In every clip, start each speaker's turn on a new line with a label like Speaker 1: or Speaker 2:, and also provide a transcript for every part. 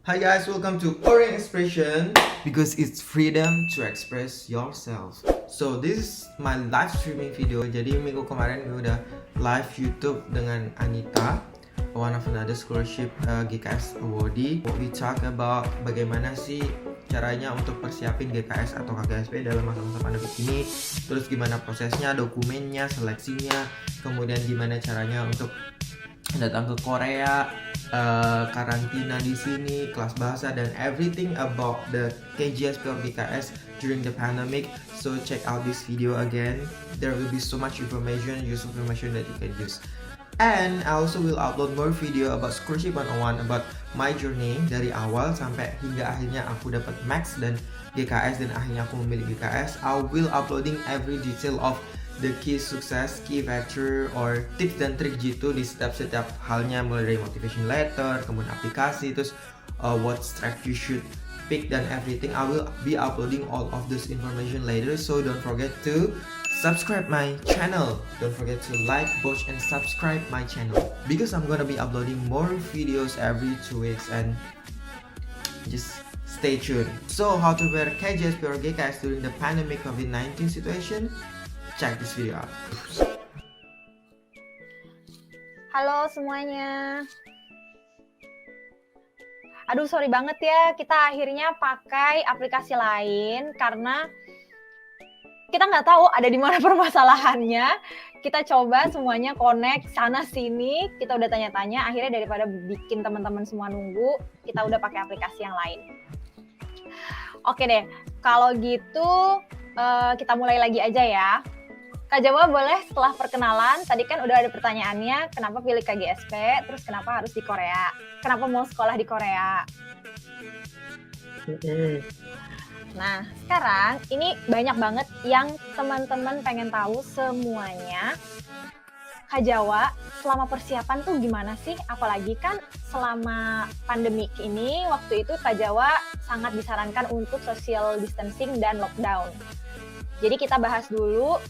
Speaker 1: Hi guys, welcome to Orange Expression because it's freedom to express yourself. So this is my live streaming video. Jadi minggu kemarin gue udah live YouTube dengan Anita, one of another scholarship GKS awardee. We talk about bagaimana sih caranya untuk persiapin GKS atau KGSP dalam masa-masa pandemi ini. Terus gimana prosesnya, dokumennya, seleksinya, kemudian gimana caranya untuk datang ke Korea, karantina di sini, kelas bahasa dan everything about the KGSP or GKS during the pandemic. So check out this video again. There will be so much information, useful information that you can use. And I also will upload more video about scholarship 101 about my journey dari awal sampai hingga akhirnya aku dapat max dan GKS dan akhirnya aku memilih GKS. I will uploading every detail of the key sukses, key factor, or tips dan trik gitu di setiap halnya, mulai dari motivation letter, kemudian aplikasi, terus what track you should pick dan everything. I will be uploading all of this information later, so don't forget to subscribe my channel. Don't forget to like, watch, and subscribe my channel because I'm gonna be uploading more videos every 2 weeks and just stay tuned. So how to wear KGSP or GKS during the pandemic COVID-19 situation? Check this video out.
Speaker 2: Halo semuanya. Aduh sorry banget ya, kita akhirnya pakai aplikasi lain karena kita nggak tahu ada di mana permasalahannya. Kita coba semuanya connect sana sini, kita udah tanya-tanya, akhirnya daripada bikin teman-teman semua nunggu, kita udah pakai aplikasi yang lain. Oke deh, kalau gitu kita mulai lagi aja ya. Kak Jawa boleh setelah perkenalan, tadi kan udah ada pertanyaannya, kenapa pilih KGSP, terus kenapa harus di Korea? Kenapa mau sekolah di Korea? Nah, sekarang ini banyak banget yang teman-teman pengen tahu semuanya. Kak Jawa, selama persiapan tuh gimana sih? Apalagi kan selama pandemik ini, waktu itu Kak Jawa sangat disarankan untuk social distancing dan lockdown. Jadi kita bahas dulu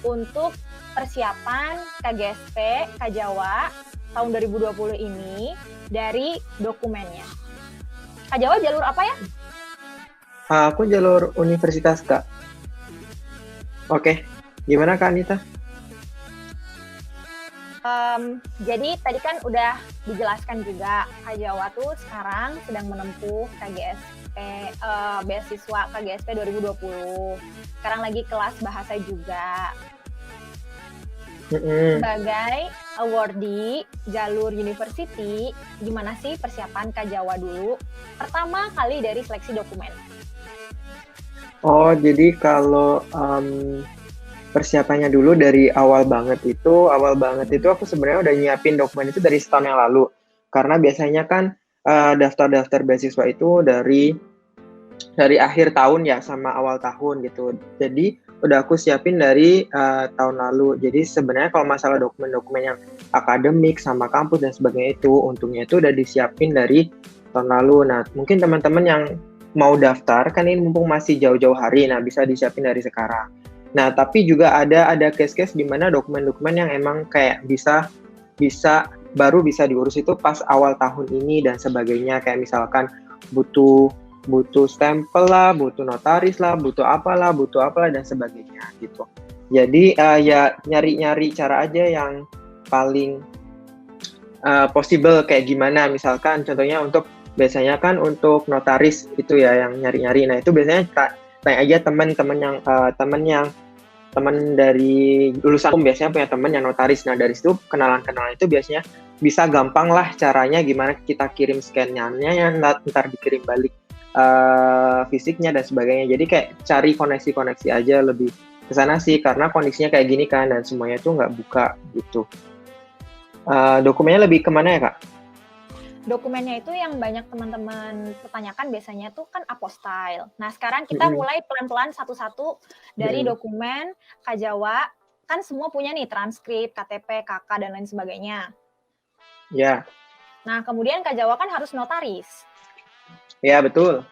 Speaker 2: untuk persiapan KGSP Kak Jawa tahun 2020 ini dari dokumennya. Kak Jawa jalur apa ya?
Speaker 3: Aku jalur universitas, Kak. Oke, gimana Kak Anita?
Speaker 2: Jadi tadi kan udah dijelaskan juga Kak Jawa tuh sekarang sedang menempuh KGSP, beasiswa KGSP 2020. Sekarang lagi kelas bahasa juga. Sebagai awardee jalur university, gimana sih persiapan Kak Jawa dulu? Pertama kali dari seleksi dokumen.
Speaker 3: Oh, jadi kalau persiapannya dulu dari awal banget itu aku sebenarnya udah nyiapin dokumen itu dari setahun yang lalu. Karena biasanya kan daftar-daftar beasiswa itu dari akhir tahun ya sama awal tahun gitu. Jadi udah aku siapin dari tahun lalu. Jadi sebenarnya kalau masalah dokumen-dokumen yang akademik sama kampus dan sebagainya itu untungnya itu udah disiapin dari tahun lalu. Nah, mungkin teman-teman yang mau daftar kan ini mumpung masih jauh-jauh hari, nah bisa disiapin dari sekarang. Nah, tapi juga ada case-case di mana dokumen-dokumen yang emang kayak baru bisa diurus itu pas awal tahun ini dan sebagainya, kayak misalkan butuh stempel lah, butuh notaris lah, butuh apalah dan sebagainya gitu. Jadi ya nyari-nyari cara aja yang paling possible kayak gimana. Misalkan contohnya biasanya kan untuk notaris itu ya yang nyari-nyari. Nah, itu biasanya tanya aja teman dari lulusan hukum biasanya punya teman yang notaris. Nah, dari situ kenalan-kenalan itu biasanya bisa gampang lah caranya gimana kita kirim scan-nya, ntar dikirim balik fisiknya dan sebagainya. Jadi kayak cari koneksi-koneksi aja lebih ke sana sih, karena kondisinya kayak gini kan dan semuanya tuh nggak buka gitu. Dokumennya lebih kemana ya, Kak?
Speaker 2: Dokumennya itu yang banyak teman-teman pertanyakan biasanya tuh kan apostille. Nah, sekarang kita mulai pelan-pelan satu-satu dari dokumen Kak Jawa. Kan semua punya nih transkrip, KTP, KK, dan lain sebagainya.
Speaker 3: Ya.
Speaker 2: Nah, kemudian Kak Jawa kan harus notaris.
Speaker 3: Ya, betul.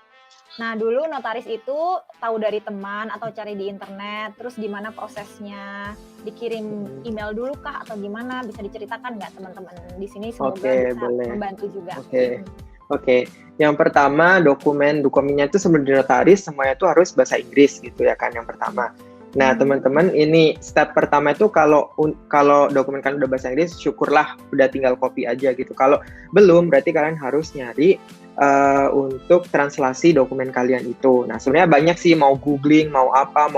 Speaker 2: Nah, dulu notaris itu tahu dari teman atau cari di internet, terus gimana prosesnya, dikirim email dulu kah atau gimana, bisa diceritakan nggak teman-teman? Di sini semoga bisa
Speaker 3: boleh.
Speaker 2: membantu juga.
Speaker 3: Oke. Oke, yang pertama dokumennya itu sebelum dinotaris semuanya itu harus bahasa Inggris gitu ya kan yang pertama. Nah teman-teman ini step pertama itu kalau dokumen kan udah bahasa Inggris syukurlah udah tinggal copy aja gitu. Kalau belum berarti kalian harus nyari untuk translasi dokumen kalian itu. Nah sebenarnya banyak sih mau googling mau apa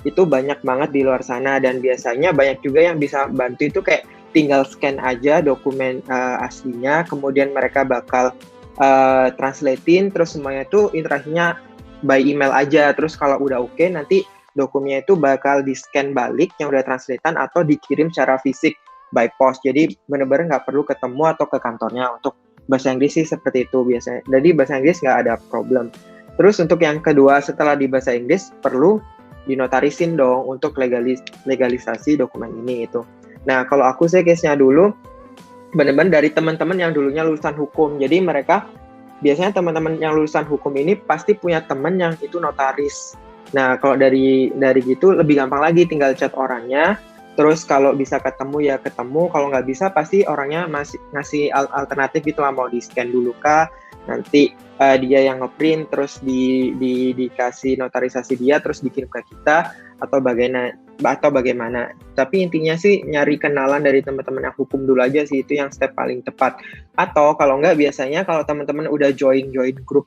Speaker 3: itu banyak banget di luar sana dan biasanya banyak juga yang bisa bantu itu kayak tinggal scan aja dokumen aslinya, kemudian mereka bakal translatein, terus semuanya itu interaksinya by email aja. Terus kalau udah oke, nanti dokumennya itu bakal di-scan balik yang udah translatean atau dikirim secara fisik by post. Jadi bener-bener nggak perlu ketemu atau ke kantornya. Untuk bahasa Inggris sih seperti itu biasanya. Jadi bahasa Inggris nggak ada problem. Terus untuk yang kedua setelah di bahasa Inggris perlu dinotarisin dong untuk legalisasi dokumen ini itu. Nah, kalau aku sih case-nya dulu benar-benar dari teman-teman yang dulunya lulusan hukum. Jadi mereka biasanya teman-teman yang lulusan hukum ini pasti punya teman yang itu notaris. Nah, kalau dari gitu lebih gampang lagi tinggal chat orangnya. Terus kalau bisa ketemu ya ketemu, kalau nggak bisa pasti orangnya masih ngasih alternatif gitu lah, mau di-scan dulu kah, nanti dia yang ngeprint terus dikasih notarisasi dia terus dikirim ke kita atau bagaimana. Tapi intinya sih nyari kenalan dari teman-teman yang hukum dulu aja sih, itu yang step paling tepat. Atau kalau nggak biasanya kalau teman-teman udah join grup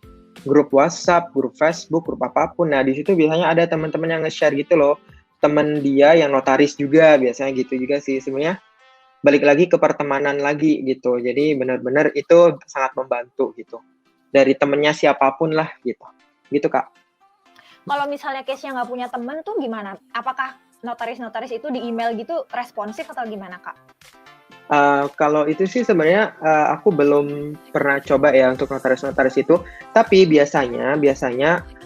Speaker 3: WhatsApp, grup Facebook, grup apapun, nah di situ biasanya ada teman-teman yang nge-share gitu loh, teman dia yang notaris juga, biasanya gitu juga sih. Sebenarnya balik lagi ke pertemanan lagi gitu, jadi benar-benar itu sangat membantu gitu dari temennya siapapun lah gitu Kak.
Speaker 2: Kalau misalnya case-nya nggak punya temen tuh gimana? Apakah notaris-notaris itu di email gitu responsif atau gimana Kak?
Speaker 3: Kalau itu sih sebenarnya aku belum pernah coba ya untuk notaris-notaris itu, tapi biasanya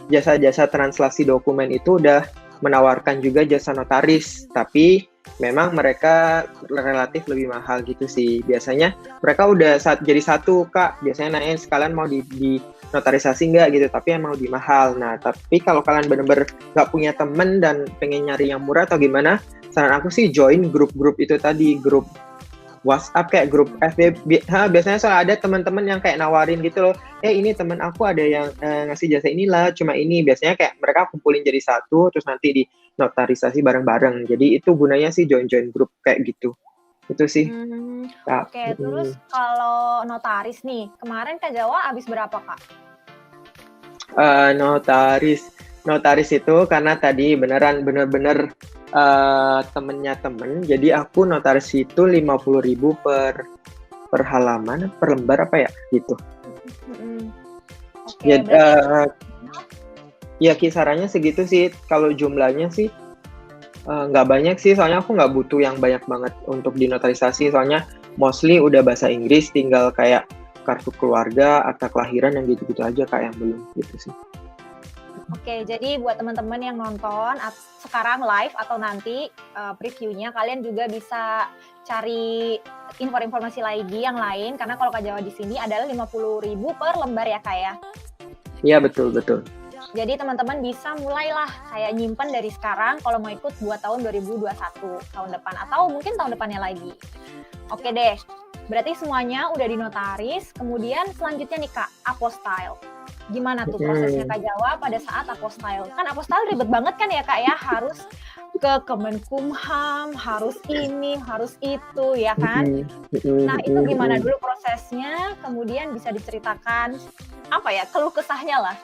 Speaker 3: jasa-jasa translasi dokumen itu udah menawarkan juga jasa notaris, tapi memang mereka relatif lebih mahal gitu sih. Biasanya mereka udah jadi satu Kak, biasanya nanyain sekalian mau di notarisasi nggak gitu, tapi emang lebih mahal. Nah, tapi kalau kalian bener-bener nggak punya temen dan pengen nyari yang murah atau gimana, saran aku sih join grup-grup itu tadi, grup WhatsApp kayak grup FB. Biasanya soal ada teman-teman yang kayak nawarin gitu loh, ini teman aku ada yang ngasih jasa inilah, cuma ini. Biasanya kayak mereka kumpulin jadi satu, terus nanti di notarisasi bareng-bareng. Jadi itu gunanya sih join grup kayak gitu. Itu sih.
Speaker 2: Oke, terus kalau notaris nih, kemarin Kak Jawa habis berapa Kak?
Speaker 3: Notaris itu karena tadi bener-bener temennya temen, jadi aku notaris itu 50.000 per halaman, per lembar apa ya gitu.
Speaker 2: Oke,
Speaker 3: ya kisarannya segitu sih. Kalau jumlahnya sih nggak banyak sih, soalnya aku nggak butuh yang banyak banget untuk dinotarisasi, soalnya mostly udah bahasa Inggris, tinggal kayak kartu keluarga, akta kelahiran yang gitu-gitu aja Kak yang belum gitu sih.
Speaker 2: Oke, jadi buat teman-teman yang nonton sekarang live atau nanti previewnya, kalian juga bisa cari informasi lagi yang lain, karena kalau Kak Jawa di sini adalah 50.000 per lembar ya Kak ya?
Speaker 3: Iya betul.
Speaker 2: Jadi teman-teman bisa mulailah kayak nyimpen dari sekarang kalau mau ikut buat tahun 2021, tahun depan, atau mungkin tahun depannya lagi. Oke deh, berarti semuanya udah dinotaris, kemudian selanjutnya nih Kak, apostille. Gimana tuh prosesnya Kak Jawa pada saat apostille? Kan apostille ribet banget kan ya Kak ya, harus ke Kemenkumham, harus ini, harus itu ya kan? Nah itu gimana dulu prosesnya, kemudian bisa diceritakan apa ya, keluh kesahnya lah.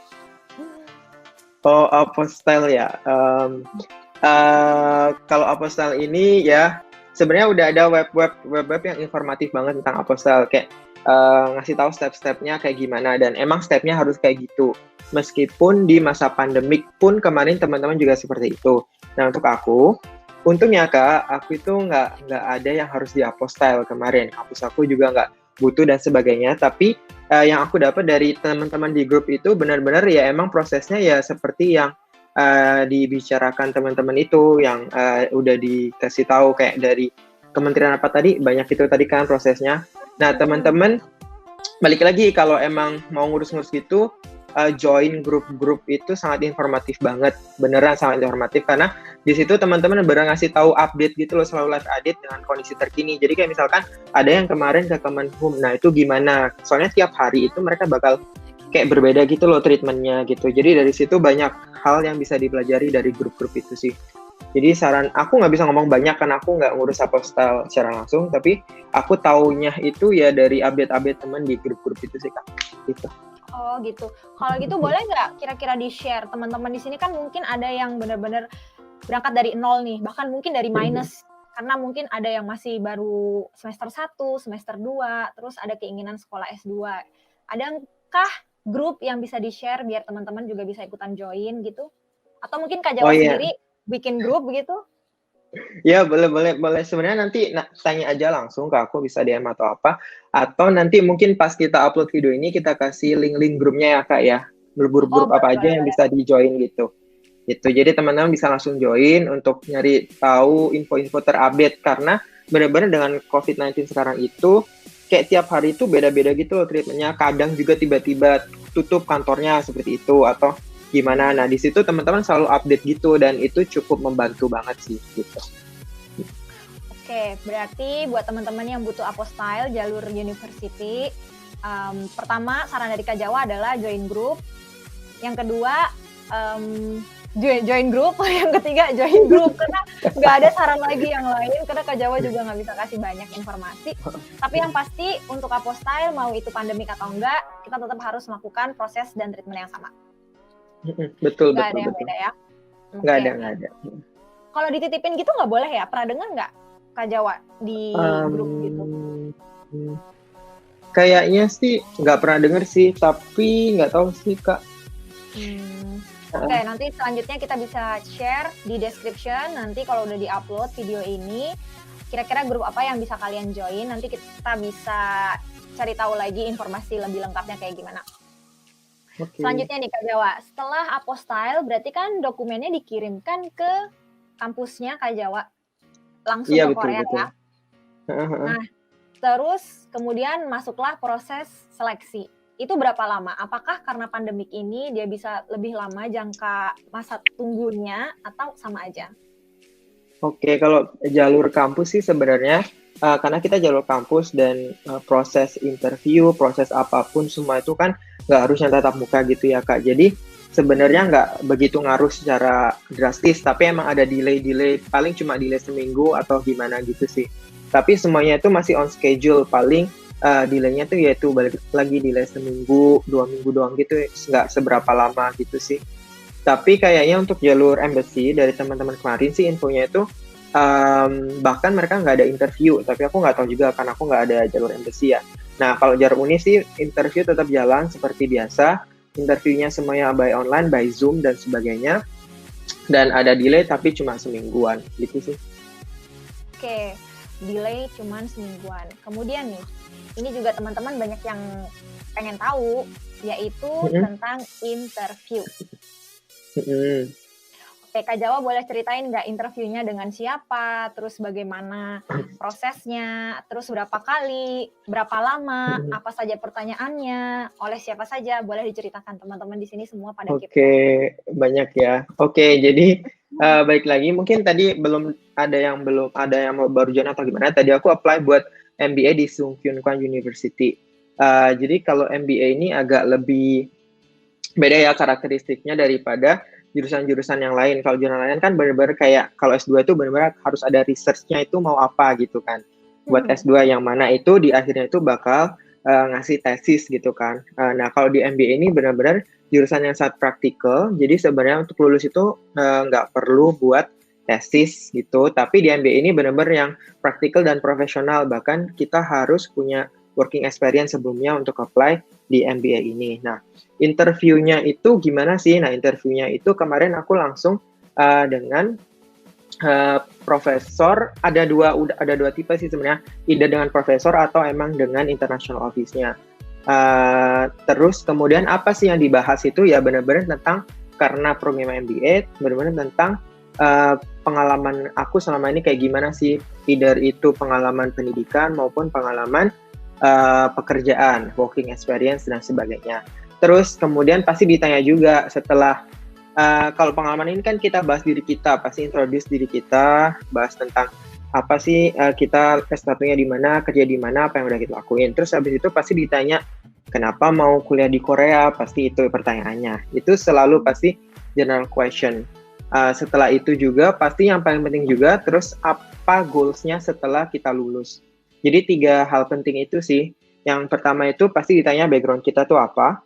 Speaker 3: Oh, apostille ya. Kalau apostille ini ya sebenarnya udah ada web yang informatif banget tentang apostille, kayak ngasih tahu step-stepnya kayak gimana, dan emang stepnya harus kayak gitu. Meskipun di masa pandemik pun kemarin teman-teman juga seperti itu. Nah untuk aku, untungnya Kak, aku itu nggak ada yang harus di apostille kemarin. Kampus aku juga nggak butuh dan sebagainya. Tapi yang aku dapat dari teman-teman di grup itu benar-benar ya emang prosesnya ya seperti yang dibicarakan teman-teman itu, yang udah dikasih tahu kayak dari kementerian apa tadi, banyak itu tadi kan prosesnya. Nah teman-teman balik lagi kalau emang mau ngurus-ngurus gitu, join grup-grup itu sangat informatif banget, beneran sangat informatif karena di situ teman-teman beneran ngasih tahu update gitu loh, selalu live update dengan kondisi terkini. Jadi kayak misalkan ada yang kemarin ke Kemenhub, nah itu gimana? Soalnya tiap hari itu mereka bakal kayak berbeda gitu loh treatmentnya gitu. Jadi dari situ banyak hal yang bisa dipelajari dari grup-grup itu sih. Jadi saran aku nggak bisa ngomong banyak karena aku nggak ngurus Apostle secara langsung, tapi aku taunya itu ya dari update-update teman di grup-grup itu sih Kak. Gitu.
Speaker 2: Oh gitu. Kalau gitu boleh nggak kira-kira di-share teman-teman di sini kan mungkin ada yang benar-benar berangkat dari nol nih, bahkan mungkin dari minus. Karena mungkin ada yang masih baru semester 1, semester 2, terus ada keinginan sekolah S2. Adakah grup yang bisa di-share biar teman-teman juga bisa ikutan join gitu? Atau mungkin Kak Jawa sendiri bikin grup begitu?
Speaker 3: Ya boleh. Sebenarnya nanti tanya aja langsung ke aku, bisa DM atau apa. Atau nanti mungkin pas kita upload video ini kita kasih link-link grupnya ya Kak ya. Grup-grup apa aja yang bisa di-join gitu. Jadi teman-teman bisa langsung join untuk nyari tahu info-info terupdate karena benar-benar dengan COVID-19 sekarang itu kayak tiap hari itu beda-beda gitu loh treatmentnya. Kadang juga tiba-tiba tutup kantornya seperti itu atau gimana. Nah, di situ teman-teman selalu update gitu dan itu cukup membantu banget sih gitu.
Speaker 2: Oke, berarti buat teman-teman yang butuh Apostyle jalur university, pertama saran dari Kak Jawa adalah join grup. Yang kedua join grup, yang ketiga join grup karena nggak ada saran lagi yang lain karena Kak Jawa juga nggak bisa kasih banyak informasi. Tapi yang pasti untuk Apostyle mau itu pandemik atau enggak, kita tetap harus melakukan proses dan treatment yang sama.
Speaker 3: Betul.
Speaker 2: Nggak ada yang beda ya?
Speaker 3: Nggak ada.
Speaker 2: Kalau dititipin gitu nggak boleh ya? Pernah dengar nggak Kak Jawa di grup gitu?
Speaker 3: Kayaknya sih nggak pernah denger sih, tapi nggak tahu sih Kak.
Speaker 2: Oke, nanti selanjutnya kita bisa share di description. Nanti kalau udah di-upload video ini, kira-kira grup apa yang bisa kalian join. Nanti kita bisa cari tahu lagi informasi lebih lengkapnya kayak gimana. Okay. Selanjutnya nih Kak Jawa, setelah Apostyle berarti kan dokumennya dikirimkan ke kampusnya Kak Jawa langsung ke Korea ya. Nah, terus kemudian masuklah proses seleksi. Itu berapa lama? Apakah karena pandemik ini dia bisa lebih lama jangka masa tunggunya atau sama aja?
Speaker 3: Oke, kalau jalur kampus sih sebenarnya karena kita jalur kampus dan proses interview, proses apapun semua itu kan nggak harus yang tatap muka gitu ya Kak. Jadi sebenarnya nggak begitu ngaruh secara drastis, tapi emang ada delay, paling cuma delay seminggu atau gimana gitu sih. Tapi semuanya itu masih on schedule, paling delaynya tuh yaitu balik lagi delay seminggu, 2 minggu doang gitu, nggak seberapa lama gitu sih. Tapi kayaknya untuk jalur embassy dari teman-teman kemarin sih infonya itu bahkan mereka nggak ada interview, tapi aku nggak tahu juga karena aku nggak ada jalur embassy ya. Nah kalau jalur uni sih interview tetap jalan seperti biasa, interviewnya semuanya by online, by Zoom dan sebagainya, dan ada delay tapi cuma semingguan gitu sih.
Speaker 2: Oke, delay cuma semingguan. Kemudian nih, ini juga teman-teman banyak yang pengen tahu, yaitu tentang interview. Oke, Kak Jawa boleh ceritain nggak interviewnya dengan siapa, terus bagaimana prosesnya, terus berapa kali, berapa lama, apa saja pertanyaannya, oleh siapa saja, boleh diceritakan teman-teman di sini semua pada kita.
Speaker 3: Oke, banyak ya. Oke, jadi balik lagi, mungkin tadi belum ada yang baru join atau gimana. Tadi aku apply buat MBA di Sungkyun Kwan University. Jadi kalau MBA ini agak lebih beda ya karakteristiknya daripada jurusan-jurusan yang lain. Kalau jurusan lain kan benar-benar kayak kalau S2 itu benar-benar harus ada research-nya itu mau apa gitu kan. Buat S2 yang mana itu di akhirnya itu bakal ngasih tesis gitu kan. Nah kalau di MBA ini benar-benar jurusan yang sangat praktikal. Jadi sebenarnya untuk lulus itu nggak perlu buat tesis gitu. Tapi di MBA ini benar-benar yang praktikal dan profesional. Bahkan kita harus punya working experience sebelumnya untuk apply di MBA ini. Nah, interviewnya itu gimana sih? Nah, interviewnya itu kemarin aku langsung dengan profesor. Ada dua tipe sih sebenarnya. Either dengan profesor atau emang dengan international office-nya. Terus kemudian apa sih yang dibahas itu? Ya benar-benar tentang, karena program MBA, benar-benar tentang pengalaman aku selama ini kayak gimana sih. Either itu pengalaman pendidikan maupun pengalaman pekerjaan, working experience dan sebagainya. Terus kemudian pasti ditanya juga setelah kalau pengalaman ini kan kita bahas diri kita, pasti introduce diri kita, bahas tentang apa sih kita S1-nya di mana, kerja di mana, apa yang udah kita lakuin. Terus habis itu pasti ditanya kenapa mau kuliah di Korea, pasti itu pertanyaannya. Itu selalu pasti general question. Setelah itu juga pasti yang paling penting juga, terus apa goals-nya setelah kita lulus. Jadi 3 hal penting itu sih. Yang pertama itu pasti ditanya background kita tuh apa,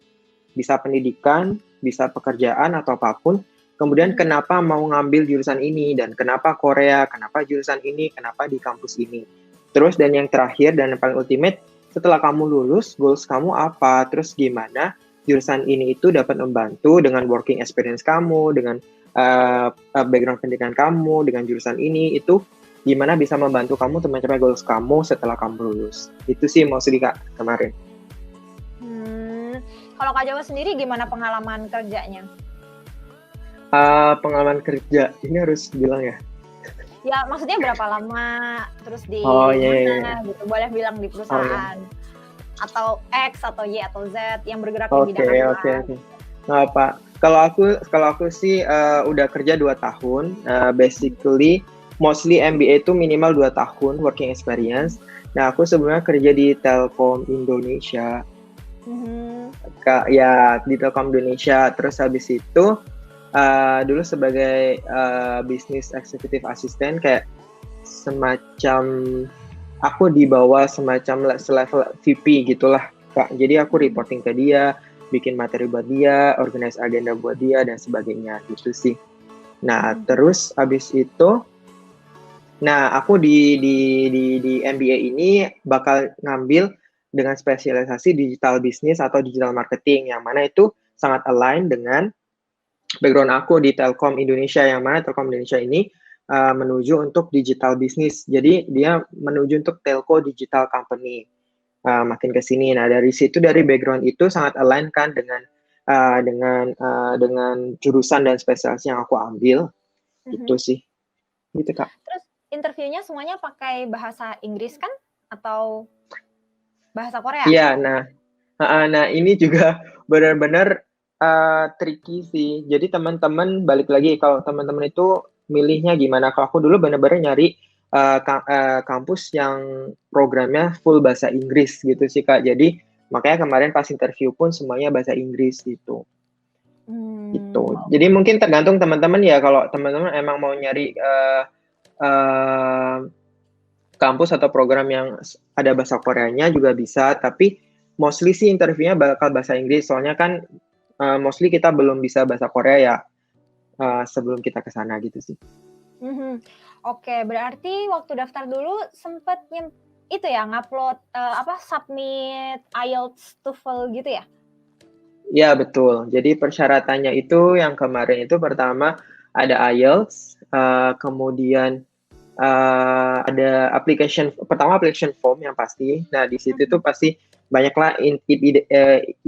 Speaker 3: bisa pendidikan, bisa pekerjaan atau apapun. Kemudian kenapa mau ngambil jurusan ini, dan kenapa Korea, kenapa jurusan ini, kenapa di kampus ini. Terus dan yang terakhir dan yang paling ultimate, setelah kamu lulus, goals kamu apa, terus gimana jurusan ini itu dapat membantu dengan working experience kamu, dengan background pendidikan kamu, dengan jurusan ini, itu gimana bisa membantu kamu untuk mencapai goals kamu setelah kamu lulus. Itu sih mostly Kak kemarin.
Speaker 2: Kalau Kak Jawa sendiri gimana pengalaman kerjanya?
Speaker 3: Pengalaman kerja, ini harus bilang ya?
Speaker 2: Ya maksudnya berapa lama, terus di
Speaker 3: Iya.
Speaker 2: gitu, boleh bilang di perusahaan. Atau X, atau Y, atau Z, yang bergerak di bidang apa?
Speaker 3: Oke. Nggak apa. Kalau aku sih udah kerja 2 tahun, basically mostly MBA itu minimal 2 tahun working experience. Nah, aku sebenarnya kerja di Telkom Indonesia. Ya, di Telkom Indonesia. Terus habis itu dulu sebagai business executive assistant, kayak semacam aku di bawah semacam level VP gitulah Kak. Jadi aku reporting ke dia, bikin materi buat dia, organize agenda buat dia dan sebagainya gitu sih. Nah, terus habis itu aku di MBA ini bakal ngambil dengan spesialisasi digital business atau digital marketing, yang mana itu sangat align dengan background aku di Telkom Indonesia, yang mana Telkom Indonesia ini menuju untuk digital business. Jadi dia menuju untuk telco digital company. Makin ke sini. Nah, dari situ, dari background itu sangat align kan dengan jurusan dan spesialis yang aku ambil. Gitu sih. Gitu Kak.
Speaker 2: Terus interviewnya semuanya pakai bahasa Inggris kan? Atau bahasa Korea?
Speaker 3: Iya, nah ini juga benar-benar tricky sih. Jadi teman-teman balik lagi, kalau teman-teman itu milihnya gimana? Kalau aku dulu benar-benar nyari kampus yang programnya full bahasa Inggris gitu sih Kak. Jadi makanya kemarin pas interview pun semuanya bahasa Inggris gitu. Gitu. Jadi mungkin tergantung teman-teman ya. Kalau teman-teman emang mau nyari kampus atau program yang ada bahasa Koreanya juga bisa, tapi mostly sih interviewnya bakal bahasa Inggris. Soalnya kan mostly kita belum bisa bahasa Korea ya sebelum kita ke sana gitu sih.
Speaker 2: Oke, berarti waktu daftar dulu sempet itu ya ngupload submit IELTS, TOEFL gitu ya?
Speaker 3: Ya betul. Jadi persyaratannya itu yang kemarin itu pertama ada IELTS, kemudian ada application form yang pasti. Nah di situ tuh pasti banyaklah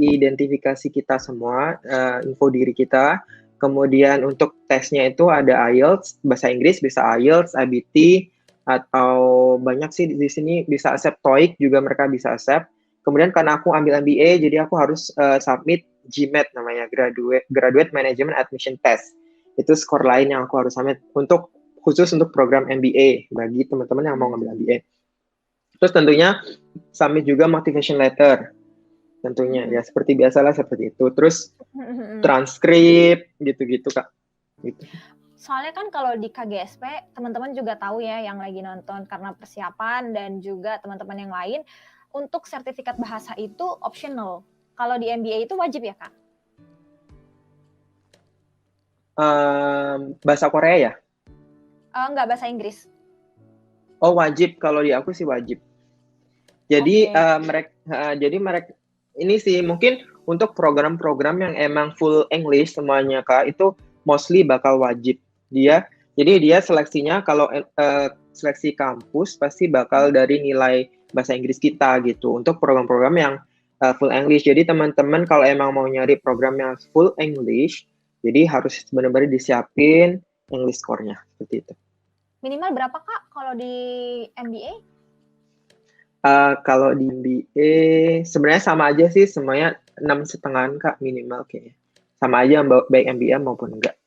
Speaker 3: identifikasi kita semua, info diri kita. Kemudian untuk tesnya itu ada IELTS, bahasa Inggris bisa IELTS, IBT, atau banyak sih di sini bisa accept TOEIC juga, mereka bisa accept. Kemudian karena aku ambil MBA, jadi aku harus submit GMAT namanya, Graduate Management Admission Test. Itu skor lain yang aku harus submit khusus untuk program MBA bagi teman-teman yang mau ngambil MBA. Terus tentunya submit juga motivation letter. Tentunya ya seperti biasalah seperti itu. Terus transkrip gitu-gitu Kak. Gitu.
Speaker 2: Soalnya kan kalau di KGSP teman-teman juga tahu ya yang lagi nonton, karena persiapan dan juga teman-teman yang lain, untuk sertifikat bahasa itu optional. Kalau di MBA itu wajib ya Kak?
Speaker 3: Bahasa Korea ya?
Speaker 2: Enggak, bahasa Inggris.
Speaker 3: Oh wajib, kalau di aku sih wajib. Jadi mereka ini sih mungkin untuk program-program yang emang full English semuanya Kak, itu mostly bakal wajib jadi dia seleksinya, kalau seleksi kampus pasti bakal dari nilai bahasa Inggris kita gitu untuk program-program yang full English. Jadi teman-teman kalau emang mau nyari program yang full English, jadi harus benar-benar disiapin English score-nya seperti itu.
Speaker 2: Minimal berapa Kak kalau di MBA?
Speaker 3: Kalau di MBA sebenarnya sama aja sih, semuanya 6,5 Kak minimal kayaknya. Sama aja baik MBA maupun enggak.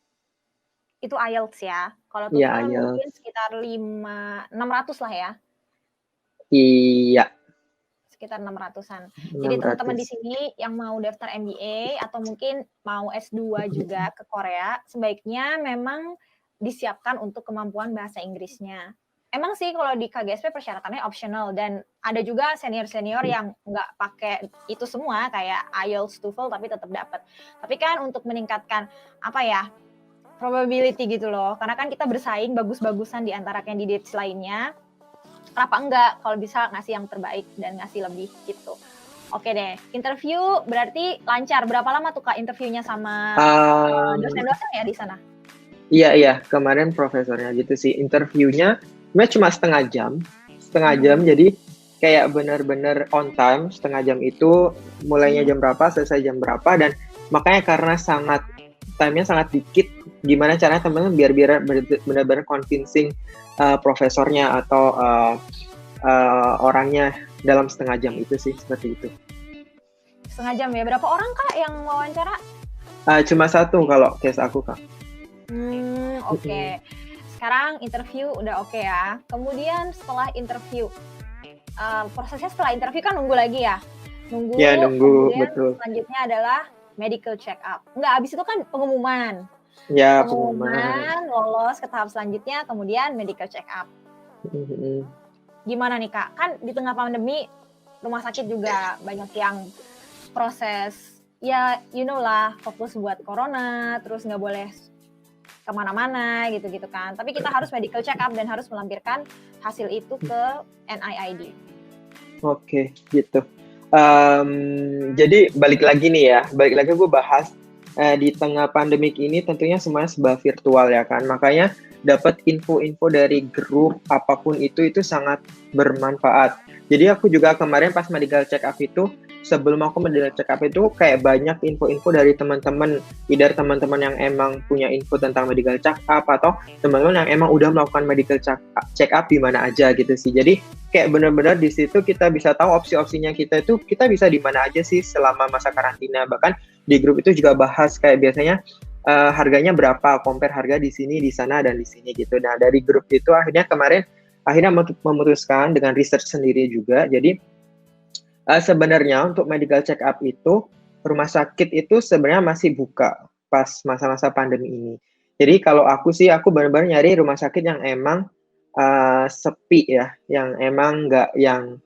Speaker 2: Itu IELTS ya. Kalau
Speaker 3: Iya,
Speaker 2: TOEFL
Speaker 3: IELTS.
Speaker 2: mungkin sekitar 600 lah ya.
Speaker 3: Iya,
Speaker 2: Sekitar 600-an.
Speaker 3: 600.
Speaker 2: Jadi teman-teman di sini yang mau daftar MBA atau mungkin mau S2 juga ke Korea, sebaiknya memang disiapkan untuk kemampuan bahasa Inggrisnya. Emang sih kalau di KGSP persyaratannya optional dan ada juga senior-senior yang nggak pakai itu semua kayak IELTS, TOEFL tapi tetap dapat. Tapi kan untuk meningkatkan apa ya, probability gitu loh. Karena kan kita bersaing bagus-bagusan di antara candidates lainnya. Kenapa enggak kalau bisa ngasih yang terbaik dan ngasih lebih gitu. Oke deh, interview berarti lancar. Berapa lama tuh Kak interviewnya sama dosen-dosen ya di sana?
Speaker 3: Iya, kemarin profesornya gitu sih. Interviewnya cuma setengah jam. Jadi kayak benar-benar on time. Setengah jam itu mulainya jam berapa, selesai jam berapa. Dan makanya karena time-nya sangat dikit, gimana caranya teman-teman biar benar-benar convincing profesornya atau orangnya dalam setengah jam itu sih, seperti itu.
Speaker 2: Setengah jam ya. Berapa orang Kak yang wawancara?
Speaker 3: Cuma satu kalau case aku Kak.
Speaker 2: Oke. Sekarang interview udah oke ya. Kemudian setelah interview, prosesnya setelah interview kan nunggu lagi ya? Nunggu.
Speaker 3: Ya, nunggu,
Speaker 2: Kemudian
Speaker 3: betul.
Speaker 2: Selanjutnya adalah medical check up. Enggak, abis itu kan pengumuman.
Speaker 3: Ya,
Speaker 2: Pengumuman, lolos ke tahap selanjutnya, kemudian medical check up. Gimana nih Kak? Kan di tengah pandemi, rumah sakit juga banyak yang proses, ya you know lah, fokus buat corona, terus nggak boleh kemana-mana gitu-gitu kan. Tapi kita harus medical check up dan harus melampirkan hasil itu ke NIID.
Speaker 3: Oke, gitu. Jadi balik lagi gue bahas di tengah pandemik ini tentunya semuanya serba virtual ya kan. Makanya dapat info-info dari grup apapun itu sangat bermanfaat. Jadi aku juga kemarin pas medical check up itu, sebelum aku medical check up itu kayak banyak info-info dari teman-teman, either teman-teman yang emang punya info tentang medical check up atau teman-teman yang emang udah melakukan medical check up di mana aja gitu sih. Jadi kayak benar-benar di situ kita bisa tahu opsi-opsinya kita bisa di mana aja sih selama masa karantina. Bahkan di grup itu juga bahas kayak biasanya harganya berapa, compare harga di sini, di sana, dan di sini gitu. Nah dari grup itu akhirnya memutuskan dengan research sendiri juga. Jadi sebenarnya untuk medical check up itu rumah sakit itu sebenarnya masih buka pas masa-masa pandemi ini. Jadi kalau aku benar-benar nyari rumah sakit yang emang sepi ya, yang emang nggak yang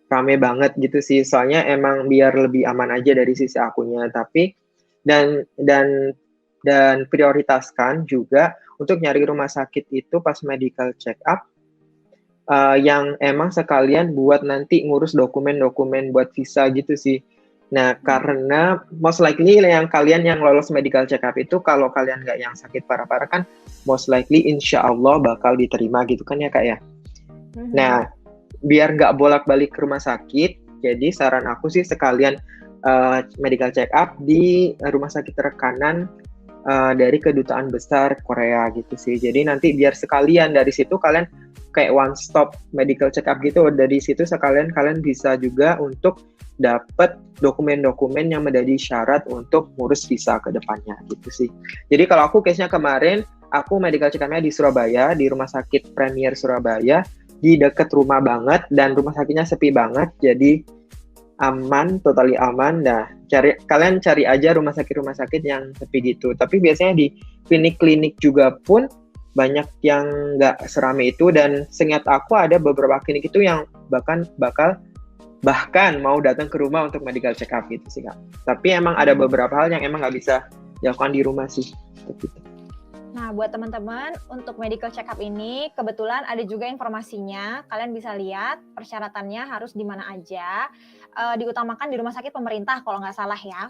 Speaker 3: rame banget gitu sih. Soalnya emang biar lebih aman aja dari sisi akunya. Tapi dan prioritaskan juga untuk nyari rumah sakit itu pas medical check up yang emang sekalian buat nanti ngurus dokumen-dokumen buat visa gitu sih. Nah, karena most likely yang kalian yang lolos medical check up itu, kalau kalian nggak yang sakit parah-parah kan, most likely insya Allah bakal diterima gitu kan ya Kak ya. Nah, biar nggak bolak-balik ke rumah sakit, jadi saran aku sih sekalian medical check up di rumah sakit rekanan dari Kedutaan Besar Korea gitu sih. Jadi nanti biar sekalian dari situ kalian kayak one stop medical check up gitu. Dari situ sekalian kalian bisa juga untuk dapat dokumen-dokumen yang menjadi syarat untuk ngurus visa ke depannya gitu sih. Jadi kalau aku case-nya kemarin, aku medical check up-nya di Surabaya, di Rumah Sakit Premier Surabaya, di deket rumah banget dan rumah sakitnya sepi banget. Jadi aman, totally aman. Nah, kalian cari aja rumah sakit yang sepi gitu. Tapi biasanya di klinik-klinik juga pun banyak yang nggak serame itu, dan seingat aku ada beberapa klinik itu yang bahkan mau datang ke rumah untuk medical check up gitu sih Kak. Tapi emang ada beberapa hal yang emang nggak bisa dilakukan di rumah sih. Gitu.
Speaker 2: Nah, buat teman-teman, untuk medical check up ini kebetulan ada juga informasinya. Kalian bisa lihat persyaratannya harus di mana aja. Diutamakan di rumah sakit pemerintah kalau nggak salah ya.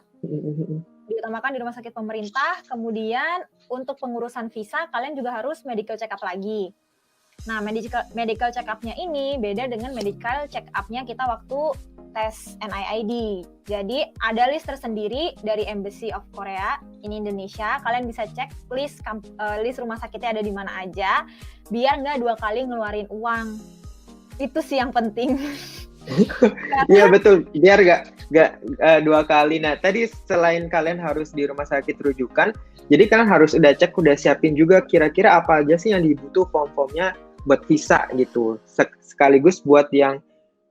Speaker 2: Diutamakan di rumah sakit pemerintah. Kemudian untuk pengurusan visa kalian juga harus medical check up lagi. Nah, medical check up-nya ini beda dengan medical check up-nya kita waktu tes NIID. Jadi ada list tersendiri dari Embassy of Korea in Indonesia. Kalian bisa cek list rumah sakitnya ada di mana aja, biar nggak 2 kali ngeluarin uang. Itu sih yang penting.
Speaker 3: Iya betul, biar nggak 2 kali. Nah tadi selain kalian harus di rumah sakit rujukan, jadi kalian harus udah cek, udah siapin juga kira-kira apa aja sih yang dibutuh form-formnya buat visa gitu. Sekaligus buat yang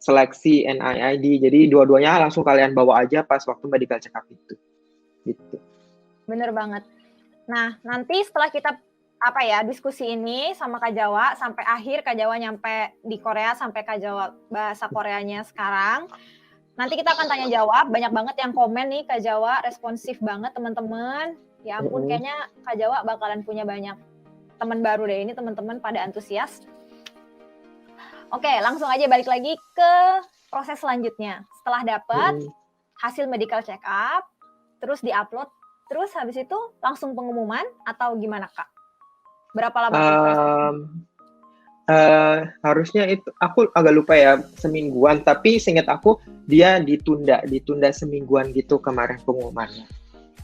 Speaker 3: seleksi NIID. Jadi dua-duanya langsung kalian bawa aja pas waktu medical check up itu. Gitu.
Speaker 2: Bener banget. Nah, nanti setelah kita diskusi ini sama Kak Jawa sampai akhir Kak Jawa nyampe di Korea sampai Kak Jawa bahasa Koreanya sekarang. Nanti kita akan tanya jawab, banyak banget yang komen nih Kak Jawa, responsif banget teman-teman. Ya ampun, kayaknya Kak Jawa bakalan punya banyak teman baru deh, ini teman-teman pada antusias. Oke, langsung aja balik lagi ke proses selanjutnya. Setelah dapat hasil medical check up, terus diupload, terus habis itu langsung pengumuman atau gimana Kak? Berapa lama proses?
Speaker 3: Harusnya itu aku agak lupa ya, semingguan, tapi seingat aku dia ditunda semingguan gitu kemarin pengumumannya.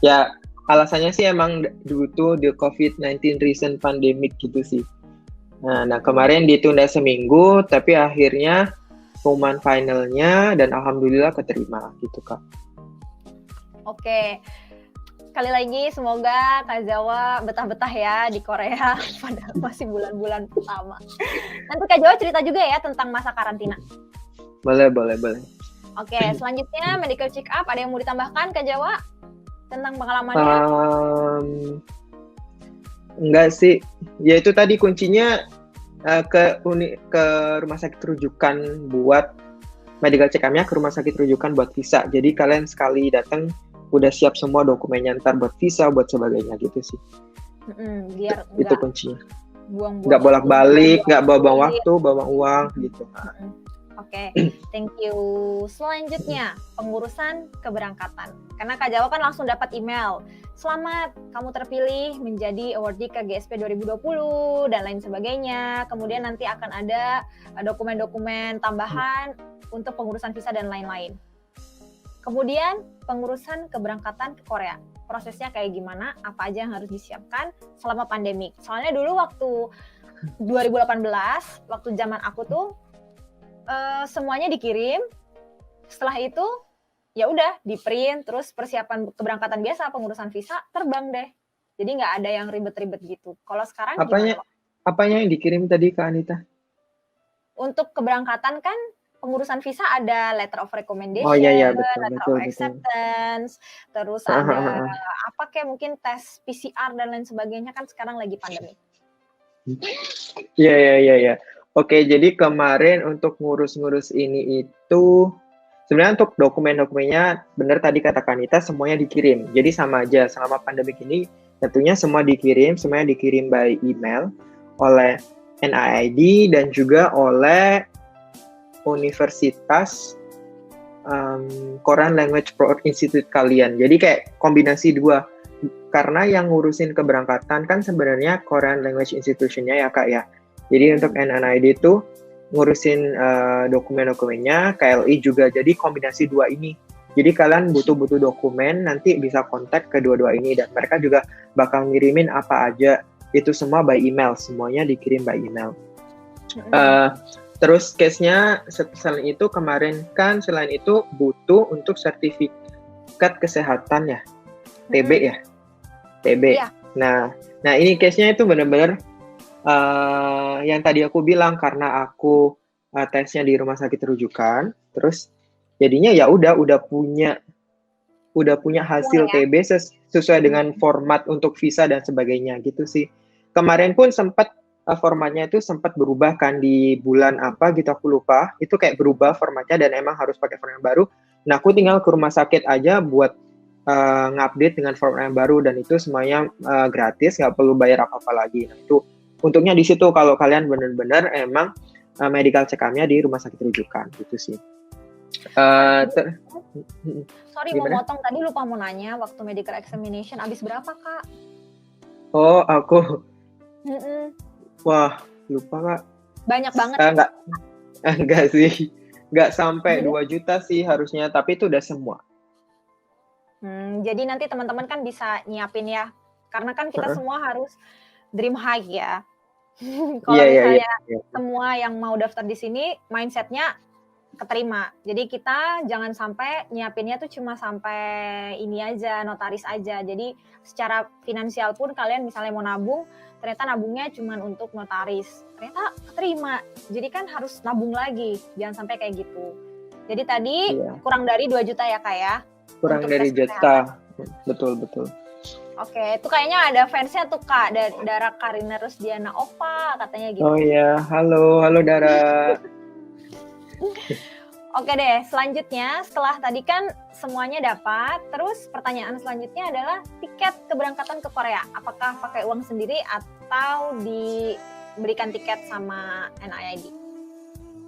Speaker 3: Ya alasannya sih emang due to the COVID-19 recent pandemic gitu sih. Nah kemarin ditunda seminggu, tapi akhirnya pengumuman finalnya dan alhamdulillah keterima gitu Kak.
Speaker 2: Oke. Sekali lagi semoga Kak Jawa betah-betah ya di Korea pada masih bulan-bulan pertama. Nanti Kak Jawa cerita juga ya tentang masa karantina.
Speaker 3: Boleh.
Speaker 2: Oke, selanjutnya medical check up, ada yang mau ditambahkan Kak Jawa tentang pengalamannya?
Speaker 3: Enggak sih, ya itu tadi kuncinya ke rumah sakit rujukan buat medical check up-nya, ke rumah sakit rujukan buat visa. Jadi kalian sekali datang udah siap semua dokumennya ntar buat visa, buat sebagainya gitu sih.
Speaker 2: Biar
Speaker 3: itu kuncinya.
Speaker 2: Buang-buang
Speaker 3: nggak bolak-balik, nggak bawa waktu, bawa uang gitu.
Speaker 2: Oke, thank you. Selanjutnya, pengurusan keberangkatan. Karena Kak Jawa kan langsung dapat email. Selamat, kamu terpilih menjadi awardee KGSP 2020 dan lain sebagainya. Kemudian nanti akan ada dokumen-dokumen tambahan untuk pengurusan visa dan lain-lain. Kemudian pengurusan keberangkatan ke Korea. Prosesnya kayak gimana? Apa aja yang harus disiapkan selama pandemik? Soalnya dulu waktu 2018, waktu zaman aku tuh semuanya dikirim. Setelah itu ya udah di print, terus persiapan keberangkatan biasa, pengurusan visa, terbang deh. Jadi nggak ada yang ribet-ribet gitu. Kalau sekarang gimana?
Speaker 3: Apanya yang dikirim tadi ke Anita?
Speaker 2: Untuk keberangkatan kan pengurusan visa ada letter of recommendation, letter of acceptance, terus ada apa kayak mungkin tes PCR dan lain sebagainya, kan sekarang lagi pandemi.
Speaker 3: Iya. Oke, jadi kemarin untuk ngurus-ngurus ini itu sebenarnya untuk dokumen-dokumennya benar tadi kata Kanita semuanya dikirim. Jadi sama aja selama pandemi ini tentunya semuanya dikirim by email oleh NIID dan juga oleh Universitas Korean Language Pro Institute kalian. Jadi kayak kombinasi dua. Karena yang ngurusin keberangkatan kan sebenarnya Korean Language Institution-nya ya Kak ya. Jadi untuk NIID itu ngurusin dokumen-dokumennya, KLI juga. Jadi kombinasi dua ini. Jadi kalian butuh dokumen, nanti bisa kontak kedua-dua ini. Dan mereka juga bakal ngirimin apa aja. Itu semua by email. Semuanya dikirim by email. Terus case-nya selain itu kemarin kan selain itu butuh untuk sertifikat kesehatan ya. TB ya. TB. Yeah. Nah ini case-nya itu benar-benar yang tadi aku bilang karena aku tesnya di rumah sakit rujukan, terus jadinya ya udah punya hasil TB sesuai dengan format untuk visa dan sebagainya gitu sih. Kemarin pun sempat formatnya itu sempat berubah kan di bulan apa gitu aku lupa. Itu kayak berubah formatnya dan emang harus pakai format yang baru. Nah aku tinggal ke rumah sakit aja buat ngupdate dengan format yang baru dan itu semuanya gratis, nggak perlu bayar apa-apa lagi. Nah itu untungnya di situ kalau kalian benar-benar emang medical check-up-nya di rumah sakit rujukan gitu sih.
Speaker 2: Sorry gimana? Mau motong tadi lupa mau nanya waktu medical examination habis berapa Kak?
Speaker 3: Oh aku wah lupa Kak.
Speaker 2: Banyak banget.
Speaker 3: Enggak sih, nggak sampai 2 juta sih harusnya, tapi itu udah semua.
Speaker 2: Jadi nanti teman-teman kan bisa nyiapin ya, karena kan kita semua harus dream high ya. Kalau misalnya semua yang mau daftar di sini mindsetnya keterima. Jadi kita jangan sampai nyiapinnya tuh cuma sampai ini aja, notaris aja. Jadi secara finansial pun kalian misalnya mau nabung, ternyata nabungnya cuma untuk notaris. Ternyata keterima. Jadi kan harus nabung lagi. Jangan sampai kayak gitu. Jadi tadi kurang dari 2 juta ya Kak ya?
Speaker 3: Kurang
Speaker 2: Untuk
Speaker 3: dari
Speaker 2: tes
Speaker 3: juta. Betul.
Speaker 2: Oke, itu kayaknya ada fansnya tuh Kak, Dara Karina Rusdiana Opa katanya gitu.
Speaker 3: Oh iya, halo Dara.
Speaker 2: Oke deh, selanjutnya setelah tadi kan semuanya dapat, terus pertanyaan selanjutnya adalah tiket keberangkatan ke Korea. Apakah pakai uang sendiri atau diberikan tiket sama NIID?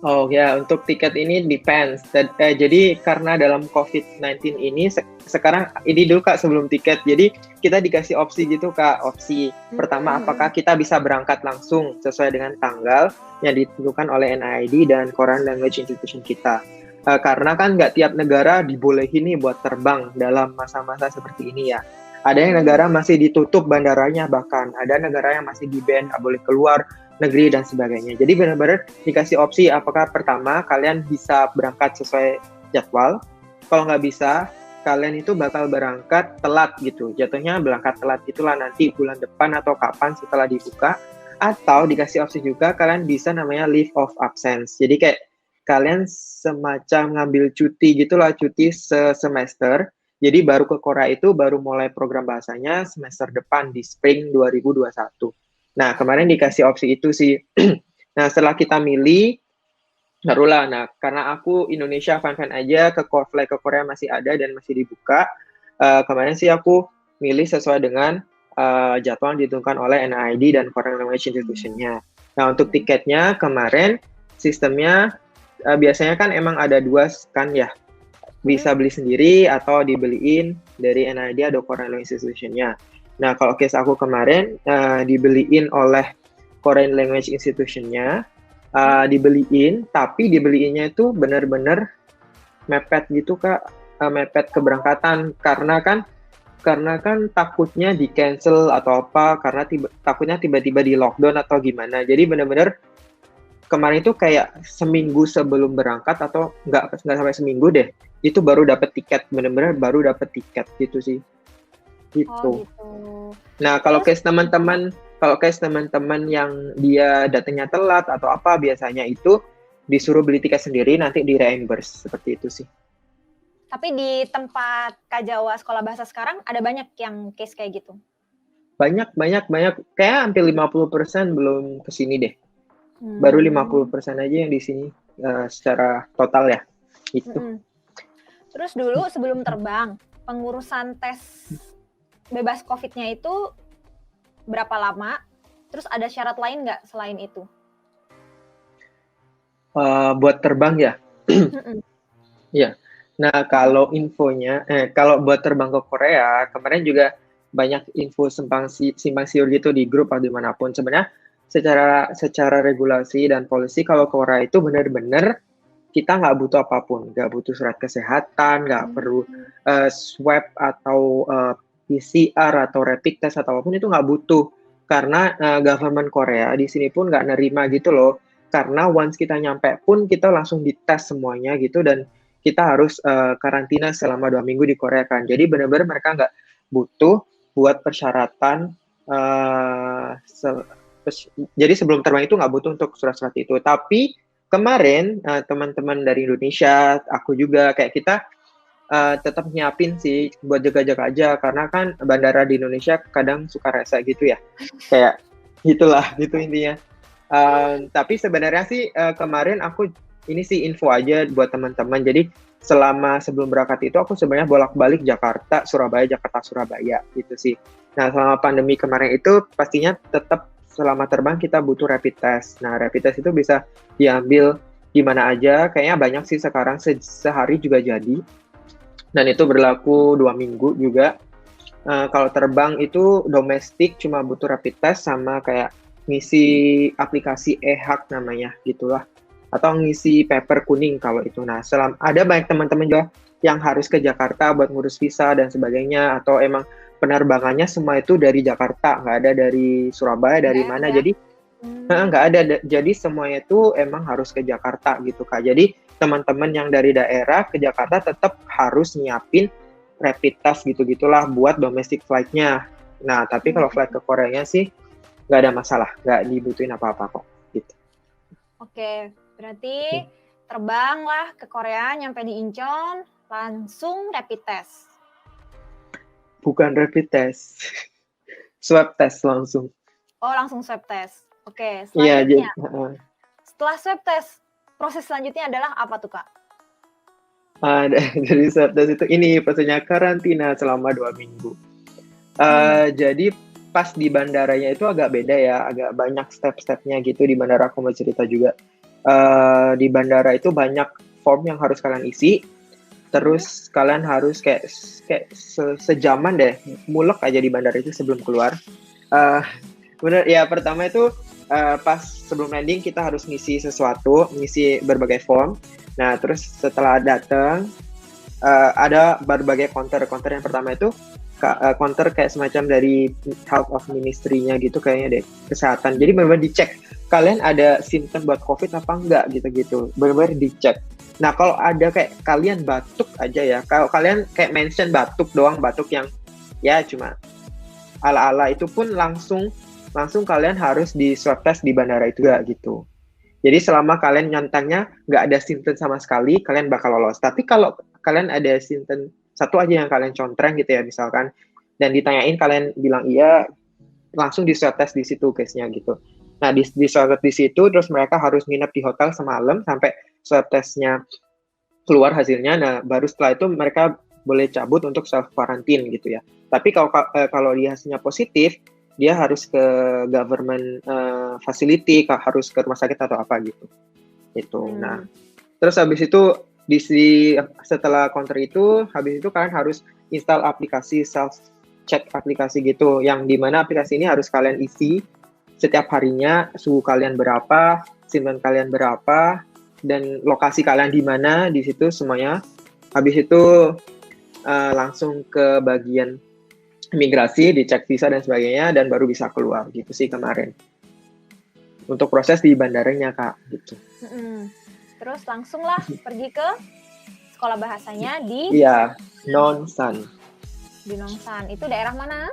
Speaker 3: Oh ya, untuk tiket ini depends. Jadi karena dalam COVID-19 ini sekarang ini dulu Kak sebelum tiket. Jadi kita dikasih opsi gitu Kak. Opsi pertama, apakah kita bisa berangkat langsung sesuai dengan tanggal yang ditentukan oleh NIID dan Korean Language Institution kita. Karena kan nggak tiap negara dibolehin nih buat terbang dalam masa-masa seperti ini ya. Ada yang negara masih ditutup bandaranya, bahkan ada negara yang masih di-ban, nggak boleh keluar negeri dan sebagainya. Jadi benar-benar dikasih opsi apakah pertama kalian bisa berangkat sesuai jadwal. Kalau nggak bisa, kalian itu bakal berangkat telat gitu. Jatuhnya berangkat telat itulah nanti bulan depan atau kapan setelah dibuka. Atau dikasih opsi juga kalian bisa namanya leave of absence. Jadi kayak kalian semacam ngambil cuti gitulah, cuti semester. Jadi baru ke Korea itu baru mulai program bahasanya semester depan di spring 2021. Nah, kemarin dikasih opsi itu sih. Nah, setelah kita milih, barulah. Nah, karena aku Indonesia fan-fan aja, flight ke Korea masih ada dan masih dibuka. Kemarin sih aku milih sesuai dengan jadwal yang ditentukan oleh NIID dan Korean Language Institution-nya. Nah, untuk tiketnya kemarin sistemnya biasanya kan emang ada 2 kan ya. Bisa beli sendiri atau dibeliin dari NIID atau Korean Language Institution-nya. Nah, kalau case aku kemarin dibeliin oleh Korean Language Institution-nya, dibeliin, tapi dibeliinnya itu benar-benar mepet gitu Kak, mepet keberangkatan karena kan takutnya di cancel atau apa, karena takutnya tiba-tiba di lockdown atau gimana. Jadi benar-benar kemarin itu kayak seminggu sebelum berangkat atau nggak sampai seminggu deh, itu baru dapat tiket, benar-benar baru dapat tiket gitu sih. Gitu.
Speaker 2: Oh, gitu.
Speaker 3: Nah, kalau case teman-teman yang dia datangnya telat atau apa, biasanya itu disuruh beli tiket sendiri, nanti di reimburse seperti itu sih.
Speaker 2: Tapi di tempat Kak Jawa sekolah bahasa sekarang ada banyak yang case kayak gitu.
Speaker 3: Banyak. Kayak hampir 50% belum kesini deh. Baru 50% aja yang di sini secara total ya. Gitu.
Speaker 2: Terus dulu sebelum terbang, pengurusan tes bebas COVID-nya itu berapa lama? Terus ada syarat lain nggak selain itu?
Speaker 3: Buat terbang ya? Ya. Nah, kalau infonya, kalau buat terbang ke Korea, kemarin juga banyak info simpang siur gitu di grup atau dimanapun. Sebenarnya secara regulasi dan polisi kalau ke Korea itu benar-benar kita nggak butuh apapun, nggak butuh surat kesehatan, nggak perlu swab atau PCR atau rapid test atau apapun, itu nggak butuh karena government Korea di sini pun nggak nerima gitu loh, karena once kita nyampe pun kita langsung dites semuanya gitu dan kita harus karantina selama 2 minggu di Korea kan. Jadi benar-benar mereka nggak butuh buat persyaratan. Jadi sebelum terbang itu nggak butuh untuk surat-surat itu. Tapi kemarin teman-teman dari Indonesia, aku juga kayak kita tetap nyiapin sih buat jaga-jaga aja karena kan bandara di Indonesia kadang suka rese gitu ya, kayak gitulah gitu intinya. Tapi sebenarnya sih kemarin aku ini sih info aja buat teman-teman. Jadi sebelum berangkat itu aku sebenarnya bolak-balik Jakarta Surabaya gitu sih. Nah, selama pandemi kemarin itu pastinya tetap selama terbang kita butuh rapid test. Nah, rapid test itu bisa diambil di mana aja, kayaknya banyak sih sekarang, sehari juga jadi. Dan itu berlaku 2 minggu juga. Kalau terbang itu domestik cuma butuh rapid test sama kayak ngisi aplikasi e-haq namanya gitulah. Atau ngisi paper kuning kalau itu. Nah, ada banyak teman-teman juga yang harus ke Jakarta buat ngurus visa dan sebagainya. Atau emang penerbangannya semua itu dari Jakarta, nggak ada dari Surabaya, dari mana. Jadi nggak ada. Jadi semuanya itu emang harus ke Jakarta gitu Kak. Jadi teman-teman yang dari daerah ke Jakarta tetap harus nyiapin rapid test gitu-gitulah buat domestic flight-nya. Nah, tapi kalau flight ke Koreanya sih nggak ada masalah, nggak dibutuhin apa-apa kok. Gitu.
Speaker 2: Oke, berarti terbang lah ke Korea, nyampe di Incheon, langsung rapid test.
Speaker 3: Bukan rapid test, swab test langsung.
Speaker 2: Oh, langsung swab test. Oke,
Speaker 3: Iya,
Speaker 2: selanjutnya. Setelah swab test, proses selanjutnya adalah apa tuh, Kak?
Speaker 3: Dari swab test itu ini prosesnya karantina selama 2 minggu. Jadi pas di bandaranya itu agak beda ya, agak banyak step-stepnya gitu di bandara. Aku mau cerita juga. Di bandara itu banyak form yang harus kalian isi. Terus kalian harus kayak sejaman deh, mulek aja di bandara itu sebelum keluar. Bener ya, pertama itu pas sebelum landing kita harus ngisi sesuatu, ngisi berbagai form. Nah, terus setelah datang ada berbagai counter. Counter yang pertama itu counter kayak semacam dari health of ministry-nya gitu kayaknya deh, kesehatan. Jadi benar-benar dicek kalian ada simptom buat COVID apa enggak gitu-gitu. Benar-benar dicek. Nah, kalau ada kayak kalian batuk aja ya, kalau kalian kayak mention batuk doang, batuk yang ya cuma ala-ala, itu pun langsung kalian harus di swab test di bandara itu ya gitu. Jadi selama kalian nyantangnya nggak ada simptom sama sekali, kalian bakal lolos. Tapi kalau kalian ada simptom satu aja yang kalian contreng gitu ya misalkan, dan ditanyain kalian bilang iya, langsung di swab test di situ case-nya gitu. Nah, di swab test di situ, terus mereka harus nginep di hotel semalam sampai swab testnya keluar hasilnya. Nah, baru setelah itu mereka boleh cabut untuk self quarantine gitu ya. Tapi kalau dia hasilnya positif, dia harus ke government facility, harus ke rumah sakit atau apa gitu. Itu. Nah, terus habis itu setelah counter itu, habis itu kalian harus install aplikasi self check aplikasi gitu, yang dimana aplikasi ini harus kalian isi setiap harinya, suhu kalian berapa, simptom kalian berapa, dan lokasi kalian di mana, di situ semuanya. Habis itu langsung ke bagian imigrasi, dicek visa dan sebagainya, dan baru bisa keluar gitu sih kemarin. Untuk proses di bandaranya, Kak, gitu.
Speaker 2: Terus langsung lah pergi ke sekolah bahasanya di...
Speaker 3: Iya, Nonsan.
Speaker 2: Di Nonsan, itu daerah mana?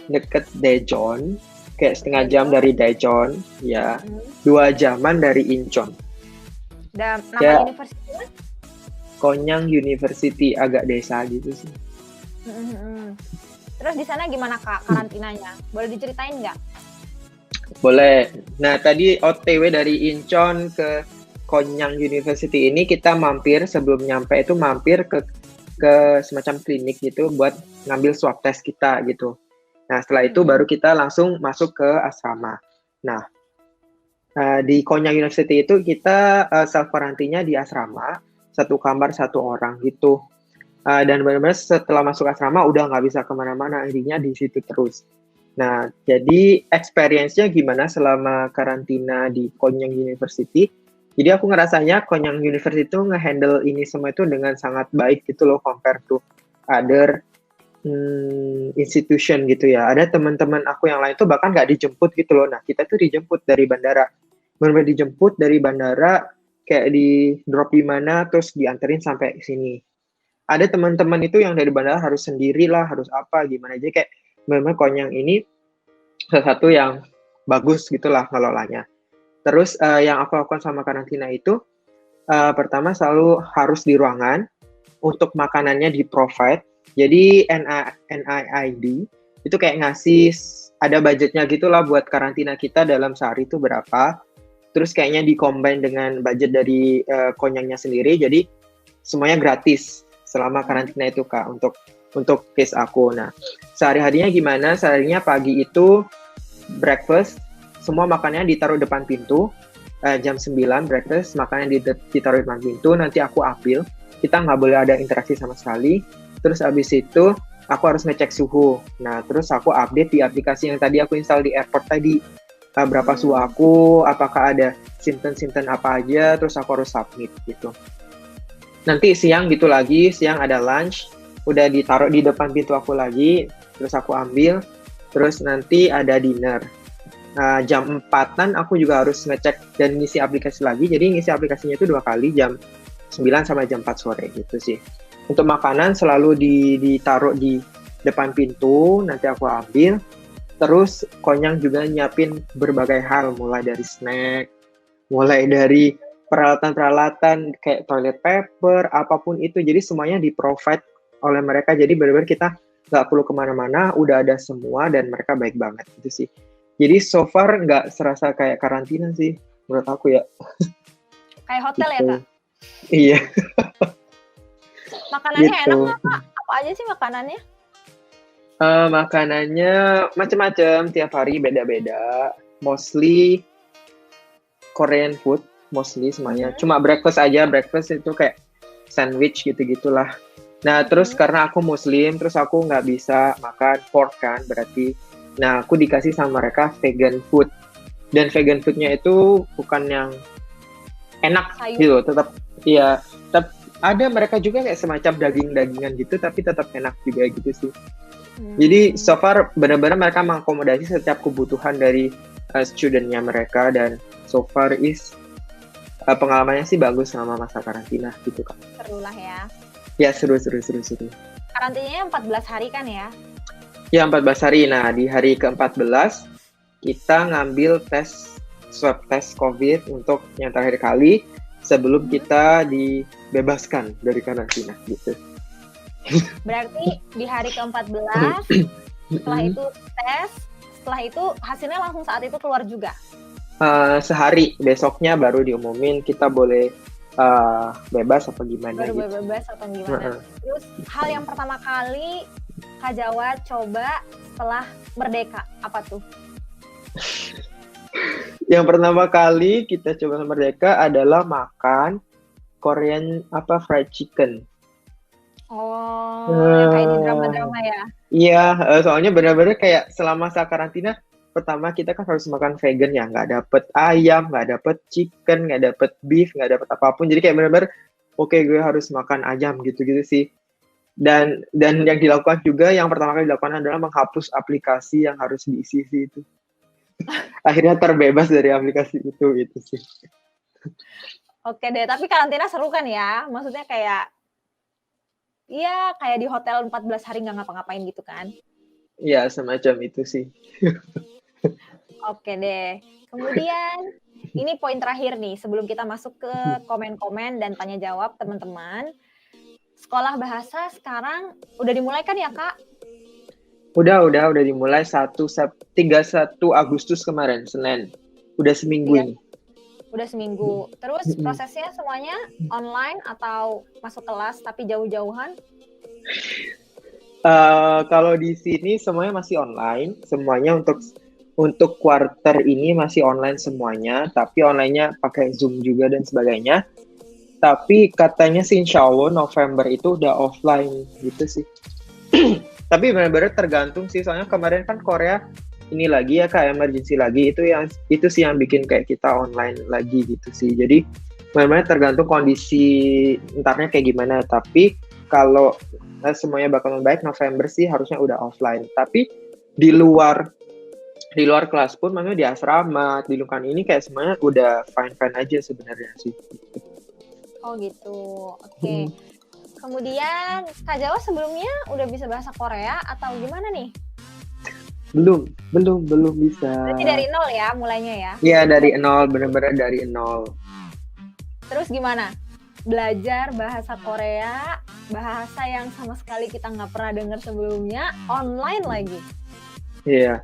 Speaker 3: Deket Daejeon, kayak setengah jam dari Daejeon, ya. 2 jaman dari Incheon.
Speaker 2: Nama
Speaker 3: ya,
Speaker 2: universitasnya?
Speaker 3: Konyang University, agak desa gitu sih.
Speaker 2: Terus di sana gimana, Kak, karantinanya? Boleh diceritain nggak?
Speaker 3: Boleh. Nah, tadi OTW dari Incheon ke Konyang University ini kita mampir, sebelum nyampe itu mampir ke semacam klinik gitu buat ngambil swab test kita gitu. Nah, setelah itu baru kita langsung masuk ke asrama. Nah, di Konyang University itu kita self karantinanya di asrama, 1 kamar 1 orang gitu. Dan benar-benar setelah masuk asrama udah nggak bisa kemana-mana, intinya di situ terus. Nah, jadi experience-nya gimana selama karantina di Konyang University? Jadi aku ngerasanya Konyang University itu nge-handle ini semua itu dengan sangat baik gitu loh, compare to other institution gitu ya. Ada teman-teman aku yang lain tuh bahkan nggak dijemput gitu loh. Nah, kita tuh dijemput dari bandara. Benar-benar dijemput dari bandara, kayak di drop di mana, terus dianterin sampai sini. Ada teman-teman itu yang dari bandara harus sendiri lah, harus apa, gimana aja, kayak benar-benar Konyang ini salah satu yang bagus gitulah ngelolanya. Terus yang aku lakukan sama karantina itu, pertama selalu harus di ruangan, untuk makanannya di provide. Jadi NIID itu kayak ngasih, ada budgetnya gitulah buat karantina kita dalam sehari itu berapa. Terus kayaknya di-combine dengan budget dari Konyangnya sendiri, jadi semuanya gratis selama karantina itu, Kak, untuk case aku. Nah, sehari-harinya gimana? Seharinya pagi itu breakfast, semua makanannya ditaruh depan pintu, jam 9 breakfast, makanannya ditaruh depan pintu, nanti aku ambil, kita nggak boleh ada interaksi sama sekali. Terus abis itu aku harus ngecek suhu. Nah, terus aku update di aplikasi yang tadi aku install di airport tadi, berapa suhu aku, apakah ada simptom-simptom apa aja, terus aku harus submit gitu. Nanti siang gitu lagi, siang ada lunch, udah ditaruh di depan pintu aku lagi, terus aku ambil, terus nanti ada dinner. Nah, jam 4-an aku juga harus ngecek dan ngisi aplikasi lagi, jadi ngisi aplikasinya itu 2 kali, jam 9 sampai jam 4 sore gitu sih. Untuk makanan selalu ditaruh di depan pintu, nanti aku ambil. Terus Konyang juga nyiapin berbagai hal, mulai dari snack, mulai dari peralatan-peralatan kayak toilet paper, apapun itu. Jadi semuanya di-provide oleh mereka. Jadi benar-benar kita nggak perlu kemana-mana, udah ada semua dan mereka baik banget gitu sih. Jadi so far nggak serasa kayak karantina sih, menurut aku ya.
Speaker 2: Kayak hotel ya,
Speaker 3: Gitu.
Speaker 2: Kak?
Speaker 3: Iya,
Speaker 2: Makanannya
Speaker 3: gitu.
Speaker 2: enak nggak, Kak? Apa aja sih makanannya?
Speaker 3: Makanannya macam-macam, tiap hari beda-beda. Mostly Korean food, mostly semuanya. Cuma breakfast aja, breakfast itu kayak sandwich gitu-gitulah. Nah, terus karena aku muslim, terus aku nggak bisa makan pork kan, berarti. Nah, aku dikasih sama mereka vegan food. Dan vegan foodnya itu bukan yang enak
Speaker 2: Sayur.
Speaker 3: gitu, tetap iya, tetap ada mereka juga kayak semacam daging-dagingan gitu, tapi tetap enak juga gitu sih. Jadi so far benar-benar mereka mengakomodasi setiap kebutuhan dari studentnya mereka, dan so far pengalamannya sih bagus selama masa karantina gitu kan.
Speaker 2: Seru lah ya.
Speaker 3: Ya seru.
Speaker 2: Karantinanya 14 hari kan ya?
Speaker 3: Ya 14 hari. Nah di hari ke-14 kita ngambil swab test COVID untuk yang terakhir kali sebelum kita dibebaskan dari karantina gitu.
Speaker 2: Berarti di hari ke-14 setelah itu tes, setelah itu hasilnya langsung saat itu keluar juga?
Speaker 3: Sehari, besoknya baru diumumin kita boleh bebas apa gimana
Speaker 2: Baru
Speaker 3: gitu.
Speaker 2: bebas atau gimana? Terus hal yang pertama kali Kak Jawa coba setelah merdeka, apa tuh?
Speaker 3: Yang pertama kali kita coba merdeka adalah makan Korean fried chicken.
Speaker 2: Oh, yang kayak di drama-drama ya?
Speaker 3: Iya, soalnya benar-benar kayak selama masa karantina, pertama kita kan harus makan vegan ya, nggak dapet ayam, nggak dapet chicken, nggak dapet beef, nggak dapet apapun. Jadi kayak benar-benar, oke, gue harus makan ayam gitu-gitu sih. Dan yang dilakukan juga, yang pertama kali dilakukan adalah menghapus aplikasi yang harus diisi itu. Akhirnya terbebas dari aplikasi itu gitu sih.
Speaker 2: Oke deh, tapi karantina seru kan ya? Maksudnya kayak, iya kayak di hotel 14 hari nggak ngapa-ngapain gitu kan?
Speaker 3: Iya, semacam itu sih.
Speaker 2: Oke deh. Kemudian, ini poin terakhir nih, sebelum kita masuk ke komen-komen dan tanya jawab teman-teman. Sekolah bahasa sekarang udah dimulai kan ya, Kak?
Speaker 3: Udah dimulai 31 Agustus kemarin, Senin. Udah seminggu
Speaker 2: Iya.
Speaker 3: ini.
Speaker 2: Udah seminggu. Terus prosesnya semuanya online atau masuk kelas tapi jauh-jauhan?
Speaker 3: Kalau di sini semuanya masih online, semuanya untuk quarter ini masih online semuanya, tapi online-nya pakai Zoom juga dan sebagainya. Tapi katanya sih insya Allah November itu udah offline gitu sih. Tapi benar-benar tergantung sih, soalnya kemarin kan Korea ini lagi ya Kak, emergency lagi, itu sih yang bikin kayak kita online lagi gitu sih. Jadi benar-benar tergantung kondisi entarnya kayak gimana. Tapi kalau semuanya bakal membaik November sih harusnya udah offline. Tapi di luar kelas pun, maksudnya di asrama, di lingkungan ini kayak semuanya udah fine-fine aja sebenarnya sih.
Speaker 2: Oh gitu, oke. Kemudian Kak Jawa sebelumnya udah bisa bahasa Korea atau gimana nih?
Speaker 3: Belum bisa.
Speaker 2: Berarti dari nol ya mulainya ya?
Speaker 3: Iya dari nol, bener-bener dari nol.
Speaker 2: Terus gimana? Belajar bahasa Korea, bahasa yang sama sekali kita nggak pernah dengar sebelumnya, online lagi.
Speaker 3: Iya.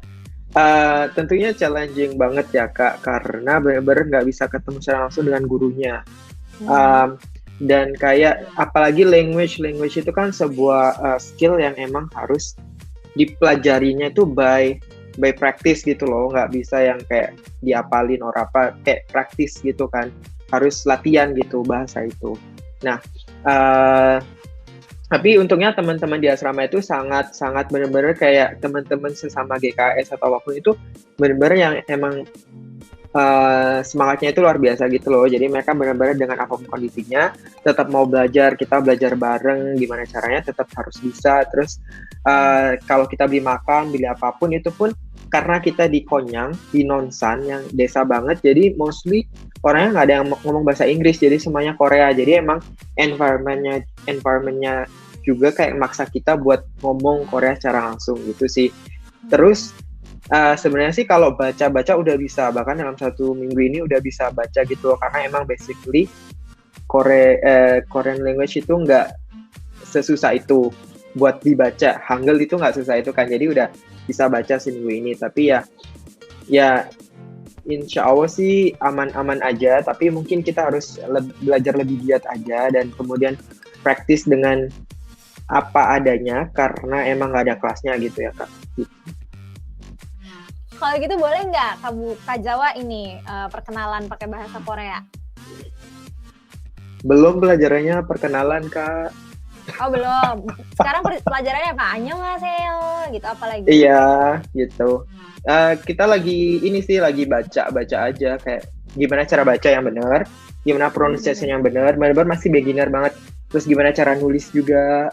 Speaker 3: Tentunya challenging banget ya Kak, karena bener-bener nggak bisa ketemu secara langsung dengan gurunya. Dan kayak apalagi language itu kan sebuah skill yang emang harus dipelajarinya itu by practice gitu loh, nggak bisa yang kayak diapalin or apa, kayak praktis gitu kan, harus latihan gitu bahasa itu. Nah, tapi untungnya teman-teman di asrama itu sangat benar-benar kayak teman-teman sesama GKS atau apapun itu benar-benar yang emang semangatnya itu luar biasa gitu loh. Jadi mereka benar-benar dengan apapun kondisinya tetap mau belajar, kita belajar bareng gimana caranya tetap harus bisa. Terus kalau kita beli makan, beli apapun itu pun karena kita di Konyang, di Nonsan yang desa banget, jadi mostly orangnya nggak ada yang ngomong bahasa Inggris, jadi semuanya Korea. Jadi emang environmentnya juga kayak maksa kita buat ngomong Korea secara langsung gitu sih. Terus sebenarnya sih kalau baca-baca udah bisa, bahkan dalam 1 minggu ini udah bisa baca gitu loh, karena emang basically Korean language itu nggak sesusah itu buat dibaca. Hangul itu nggak susah itu kan, jadi udah bisa baca seminggu ini. Tapi ya insya Allah sih aman-aman aja, tapi mungkin kita harus belajar lebih giat aja dan kemudian praktis dengan apa adanya karena emang nggak ada kelasnya gitu ya Kak.
Speaker 2: Kalau gitu boleh nggak Kak Jawa ini perkenalan pakai bahasa Korea?
Speaker 3: Belum pelajarannya perkenalan Kak.
Speaker 2: Oh belum. Sekarang pelajarannya apa? Annyeonghaseyo gitu apa lagi?
Speaker 3: Iya gitu. Kita lagi lagi baca aja kayak gimana cara baca yang benar, gimana pronunciation yang benar, benar-benar masih beginner banget. Terus gimana cara nulis juga.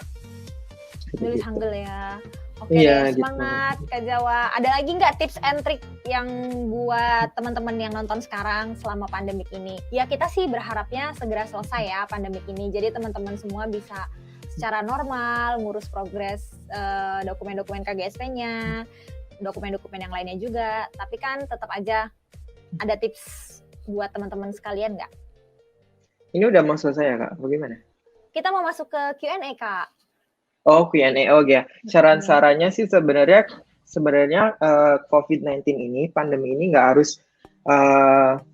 Speaker 2: Nulis
Speaker 3: Gitu.
Speaker 2: Hangul ya. Oke
Speaker 3: Iya,
Speaker 2: deh, semangat Kak Jawa. Ada lagi nggak tips and trick yang buat teman-teman yang nonton sekarang selama pandemik ini? Ya kita sih berharapnya segera selesai ya pandemik ini. Jadi teman-teman semua bisa secara normal ngurus progres dokumen-dokumen KGSP-nya, dokumen-dokumen yang lainnya juga. Tapi kan tetap aja ada tips buat teman-teman sekalian nggak?
Speaker 3: Ini udah mau selesai ya Kak? Bagaimana?
Speaker 2: Kita mau masuk ke Q&A Kak.
Speaker 3: Oh, Q&A, oh ya. Saran-sarannya sih sebenarnya COVID-19 ini, pandemi ini nggak harus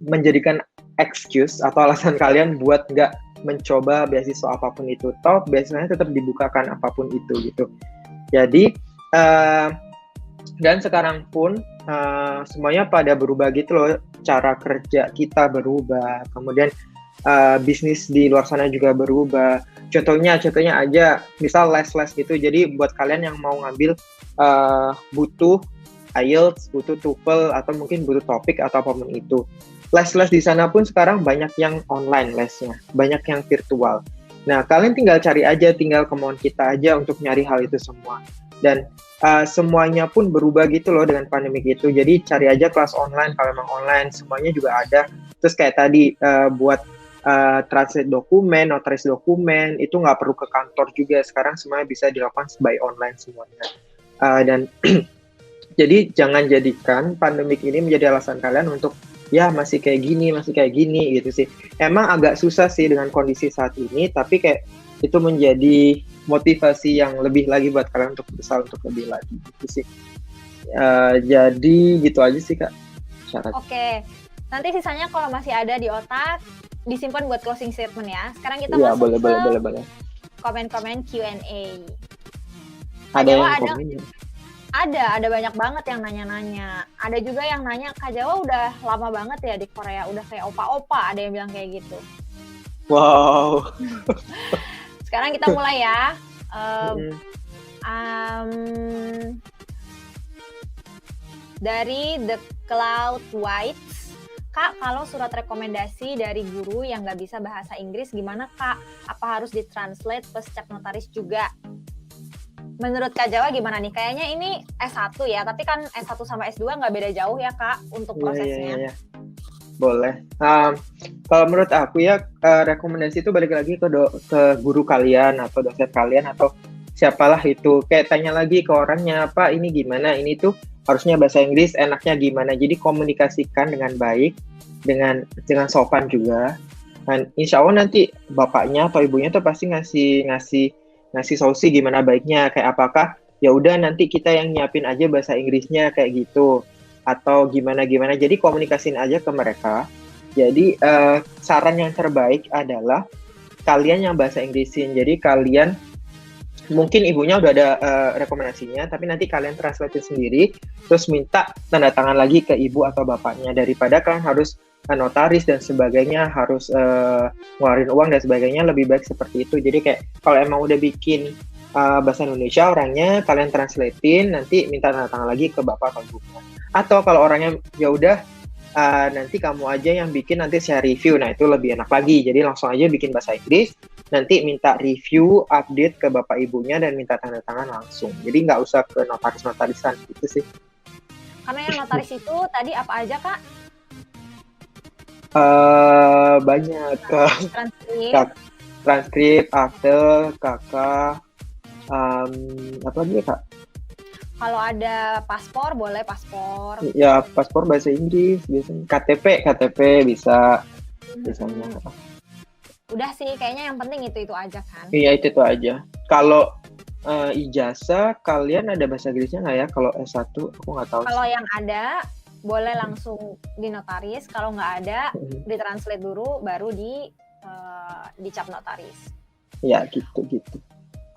Speaker 3: menjadikan excuse atau alasan kalian buat nggak mencoba beasiswa apapun itu. Toh biasanya tetap dibukakan apapun itu gitu. Jadi dan sekarang pun semuanya pada berubah gitu loh. Cara kerja kita berubah, kemudian bisnis di luar sana juga berubah. Contohnya aja, misal les gitu. Jadi buat kalian yang mau ngambil butuh IELTS, butuh TOEFL, atau mungkin butuh topik atau apapun itu. Les di sana pun sekarang banyak yang online lesnya, banyak yang virtual. Nah, kalian tinggal cari aja, tinggal kemauan kita aja untuk nyari hal itu semua. Dan semuanya pun berubah gitu loh dengan pandemi itu. Jadi cari aja kelas online, kalau memang online, semuanya juga ada. Terus kayak tadi, buat translate dokumen, notaris dokumen, itu nggak perlu ke kantor juga. Sekarang semuanya bisa dilakukan by online semuanya. Dan jadi jangan jadikan pandemik ini menjadi alasan kalian untuk ya masih kayak gini gitu sih. Emang agak susah sih dengan kondisi saat ini, tapi kayak itu menjadi motivasi yang lebih lagi buat kalian untuk berusaha untuk lebih lagi gitu sih. Jadi gitu aja sih Kak syarat.
Speaker 2: Oke, nanti sisanya kalau masih ada di otak disimpan buat closing statement ya. Sekarang kita
Speaker 3: Iya,
Speaker 2: masuk
Speaker 3: boleh.
Speaker 2: komen-komen Q&A.
Speaker 3: Ada
Speaker 2: Jawa
Speaker 3: yang komen ya?
Speaker 2: Ada banyak banget yang nanya-nanya. Ada juga yang nanya, Kak Jawa udah lama banget ya di Korea, udah kayak opa-opa, ada yang bilang kayak gitu.
Speaker 3: Wow.
Speaker 2: Sekarang kita mulai ya. Dari The Cloud Whites, Kak, kalau surat rekomendasi dari guru yang nggak bisa bahasa Inggris gimana Kak? Apa harus ditranslate plus cek notaris juga? Menurut Kak Jawa gimana nih? Kayaknya ini S1 ya, tapi kan S1 sama S2 nggak beda jauh ya Kak untuk prosesnya.
Speaker 3: Iya. Boleh. Kalau menurut aku ya, rekomendasi itu balik lagi ke guru kalian atau dosen kalian atau siapalah itu. Kayak tanya lagi ke orangnya, Pak ini gimana, ini tuh harusnya bahasa Inggris enaknya gimana. Jadi komunikasikan dengan baik, dengan sopan juga. Dan insya Allah nanti bapaknya atau ibunya tuh pasti ngasih solusi gimana baiknya. Kayak apakah ya udah nanti kita yang nyiapin aja bahasa Inggrisnya kayak gitu. Atau gimana. Jadi komunikasiin aja ke mereka. Jadi saran yang terbaik adalah kalian yang bahasa Inggrisin. Jadi kalian mungkin ibunya udah ada rekomendasinya, tapi nanti kalian translate sendiri, terus minta tanda tangan lagi ke ibu atau bapaknya, daripada kalian harus notaris dan sebagainya, harus ngeluarin uang dan sebagainya. Lebih baik seperti itu. Jadi kayak kalau emang udah bikin bahasa Indonesia orangnya, kalian translatein, nanti minta tanda tangan lagi ke bapak atau ibunya. Atau kalau orangnya ya udah nanti kamu aja yang bikin, nanti saya review. Nah itu lebih enak lagi. Jadi langsung aja bikin bahasa Inggris, nanti minta review, update ke bapak ibunya dan minta tanda tangan langsung. Jadi nggak usah ke notarisan gitu sih.
Speaker 2: Karena yang notaris itu tadi apa aja Kak?
Speaker 3: Banyak
Speaker 2: Transkrip.
Speaker 3: Kak, transkrip, akte, kakak, apa lagi ya Kak?
Speaker 2: Kalau ada paspor boleh paspor.
Speaker 3: Ya paspor bahasa Inggris biasanya. KTP bisa biasanya.
Speaker 2: Udah sih, kayaknya yang penting itu aja kan.
Speaker 3: Iya itu aja. Kalau ijazah kalian ada bahasa Inggrisnya nggak ya? Kalau S1 aku nggak tahu.
Speaker 2: Kalau yang ada boleh langsung dinotaris, kalau nggak ada ditranslate dulu baru dicap notaris.
Speaker 3: Ya gitu.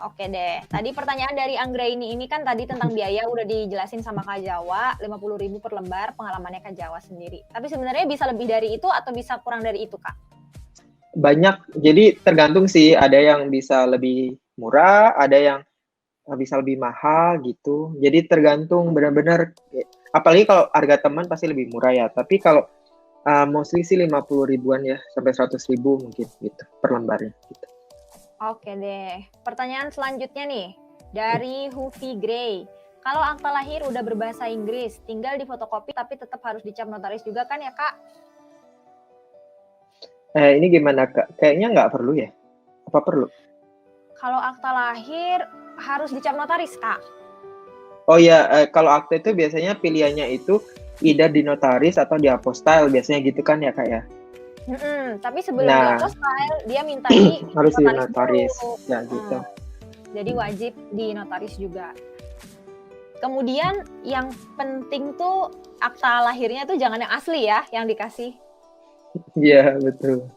Speaker 2: Oke deh. Tadi pertanyaan dari Anggraini ini kan tadi tentang biaya udah dijelasin sama Kak Jawa, 50.000 per lembar pengalamannya Kak Jawa sendiri. Tapi sebenarnya bisa lebih dari itu atau bisa kurang dari itu Kak?
Speaker 3: Banyak, jadi tergantung sih. Ada yang bisa lebih murah, ada yang bisa lebih mahal gitu. Jadi tergantung benar-benar. Apalagi kalau harga teman pasti lebih murah ya. Tapi kalau mostly sih 50 ribuan ya, sampai 100 ribu mungkin gitu per lembarnya. Gitu.
Speaker 2: Oke deh. Pertanyaan selanjutnya nih dari Hufi Gray. Kalau akta lahir udah berbahasa Inggris, tinggal difotokopi tapi tetap harus dicap notaris juga kan ya Kak?
Speaker 3: Ini gimana Kak? Kayaknya nggak perlu ya? Apa perlu?
Speaker 2: Kalau akta lahir harus dicap notaris Kak.
Speaker 3: Oh ya, kalau akte itu biasanya pilihannya itu either di notaris atau di apostille, biasanya gitu kan ya Kak ya?
Speaker 2: Tapi sebelum di apostille, dia minta di
Speaker 3: harus di
Speaker 2: notaris
Speaker 3: notaris,
Speaker 2: dulu.
Speaker 3: ya gitu.
Speaker 2: Jadi wajib di notaris juga. Kemudian yang penting tuh akta lahirnya tuh jangan yang asli ya, yang dikasih.
Speaker 3: Iya betul.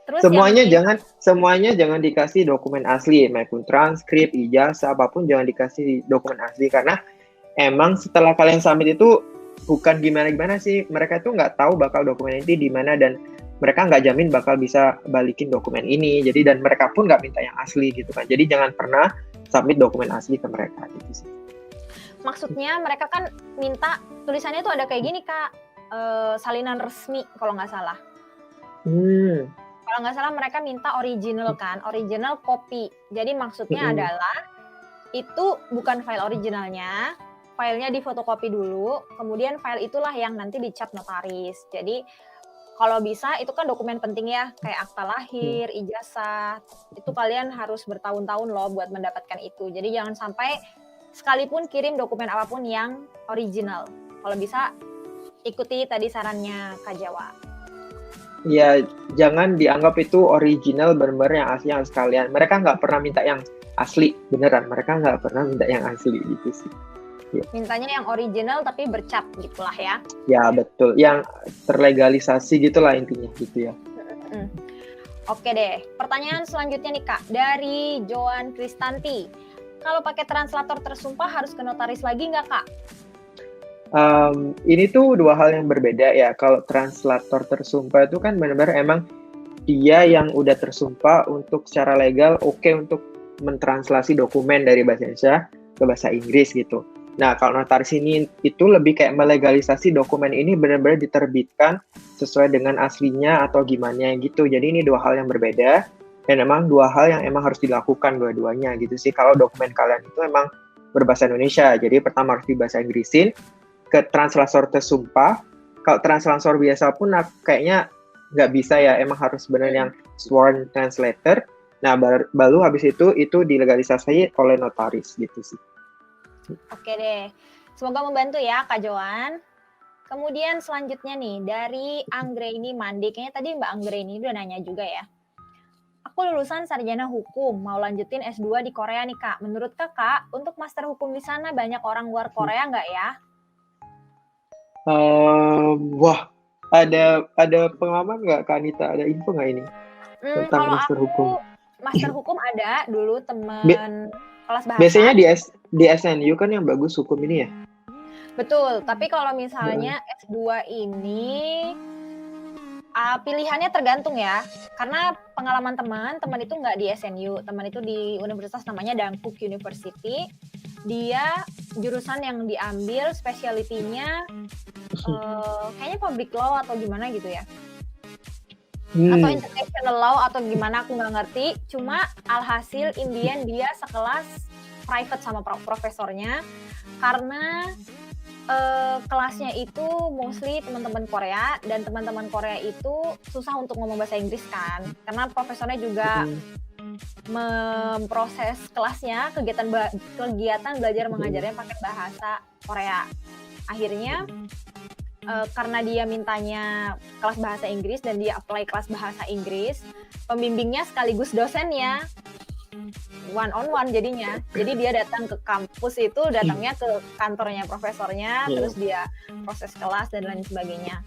Speaker 2: Terus
Speaker 3: semuanya jangan dikasih dokumen asli, maupun transkrip, ijazah, apapun jangan dikasih dokumen asli karena emang setelah kalian submit itu bukan gimana sih, mereka itu nggak tahu bakal dokumen ini di mana dan mereka nggak jamin bakal bisa balikin dokumen ini. Jadi dan mereka pun nggak minta yang asli gitu kan. Jadi jangan pernah submit dokumen asli ke mereka gitu sih.
Speaker 2: Maksudnya mereka kan minta tulisannya tuh ada kayak gini Kak, salinan resmi kalau nggak salah. Kalau nggak salah mereka minta original kan, original copy. Jadi maksudnya adalah itu bukan file originalnya, filenya difotokopi dulu, kemudian file itulah yang nanti dicap notaris. Jadi kalau bisa itu kan dokumen penting ya, kayak akta lahir, ijazah, itu kalian harus bertahun-tahun loh buat mendapatkan itu. Jadi jangan sampai sekalipun kirim dokumen apapun yang original. Kalau bisa ikuti tadi sarannya Kak Jawa.
Speaker 3: Ya, jangan dianggap itu original benar-benar yang asli yang sekalian. Mereka nggak pernah minta yang asli, beneran. Mereka nggak pernah minta yang asli gitu sih. Ya.
Speaker 2: Mintanya yang original tapi bercap gitulah ya.
Speaker 3: Ya, betul. Yang terlegalisasi gitulah intinya gitu ya.
Speaker 2: Oke deh. Pertanyaan selanjutnya nih Kak, dari Joan Kristanti. Kalau pakai translator tersumpah harus ke notaris lagi nggak Kak?
Speaker 3: Ini tuh dua hal yang berbeda ya. Kalau translator tersumpah itu kan benar-benar emang dia yang udah tersumpah untuk secara legal oke untuk mentranslasi dokumen dari bahasa Indonesia ke bahasa Inggris gitu. Nah, kalau notaris ini itu lebih kayak melegalisasi dokumen ini benar-benar diterbitkan sesuai dengan aslinya atau gimana gitu. Jadi ini dua hal yang berbeda dan emang dua hal yang emang harus dilakukan dua-duanya gitu sih. Kalau dokumen kalian itu emang berbahasa Indonesia, jadi pertama harus dibahasa Inggrisin ke translator tersumpah. Kalau translator biasa pun kayaknya nggak bisa ya, emang harus benar yang sworn translator. Nah, baru habis itu dilegalisasi oleh notaris gitu sih.
Speaker 2: Oke deh, semoga membantu ya Kak Joan. Kemudian selanjutnya nih, dari Anggraini Mandi, kayaknya tadi Mbak Anggraini udah nanya juga ya. Aku lulusan sarjana hukum, mau lanjutin S2 di Korea nih Kak. Menurut Kakak, untuk master hukum di sana banyak orang luar Korea nggak ya?
Speaker 3: Wah, ada pengalaman nggak Kak Anita? Ada info nggak ini tentang
Speaker 2: kalau
Speaker 3: master hukum?
Speaker 2: Master hukum ada dulu teman kelas bahasa.
Speaker 3: Biasanya di SNU kan yang bagus hukum ini ya?
Speaker 2: Betul, tapi kalau misalnya S2 ini pilihannya tergantung ya. Karena pengalaman teman itu nggak di SNU, teman itu di universitas namanya Dankook University. Dia jurusan yang diambil specialty-nya kayaknya public law atau gimana gitu ya. Atau international law atau gimana aku nggak ngerti. Cuma alhasil Indian dia sekelas private sama profesornya karena kelasnya itu mostly teman-teman Korea, dan teman-teman Korea itu susah untuk ngomong bahasa Inggris kan, karena profesornya juga memproses kelasnya, kegiatan belajar mengajarnya pakai bahasa Korea. Akhirnya karena dia mintanya kelas bahasa Inggris dan dia apply kelas bahasa Inggris, pembimbingnya sekaligus dosennya one on one jadinya. Jadi dia datang ke kampus itu, datangnya ke kantornya profesornya, terus dia proses kelas dan lain sebagainya.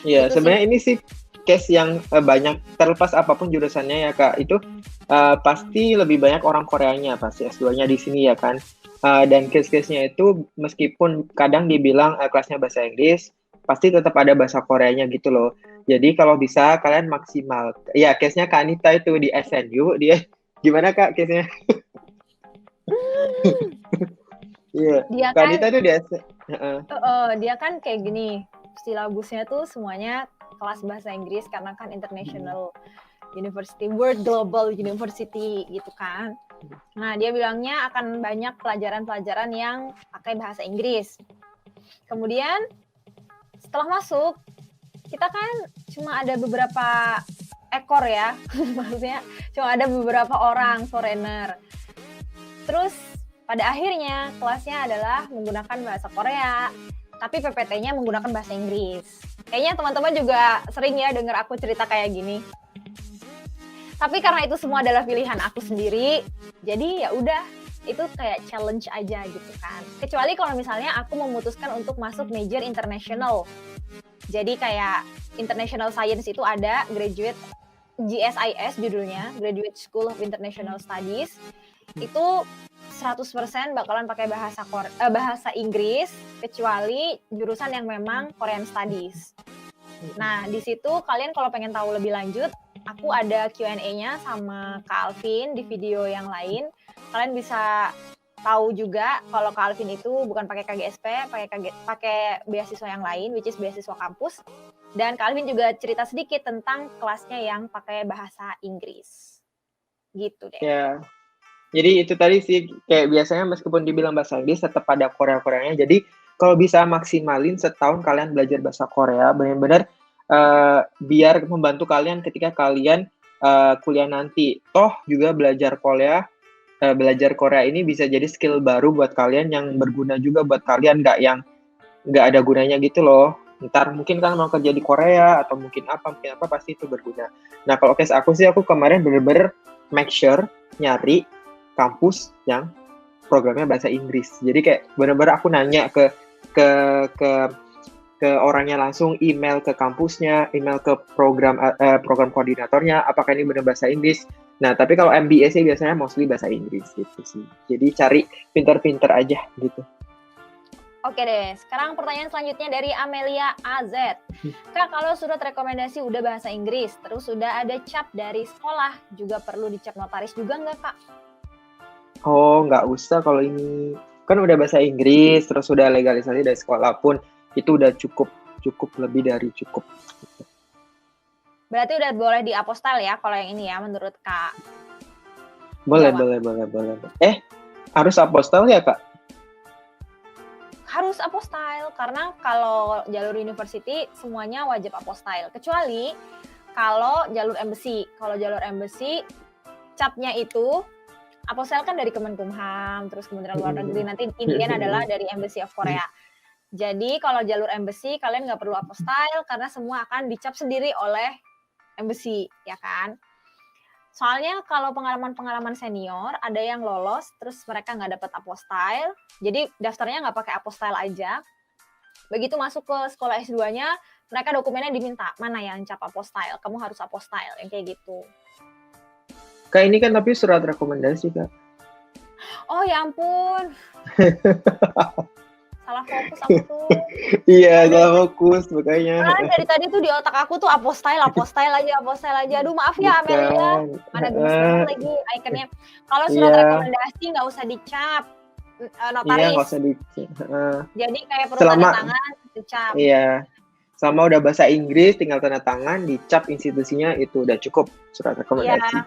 Speaker 3: Iya,
Speaker 2: Itu
Speaker 3: sebenarnya ini sih case yang banyak, terlepas apapun jurusannya ya Kak, itu pasti lebih banyak orang Koreanya pasti S2-nya di sini ya kan. Dan case-case-nya itu meskipun kadang dibilang kelasnya bahasa Inggris, pasti tetap ada bahasa Koreanya gitu loh. Jadi kalau bisa kalian maksimal. Ya, case-nya Kak Anita itu di SNU, dia gimana Kak case-nya? Iya,
Speaker 2: dia
Speaker 3: Kak
Speaker 2: kan
Speaker 3: Anita itu di
Speaker 2: dia kan kayak gini, silabusnya tuh semuanya kelas bahasa Inggris karena kan international university, world global university gitu kan. Nah, dia bilangnya akan banyak pelajaran-pelajaran yang pakai bahasa Inggris. Kemudian setelah masuk, kita kan cuma ada beberapa ekor ya, maksudnya cuma ada beberapa orang foreigner. Terus pada akhirnya kelasnya adalah menggunakan bahasa Korea, tapi PPT-nya menggunakan bahasa Inggris. Kayaknya teman-teman juga sering ya dengar aku cerita kayak gini. Tapi karena itu semua adalah pilihan aku sendiri, jadi ya udah, itu kayak challenge aja gitu kan. Kecuali kalau misalnya aku memutuskan untuk masuk major international. Jadi kayak international science itu ada graduate GSIS judulnya, Graduate School of International Studies. Itu 100% bakalan pakai bahasa Inggris, kecuali jurusan yang memang Korean Studies. Nah, di situ kalian kalau pengen tahu lebih lanjut, aku ada Q&A-nya sama Kak Alvin di video yang lain. Kalian bisa tahu juga kalau Kak Alvin itu bukan pakai KGSP, pakai beasiswa yang lain, which is beasiswa kampus. Dan Kak Alvin juga cerita sedikit tentang kelasnya yang pakai bahasa Inggris. Gitu deh.
Speaker 3: Ya. Jadi itu tadi sih, kayak biasanya meskipun dibilang bahasa Inggris tetap ada Korea-Koreanya. Jadi kalau bisa maksimalin setahun kalian belajar bahasa Korea, benar-benar biar membantu kalian ketika kalian kuliah nanti. Toh juga belajar Korea ini bisa jadi skill baru buat kalian yang berguna juga buat kalian, nggak ada gunanya gitu loh. Ntar mungkin kan mau kerja di Korea atau mungkin apa pasti itu berguna. Nah kalau case aku sih, aku kemarin bener-bener make sure nyari kampus yang programnya bahasa Inggris. Jadi kayak bener-bener aku nanya ke orangnya langsung, email ke kampusnya, email ke program koordinatornya, apakah ini benar bahasa Inggris. Nah, tapi kalau MBA sih biasanya mostly bahasa Inggris gitu sih. Jadi cari pinter-pinter aja gitu.
Speaker 2: Oke deh, sekarang pertanyaan selanjutnya dari Amelia AZ. Kak, kalau surat rekomendasi udah bahasa Inggris, terus udah ada cap dari sekolah, juga perlu dicap notaris juga nggak, Kak?
Speaker 3: Oh, nggak usah kalau ini. Kan udah bahasa Inggris, terus udah legalisasi dari sekolah pun, itu udah cukup lebih dari cukup.
Speaker 2: Berarti udah boleh di apostil ya, kalau yang ini ya, menurut Kak?
Speaker 3: Boleh. Harus apostil ya, Kak?
Speaker 2: Harus apostil, karena kalau jalur university semuanya wajib apostil, kecuali kalau jalur embassy. Kalau jalur embassy, capnya itu apostil kan dari Kemenkumham, terus Kementerian Luar Negeri, nanti intinya adalah dari Embassy of Korea. Jadi kalau jalur embassy kalian nggak perlu apostil karena semua akan dicap sendiri oleh embassy, ya kan? Soalnya kalau pengalaman senior ada yang lolos terus mereka nggak dapat apostil, jadi daftarnya nggak pakai apostil aja. Begitu masuk ke sekolah S2-nya, mereka dokumennya diminta mana yang cap apostil, kamu harus apostil, yang kayak gitu.
Speaker 3: Kak, ini kan tapi surat rekomendasi, Kak.
Speaker 2: Oh ya ampun. Salah fokus aku tuh.
Speaker 3: Iya, salah fokus makanya.
Speaker 2: Karena dari tadi tuh di otak aku tuh apostil aja. Aduh maaf ya Amelia. Mana gemes banget lagi ikonnya. Kalau surat rekomendasi nggak usah dicap notaris.
Speaker 3: Iya, nggak usah dicap.
Speaker 2: Jadi kayak perlu tanda tangan, dicap.
Speaker 3: Iya. Sama udah bahasa Inggris, tinggal tanda tangan, dicap institusinya, itu udah cukup surat rekomendasi.
Speaker 2: Iya.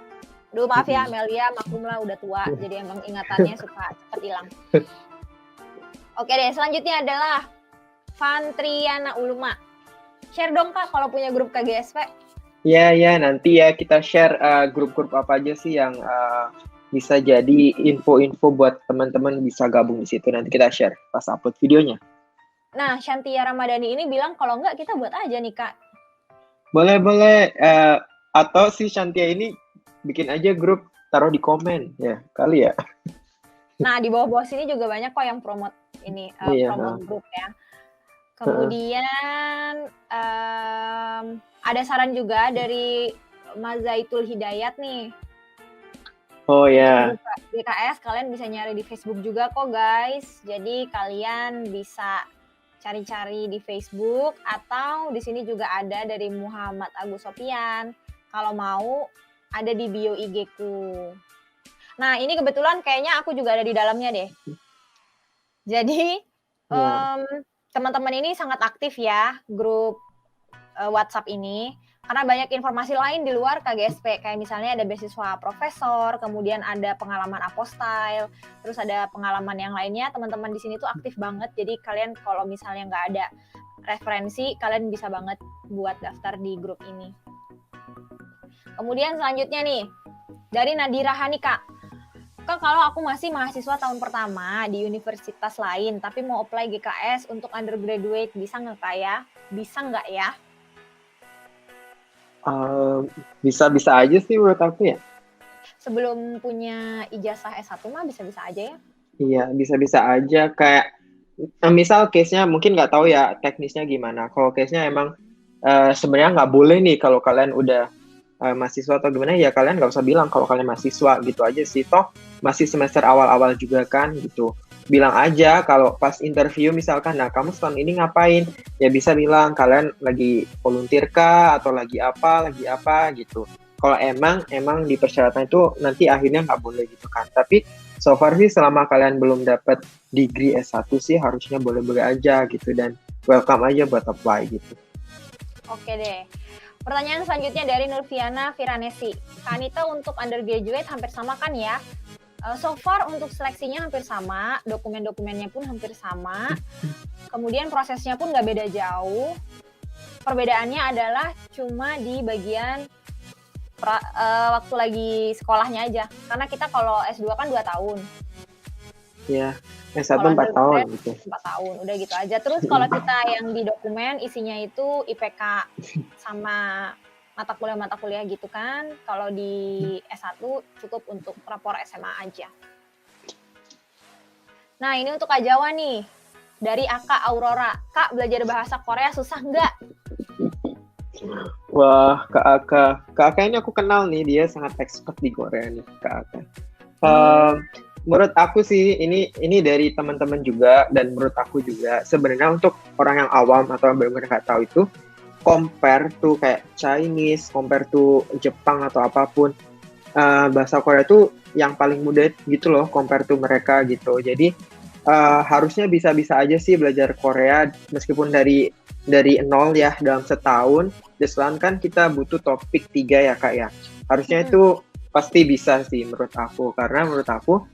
Speaker 2: Aduh maaf ya Amelia, maklum lah udah tua, jadi emang ingatannya suka cepet hilang. Oke deh, selanjutnya adalah Fantriana Uluma. Share dong Kak kalau punya grup KGSP.
Speaker 3: Ya, nanti ya kita share grup-grup apa aja sih yang bisa jadi info-info buat teman-teman bisa gabung di situ. Nanti kita share pas upload videonya.
Speaker 2: Nah, Shantia Ramadhani ini bilang kalau enggak kita buat aja nih Kak.
Speaker 3: Boleh. Atau si Shantia ini bikin aja grup, taruh di komen ya kali ya.
Speaker 2: Nah, di bawah-bawah sini juga banyak kok yang promote ini,
Speaker 3: Iya.
Speaker 2: promote grup ya. Kemudian ada saran juga dari Mazaitul Hidayat nih.
Speaker 3: Oh ya.
Speaker 2: Untuk buka GKS kalian bisa nyari di Facebook juga kok guys. Jadi kalian bisa cari-cari di Facebook atau di sini juga ada dari Muhammad Agus Sofian. Kalau mau ada di bio IG ku. Nah, ini kebetulan kayaknya aku juga ada di dalamnya deh. Jadi teman-teman ini sangat aktif ya grup WhatsApp ini karena banyak informasi lain di luar KGSP kayak misalnya ada beasiswa profesor, kemudian ada pengalaman apostile, terus ada pengalaman yang lainnya. Teman-teman di sini tuh aktif banget. Jadi kalian kalau misalnya nggak ada referensi, kalian bisa banget buat daftar di grup ini. Kemudian selanjutnya nih dari Nadira Hanika. Kak, kalau aku masih mahasiswa tahun pertama di universitas lain, tapi mau apply GKS untuk undergraduate, bisa nggak Kak ya? Bisa nggak ya?
Speaker 3: Bisa aja sih menurut aku ya.
Speaker 2: Sebelum punya ijazah S1 mah bisa-bisa aja ya?
Speaker 3: Iya, bisa-bisa aja. Kayak misal case-nya mungkin nggak tahu ya teknisnya gimana. Kalau case-nya emang sebenarnya nggak boleh nih kalau kalian udah mahasiswa atau gimana, ya kalian nggak usah bilang kalau kalian mahasiswa gitu aja sih. Toh masih semester awal-awal juga kan gitu. Bilang aja kalau pas interview misalkan, nah kamu setahun ini ngapain? Ya bisa bilang kalian lagi volunteer kah atau lagi apa gitu. Kalau emang di persyaratan itu nanti akhirnya nggak boleh gitu kan. Tapi so far sih selama kalian belum dapat degree S1 sih harusnya boleh-boleh aja gitu dan welcome aja buat apply gitu.
Speaker 2: Oke deh. Pertanyaan selanjutnya dari Nurfiana Firanesi. Kak Anita, untuk undergraduate hampir sama kan ya? So far untuk seleksinya hampir sama, dokumen-dokumennya pun hampir sama, kemudian prosesnya pun nggak beda jauh. Perbedaannya adalah cuma di bagian waktu lagi sekolahnya aja. Karena kita kalau S2 kan 2 tahun.
Speaker 3: Ya, S1 4 tahun gitu.
Speaker 2: 4 tahun, udah gitu aja. Terus kalau kita yang di dokumen isinya itu IPK sama mata kuliah gitu kan. Kalau di S1 cukup untuk rapor SMA aja. Nah, ini untuk Kak Jawa nih. Dari Aka Aurora. Kak, belajar bahasa Korea susah nggak?
Speaker 3: Wah, Kak Aka ini aku kenal nih, dia sangat expert di Korea nih, Kak Aka. Menurut aku sih ini dari teman-teman juga dan menurut aku juga sebenarnya untuk orang yang awam atau yang benar-benar nggak tahu itu, compare tuh kayak Chinese, compare tuh Jepang atau apapun, bahasa Korea tuh yang paling mudah gitu loh compare tuh mereka gitu. Jadi harusnya bisa-bisa aja sih belajar Korea meskipun dari nol ya dalam setahun. Desalan kan kita butuh topik 3 ya Kak ya. Harusnya itu pasti bisa sih menurut aku, karena menurut aku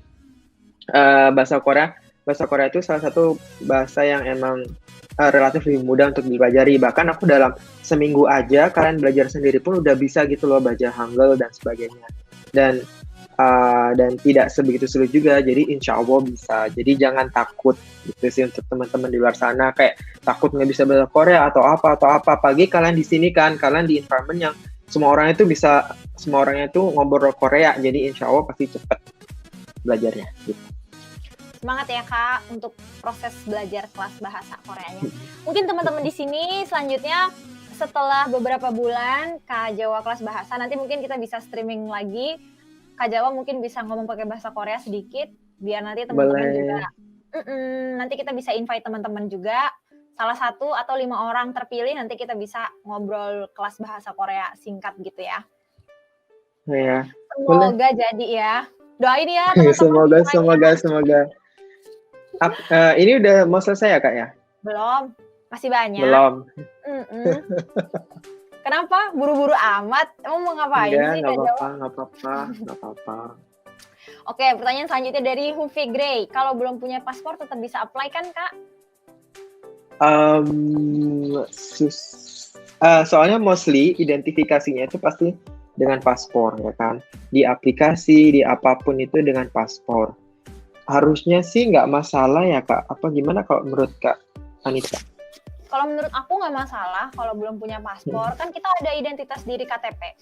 Speaker 3: bahasa Korea itu salah satu bahasa yang emang relatif lebih mudah untuk dipelajari. Bahkan aku dalam seminggu aja kalian belajar sendiri pun udah bisa gitu loh baca Hangul dan sebagainya. Dan tidak sebegitu sulit juga, jadi insya Allah bisa. Jadi jangan takut gitu sih untuk teman-teman di luar sana kayak takut nggak bisa bahasa Korea atau apa. Pagi kalian di sini kan, kalian di environment yang semua orangnya itu ngobrol Korea, jadi insya Allah pasti cepet belajarnya gitu.
Speaker 2: Semangat ya Kak untuk proses belajar kelas bahasa Koreanya. Mungkin teman-teman di sini selanjutnya setelah beberapa bulan Kak Jawa kelas bahasa, nanti mungkin kita bisa streaming lagi. Kak Jawa mungkin bisa ngomong pakai bahasa Korea sedikit, biar nanti teman-teman juga. Nanti kita bisa invite teman-teman juga. Salah 1 atau 5 orang terpilih, nanti kita bisa ngobrol kelas bahasa Korea singkat gitu ya.
Speaker 3: Ya.
Speaker 2: Semoga jadi ya. Doain ya teman-teman.
Speaker 3: Semoga. Ini udah mau selesai ya Kak ya?
Speaker 2: Belum, masih banyak.
Speaker 3: Belum.
Speaker 2: Kenapa? Buru-buru amat? Emang mau ngapain sih Kak Jawa?
Speaker 3: Nggak apa-apa.
Speaker 2: Oke, pertanyaan selanjutnya dari Hufi Gray. Kalau belum punya paspor tetap bisa apply kan, Kak?
Speaker 3: Soalnya mostly identifikasinya itu pasti dengan paspor ya kan. Di aplikasi, di apapun itu dengan paspor. Harusnya sih nggak masalah ya Kak. Apa gimana kalau menurut Kak Anissa?
Speaker 2: Kalau menurut aku nggak masalah kalau belum punya paspor. Kan kita ada identitas diri KTP.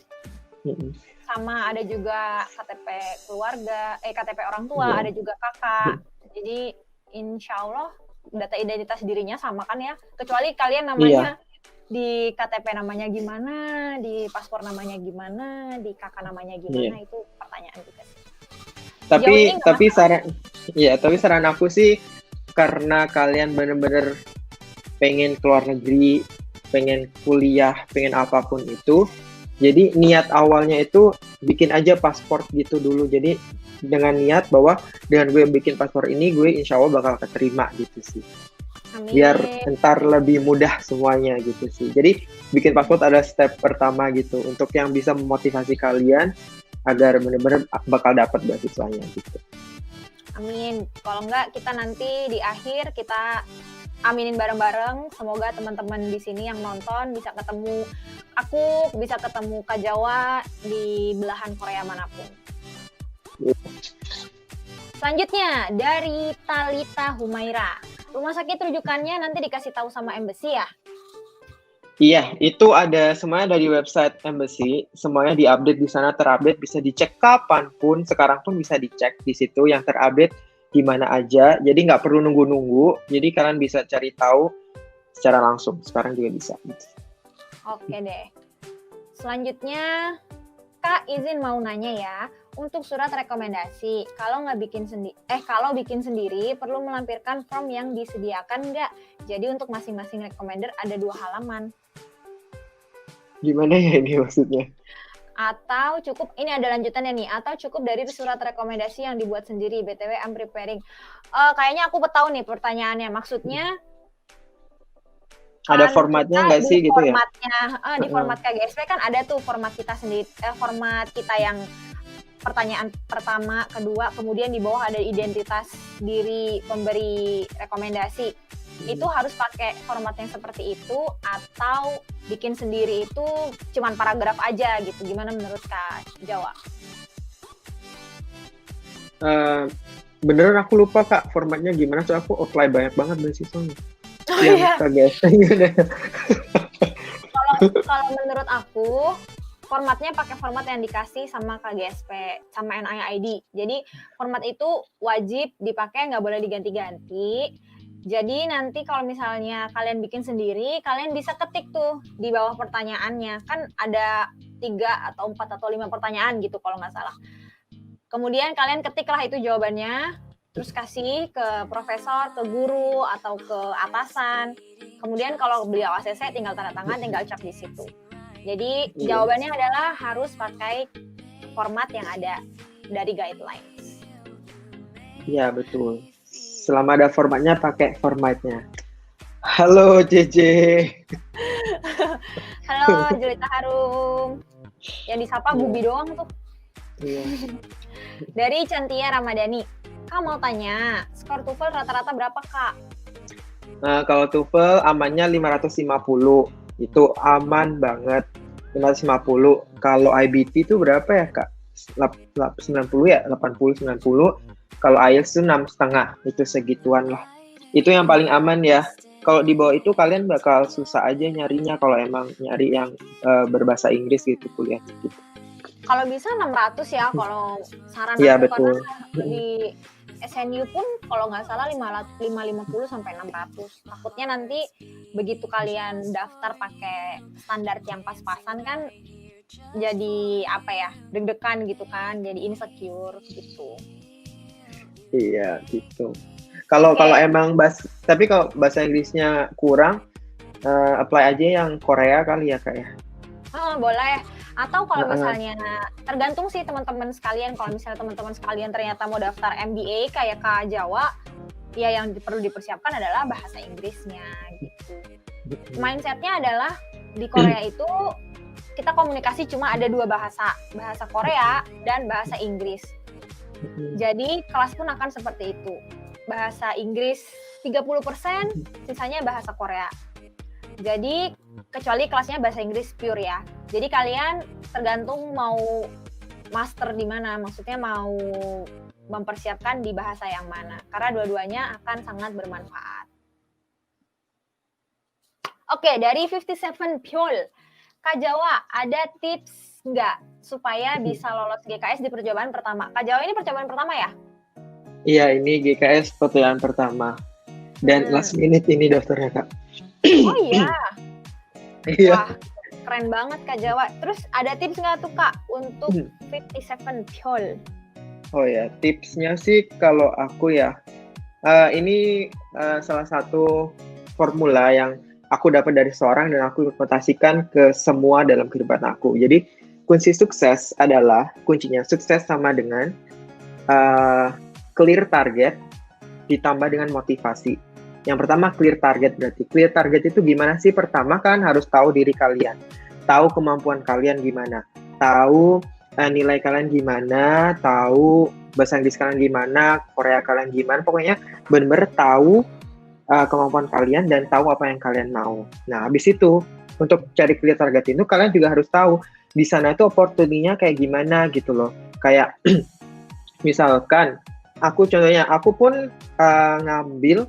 Speaker 2: Sama ada juga KTP keluarga, KTP orang tua, ada juga kakak. Jadi insya Allah data identitas dirinya sama kan ya. Kecuali kalian namanya di KTP namanya gimana, di paspor namanya gimana, di kakak namanya gimana, itu pertanyaan juga sih.
Speaker 3: Tapi saran aku sih karena kalian bener-bener pengen keluar negeri, pengen kuliah, pengen apapun itu, jadi niat awalnya itu bikin aja paspor gitu dulu. Jadi dengan niat bahwa dengan gue bikin paspor ini, gue insya Allah bakal keterima gitu sih.
Speaker 2: Amin.
Speaker 3: Biar ntar lebih mudah semuanya gitu sih. Jadi bikin paspor ada step pertama gitu untuk yang bisa memotivasi kalian agar benar-benar bakal dapat beasiswanya gitu.
Speaker 2: Amin. Kalau enggak kita nanti di akhir kita aminin bareng-bareng. Semoga teman-teman di sini yang nonton bisa ketemu aku, bisa ketemu Kak Jawa di belahan Korea manapun. Selanjutnya dari Talita Humaira. Rumah sakit rujukannya nanti dikasih tahu sama embassy ya?
Speaker 3: Iya, itu ada semuanya dari website embassy, semuanya diupdate di sana, terupdate, bisa dicek kapanpun, sekarang pun bisa dicek di situ yang terupdate di mana aja, jadi nggak perlu nunggu-nunggu, jadi kalian bisa cari tahu secara langsung, sekarang juga bisa.
Speaker 2: Oke deh. Selanjutnya, Kak izin mau nanya ya, untuk surat rekomendasi, kalau bikin sendiri perlu melampirkan form yang disediakan nggak? Jadi untuk masing-masing recommender ada 2 halaman.
Speaker 3: Gimana ya ini maksudnya?
Speaker 2: Atau cukup, ini ada lanjutannya nih, atau cukup dari surat rekomendasi yang dibuat sendiri, BTW I'm preparing. Kayaknya aku tahu nih pertanyaannya, maksudnya
Speaker 3: ada formatnya nggak sih gitu ya?
Speaker 2: Di format KGSP kan ada tuh format kita sendiri, format kita yang pertanyaan pertama, kedua, kemudian di bawah ada identitas diri pemberi rekomendasi. Itu harus pakai format yang seperti itu atau bikin sendiri itu cuman paragraf aja gitu. Gimana menurut Kak Jawa?
Speaker 3: Beneran aku lupa Kak formatnya gimana, soalnya aku apply banyak banget beasiswanya.
Speaker 2: Oh iya. Kalau menurut aku formatnya pakai format yang dikasih sama KGSP sama NIID. Jadi format itu wajib dipakai, nggak boleh diganti-ganti. Jadi nanti kalau misalnya kalian bikin sendiri, kalian bisa ketik tuh di bawah pertanyaannya. Kan ada 3 atau 4 atau 5 pertanyaan gitu kalau nggak salah. Kemudian kalian ketiklah itu jawabannya, terus kasih ke profesor, ke guru, atau ke atasan. Kemudian kalau beliau ACC tinggal tanda tangan, tinggal cap di situ. Jadi jawabannya adalah harus pakai format yang ada dari guidelines.
Speaker 3: Iya betul. Selama ada formatnya, pakai formatnya. Halo JJ.
Speaker 2: Halo Jelita Harum. Yang disapa Bubi doang tuh.
Speaker 3: Iya.
Speaker 2: Dari Cantia Ramadhani. Kak mau tanya, skor TOEFL rata-rata berapa Kak?
Speaker 3: Nah, kalau TOEFL amannya 550. Itu aman banget. 550. Kalau IBT itu berapa ya Kak? 90 ya? 80, 90. Kalau IELTS itu 6,5, itu segituan lah. Itu yang paling aman ya. Kalau di bawah itu kalian bakal susah aja nyarinya kalau emang nyari yang berbahasa Inggris gitu kuliah gitu.
Speaker 2: Kalau bisa 600 ya, kalau saran
Speaker 3: Iya,
Speaker 2: aku
Speaker 3: betul.
Speaker 2: Karena di SNU pun kalau nggak salah 550 sampai 600. Takutnya nanti begitu kalian daftar pakai standar yang pas-pasan kan jadi apa ya, deg-degan gitu kan, jadi insecure gitu.
Speaker 3: Iya gitu. Kalau emang tapi kalau bahasa Inggrisnya kurang, apply aja yang Korea kali ya Kak ya.
Speaker 2: Boleh. Atau kalau misalnya tergantung sih teman-teman sekalian. Kalau misalnya teman-teman sekalian ternyata mau daftar MBA kayak Kak Jawa, ya yang perlu dipersiapkan adalah bahasa Inggrisnya gitu. Mindsetnya adalah di Korea itu kita komunikasi cuma ada 2 bahasa, bahasa Korea dan bahasa Inggris. Jadi kelas pun akan seperti itu. Bahasa Inggris 30%, sisanya bahasa Korea. Jadi kecuali kelasnya bahasa Inggris pure ya. Jadi kalian tergantung mau master di mana, maksudnya mau mempersiapkan di bahasa yang mana. Karena dua-duanya akan sangat bermanfaat. Oke, dari 57 Pyol, Kak Jawa, ada tips nggak supaya bisa lolos GKS di percobaan pertama? Kak Jawa ini percobaan pertama ya?
Speaker 3: Iya, ini GKS percobaan pertama. Dan last minute ini daftarnya, Kak.
Speaker 2: Oh iya?
Speaker 3: Iya.
Speaker 2: Wah, keren banget Kak Jawa. Terus ada tips nggak tuh Kak untuk 57 Pyol?
Speaker 3: Oh ya, tipsnya sih kalau aku ya, ini salah satu formula yang aku dapat dari seorang dan aku implementasikan ke semua dalam kehidupan aku. Jadi kunci sukses adalah, kuncinya sukses sama dengan clear target ditambah dengan motivasi. Yang pertama clear target, berarti clear target itu gimana sih? Pertama kan harus tahu diri kalian, tahu kemampuan kalian gimana, tahu nilai kalian gimana, tahu bahasa Inggris kalian gimana, Korea kalian gimana, pokoknya benar-benar tahu kemampuan kalian dan tahu apa yang kalian mau. Nah, habis itu untuk cari clear target itu kalian juga harus tahu di sana itu opportunity-nya kayak gimana gitu loh. Kayak misalkan aku pun ngambil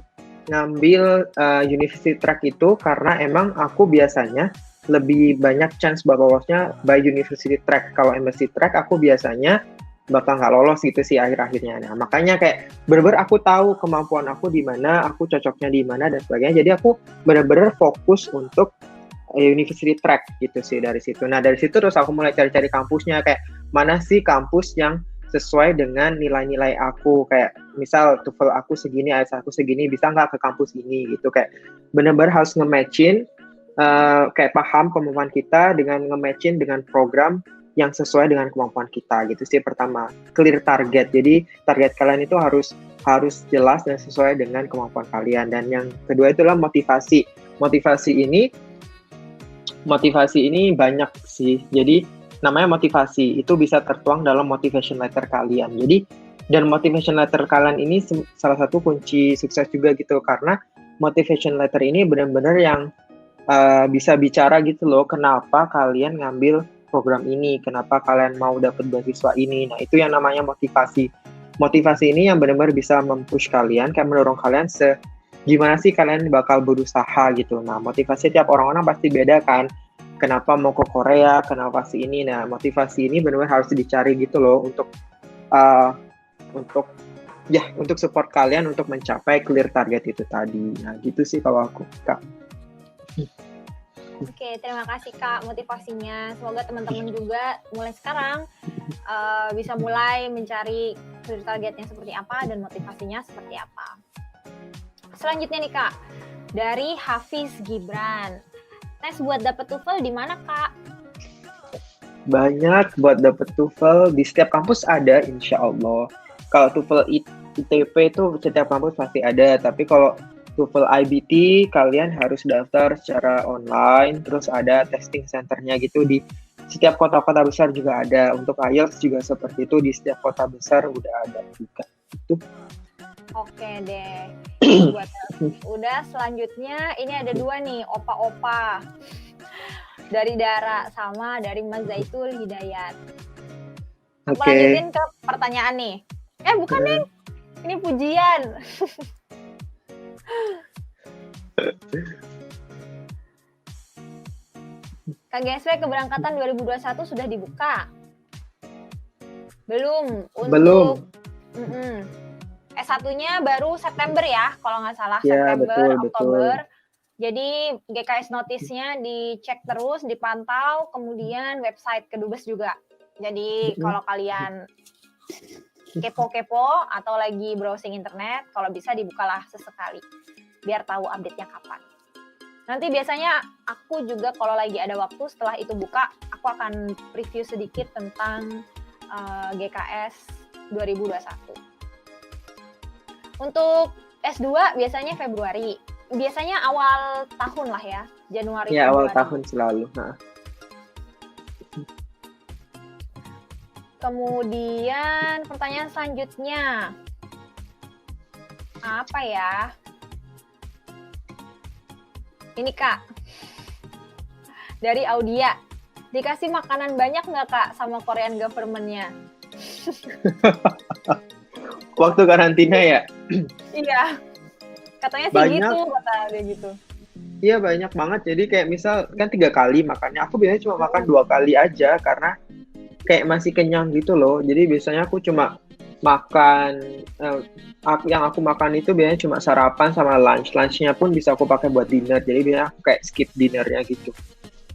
Speaker 3: university track itu karena emang aku biasanya lebih banyak chance bakal lolosnya by university track. Kalau MSc track aku biasanya bakal nggak lolos gitu sih akhir-akhirnya. Nah, makanya kayak bener-bener aku tahu kemampuan aku di mana, aku cocoknya di mana dan sebagainya. Jadi aku bener-bener fokus untuk university track gitu sih dari situ. Nah, dari situ terus aku mulai cari-cari kampusnya, kayak mana sih kampus yang sesuai dengan nilai-nilai aku, kayak misal TOEFL aku segini, IELTS aku segini, bisa nggak ke kampus ini gitu. Kayak bener-bener harus nge-matchin, kayak paham kemampuan kita dengan nge-matchin dengan program yang sesuai dengan kemampuan kita gitu sih. Pertama, clear target. Jadi target kalian itu harus jelas dan sesuai dengan kemampuan kalian. Dan yang kedua itulah motivasi. Motivasi ini banyak sih. Jadi namanya motivasi itu bisa tertuang dalam motivation letter kalian. Jadi dan motivation letter kalian ini salah satu kunci sukses juga gitu, karena motivation letter ini benar-benar yang bisa bicara gitu loh, kenapa kalian ngambil program ini, kenapa kalian mau dapat beasiswa ini. Nah, itu yang namanya motivasi. Motivasi ini yang benar-benar bisa mempush kalian, kayak mendorong kalian gimana sih kalian bakal berusaha gitu. Nah, motivasi tiap orang-orang pasti beda kan. Kenapa mau ke Korea, kenapa sih ini. Nah, motivasi ini benar-benar harus dicari gitu loh untuk support kalian untuk mencapai clear target itu tadi. Nah, gitu sih kalau aku, Kak.
Speaker 2: Oke, terima kasih Kak motivasinya. Semoga teman-teman juga mulai sekarang bisa mulai mencari clear targetnya seperti apa dan motivasinya seperti apa. Selanjutnya nih Kak, dari Hafiz Gibran. Tes buat dapet TOEFL di mana Kak?
Speaker 3: Banyak buat dapet TOEFL, di setiap kampus ada insya Allah. Kalau TOEFL ITP itu setiap kampus pasti ada, tapi kalau TOEFL IBT kalian harus daftar secara online, terus ada testing centernya gitu di setiap kota-kota besar juga ada. Untuk IELTS juga seperti itu, di setiap kota besar udah ada juga. Itu.
Speaker 2: Oke deh. Udah, selanjutnya ini ada dua nih, opa-opa. Dari Dara sama dari Mas Zaitul Hidayat. Aku lanjutin ke pertanyaan nih. Bukan Neng, ini pujian. KGSW keberangkatan 2021 sudah dibuka? Belum.
Speaker 3: Belum.
Speaker 2: S1-nya baru September ya, kalau nggak salah.
Speaker 3: Ya,
Speaker 2: September,
Speaker 3: betul,
Speaker 2: Oktober.
Speaker 3: Betul.
Speaker 2: Jadi GKS notisnya dicek terus, dipantau, kemudian website Kedubes juga. Jadi kalau kalian kepo-kepo atau lagi browsing internet, kalau bisa dibukalah sesekali, biar tahu update-nya kapan. Nanti biasanya aku juga kalau lagi ada waktu setelah itu buka, aku akan review sedikit tentang GKS 2021. Untuk S2 biasanya Februari. Biasanya awal tahun lah ya, Januari.
Speaker 3: Ya, Februari. Awal tahun selalu.
Speaker 2: Kemudian pertanyaan selanjutnya. Apa ya? Ini Kak. Dari Audia. Dikasih makanan banyak nggak Kak sama Korean government-nya?
Speaker 3: Waktu karantina ya?
Speaker 2: Iya. Katanya sih
Speaker 3: Banyak.
Speaker 2: gitu, kata dia gitu.
Speaker 3: Iya banyak banget. Jadi kayak misal kan 3 kali makannya, aku biasanya cuma makan 2 kali aja karena kayak masih kenyang gitu loh. Jadi biasanya aku cuma makan yang aku makan itu biasanya cuma sarapan sama lunch. Lunchnya pun bisa aku pakai buat dinner. Jadi biasanya aku kayak skip dinnernya gitu.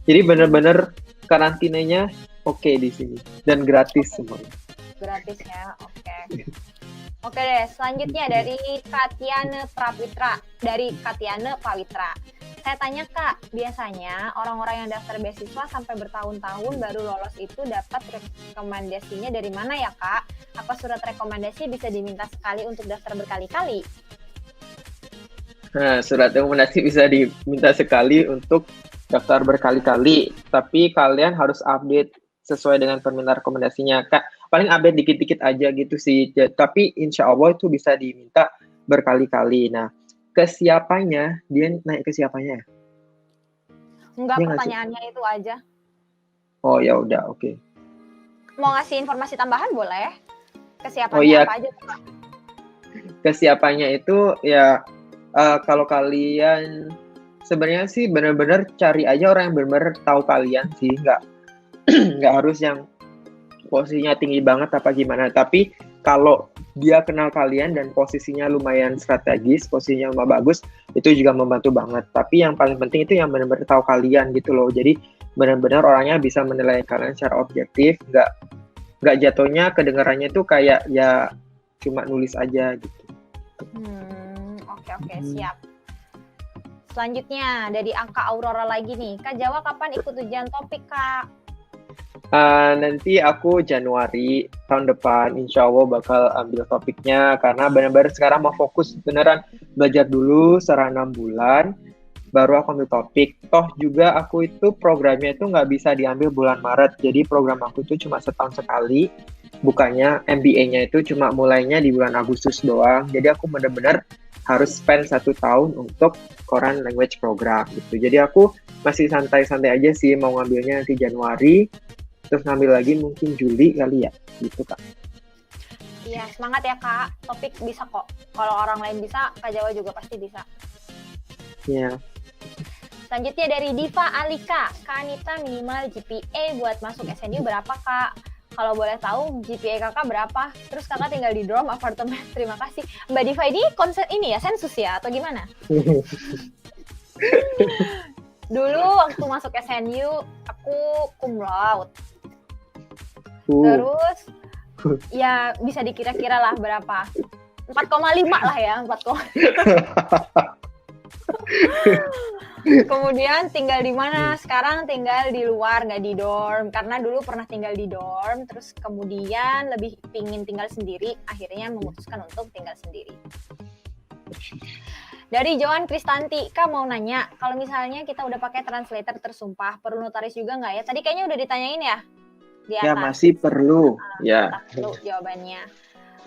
Speaker 3: Jadi bener-bener karantinanya oke di sini dan gratis semuanya.
Speaker 2: Gratis ya, oke. Oke deh, selanjutnya dari Katiane Prawitra. Dari Katiane Pawitra. Saya tanya Kak, biasanya orang-orang yang daftar beasiswa sampai bertahun-tahun baru lolos itu dapat rekomendasinya dari mana ya Kak? Apa surat rekomendasi bisa diminta sekali untuk daftar berkali-kali?
Speaker 3: Nah, surat rekomendasi bisa diminta sekali untuk daftar berkali-kali, tapi kalian harus update sesuai dengan permintaan rekomendasinya. Kak, paling update dikit-dikit aja gitu sih, tapi insya Allah itu bisa diminta berkali-kali. Nah, ke siapanya, dia naik ke siapanya?
Speaker 2: Enggak,
Speaker 3: Dia ngasih.
Speaker 2: pertanyaannya itu aja.
Speaker 3: Oh ya udah, oke.
Speaker 2: Mau ngasih informasi tambahan boleh? Kesiapannya
Speaker 3: Oh iya,
Speaker 2: apa aja tuh, Kak?
Speaker 3: ke siapanya itu ya kalau kalian sebenarnya sih benar-benar cari aja orang yang benar-benar tahu kalian sih, nggak harus yang posisinya tinggi banget apa gimana. Tapi kalau dia kenal kalian dan posisinya lumayan strategis, posisinya lumayan bagus, itu juga membantu banget. Tapi yang paling penting itu yang benar-benar tahu kalian gitu loh. Jadi benar-benar orangnya bisa menilai kalian secara objektif, nggak jatuhnya kedengarannya tuh kayak ya cuma nulis aja gitu.
Speaker 2: Oke, siap. Selanjutnya dari Angka Aurora lagi nih. Kak Jawa kapan ikut ujian topik, Kak?
Speaker 3: Nanti aku Januari tahun depan insya Allah bakal ambil topiknya karena benar-benar sekarang mau fokus beneran belajar dulu selama 6 bulan baru aku ambil topik. Toh juga aku itu programnya itu nggak bisa diambil bulan Maret, jadi program aku itu cuma setahun sekali. Bukannya MBA-nya itu cuma mulainya di bulan Agustus doang, jadi aku benar-benar harus spend 1 tahun untuk Korean Language Program gitu. Jadi aku masih santai-santai aja sih, mau ngambilnya nanti Januari, terus ngambil lagi mungkin Juli kali ya, gitu Kak.
Speaker 2: Iya, semangat ya Kak. Topik bisa kok. Kalau orang lain bisa, Kak Jawa juga pasti bisa.
Speaker 3: Iya.
Speaker 2: Selanjutnya dari Diva Alika. Kak Anita minimal GPA buat masuk SNU berapa Kak? Kalau boleh tahu GPA kakak berapa? Terus kakak tinggal di dorm apartemen. Terima kasih. Mbak Diva ini konser ini ya, sensus ya atau gimana? Dulu waktu masuk SNU aku cum laude. Terus ya bisa dikira-kira lah berapa? 4,5 lah ya, 4,5. Kemudian tinggal di mana? Sekarang tinggal di luar, nggak di dorm. Karena dulu pernah tinggal di dorm, terus kemudian lebih pingin tinggal sendiri, akhirnya memutuskan untuk tinggal sendiri. Dari Joan Kristanti, Kak mau nanya, kalau misalnya kita udah pakai translator tersumpah, perlu notaris juga nggak ya? Tadi kayaknya udah ditanyain ya? Di atas.
Speaker 3: Ya masih perlu, ya.
Speaker 2: Perlu jawabannya.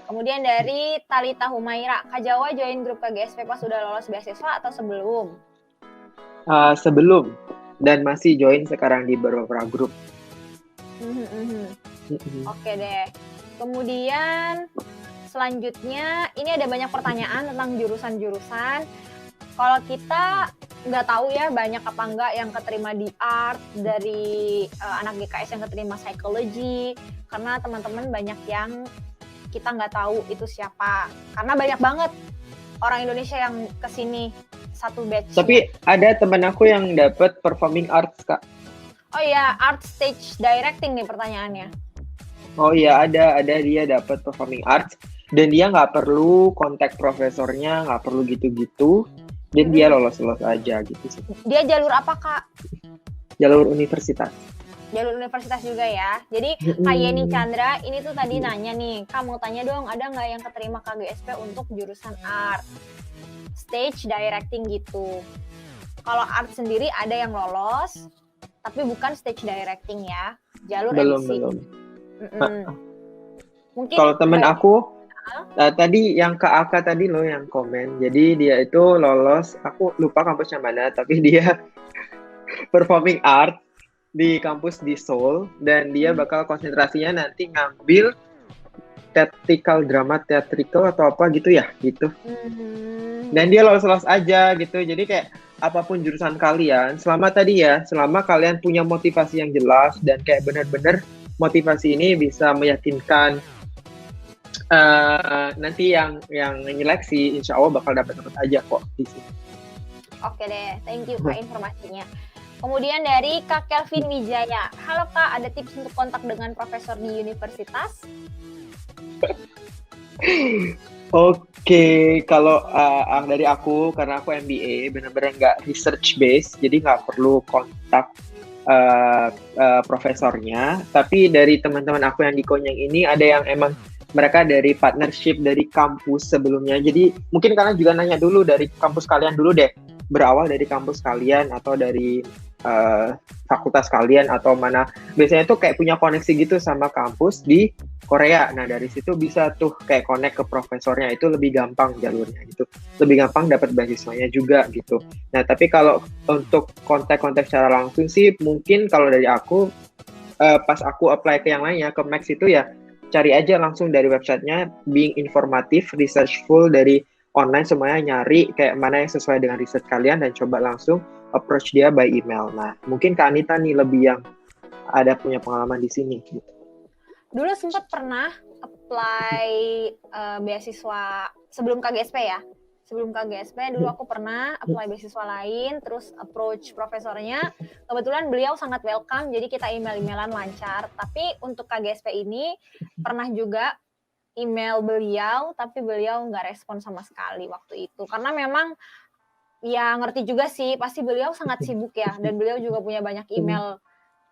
Speaker 2: Kemudian dari Talita Humaira, Kak Jawa join grup KGSP pas udah lolos beasiswa atau sebelum?
Speaker 3: Sebelum, dan masih join sekarang di beberapa grup.
Speaker 2: Oke deh. Kemudian selanjutnya, ini ada banyak pertanyaan tentang jurusan-jurusan. Kalau kita nggak tahu ya banyak apa enggak yang keterima di art, dari anak GKS yang keterima psychology, karena teman-teman banyak yang kita nggak tahu itu siapa. Karena banyak banget orang Indonesia yang kesini satu batch.
Speaker 3: Tapi ada teman aku yang dapat performing arts, Kak.
Speaker 2: Oh iya, art stage directing nih pertanyaannya.
Speaker 3: Oh iya, ada dia dapat performing arts dan dia nggak perlu kontak profesornya, nggak perlu gitu-gitu, dan dia lolos aja gitu sih.
Speaker 2: Dia jalur apa Kak?
Speaker 3: Jalur universitas.
Speaker 2: Jalur universitas juga ya. Jadi Kak Yeni Chandra ini tuh tadi nanya nih, Kak mau tanya dong, ada nggak yang keterima KGSP untuk jurusan art, stage directing gitu. Kalau art sendiri ada yang lolos, tapi bukan stage directing ya, jalur
Speaker 3: belum.
Speaker 2: MC. Mungkin
Speaker 3: Kalau temen
Speaker 2: banyak.
Speaker 3: aku tadi yang Kak Aka tadi loh yang komen. Jadi dia itu lolos, aku lupa kampusnya mana, tapi dia performing art di kampus di Seoul dan dia bakal konsentrasinya nanti ngambil theatrical drama theatrical atau apa gitu ya gitu. Dan dia lolos-lolos aja gitu. Jadi kayak apapun jurusan kalian, selama kalian punya motivasi yang jelas dan kayak benar-benar motivasi ini bisa meyakinkan nanti yang nyeleksi, insya Allah bakal dapat aja kok di sini.
Speaker 2: Oke deh, thank you Kak informasinya. Kemudian dari Kak Kelvin Wijaya. Halo Kak, ada tips untuk kontak dengan profesor di universitas?
Speaker 3: Oke, kalau dari aku, karena aku MBA, benar-benar nggak research base, jadi nggak perlu kontak profesornya. Tapi dari teman-teman aku yang di Konyang ini, ada yang emang mereka dari partnership dari kampus sebelumnya. Jadi mungkin kalian juga nanya dulu dari kampus kalian dulu deh, berawal dari kampus kalian atau dari fakultas kalian atau mana. Biasanya tuh kayak punya koneksi gitu sama kampus di Korea. Nah dari situ bisa tuh kayak connect ke profesornya, itu lebih gampang jalurnya gitu, lebih gampang dapat beasiswanya juga gitu. Nah tapi kalau untuk kontak-kontak secara langsung sih mungkin kalau dari aku pas aku apply ke yang lainnya ke Max itu ya cari aja langsung dari websitenya, being informatif, researchful dari online semuanya, nyari kayak mana yang sesuai dengan riset kalian dan coba langsung approach dia by email. Nah mungkin Kak Anita nih lebih yang ada punya pengalaman di sini gitu.
Speaker 2: Dulu sempat pernah apply beasiswa sebelum KGSP ya. Sebelum KGSP dulu aku pernah apply beasiswa lain, terus approach profesornya. Kebetulan beliau sangat welcome, jadi kita email-emailan lancar. Tapi untuk KGSP ini pernah juga email beliau, tapi beliau nggak respon sama sekali waktu itu. Karena memang ya ngerti juga sih, pasti beliau sangat sibuk ya, dan beliau juga punya banyak email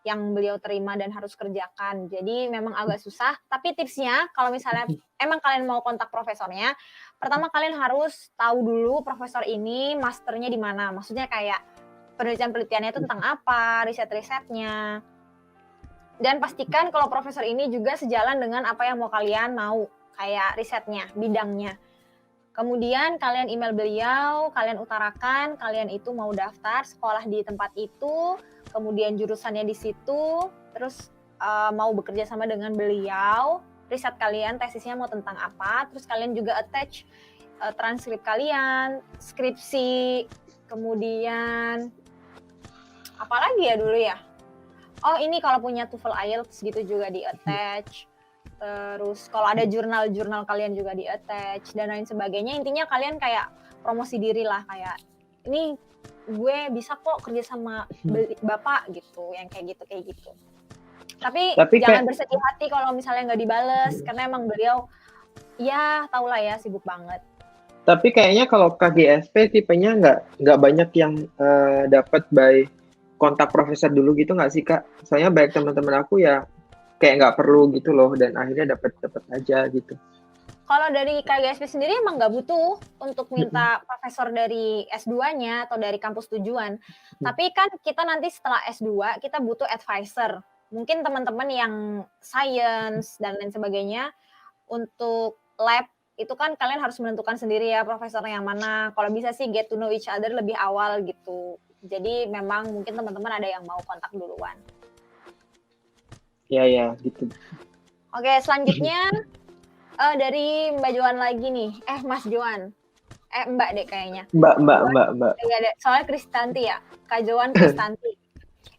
Speaker 2: yang beliau terima dan harus kerjakan. Jadi memang agak susah. Tapi tipsnya kalau misalnya emang kalian mau kontak profesornya, pertama kalian harus tahu dulu profesor ini masternya di mana. Maksudnya kayak penelitian-penelitiannya itu tentang apa, riset-risetnya. Dan pastikan kalau profesor ini juga sejalan dengan apa yang mau kalian mau, kayak risetnya, bidangnya. Kemudian kalian email beliau, kalian utarakan kalian itu mau daftar sekolah di tempat itu, kemudian jurusannya di situ, terus mau bekerja sama dengan beliau, riset kalian, tesisnya mau tentang apa, terus kalian juga attach transkrip kalian, skripsi, kemudian apa lagi ya dulu ya? Oh ini kalau punya TOEFL IELTS gitu juga di attach. Terus kalau ada jurnal-jurnal kalian juga di attach dan lain sebagainya. Intinya kalian kayak promosi diri lah, kayak ini gue bisa kok kerja sama bapak gitu, yang kayak gitu. Tapi jangan bersedih hati kalau misalnya nggak dibales, karena emang beliau ya tau lah ya sibuk banget.
Speaker 3: Tapi kayaknya kalau KGSP tipenya nggak banyak yang dapat by kontak profesor dulu gitu nggak sih Kak? Soalnya banyak teman-teman aku ya kayak nggak perlu gitu loh dan akhirnya dapat aja gitu.
Speaker 2: Kalau dari KGSP sendiri emang nggak butuh untuk minta profesor dari S2-nya atau dari kampus tujuan. Tapi kan kita nanti setelah S2 kita butuh advisor. Mungkin teman-teman yang science dan lain sebagainya untuk lab itu kan kalian harus menentukan sendiri ya profesor yang mana. Kalau bisa sih get to know each other lebih awal gitu. Jadi memang mungkin teman-teman ada yang mau kontak duluan.
Speaker 3: Ya gitu.
Speaker 2: Oke, selanjutnya dari Mbak Joan lagi nih. Mas Joan. Mbak deh kayaknya.
Speaker 3: Mbak.
Speaker 2: Iya, soalnya Kristanti ya. Kak Joan Kristanti.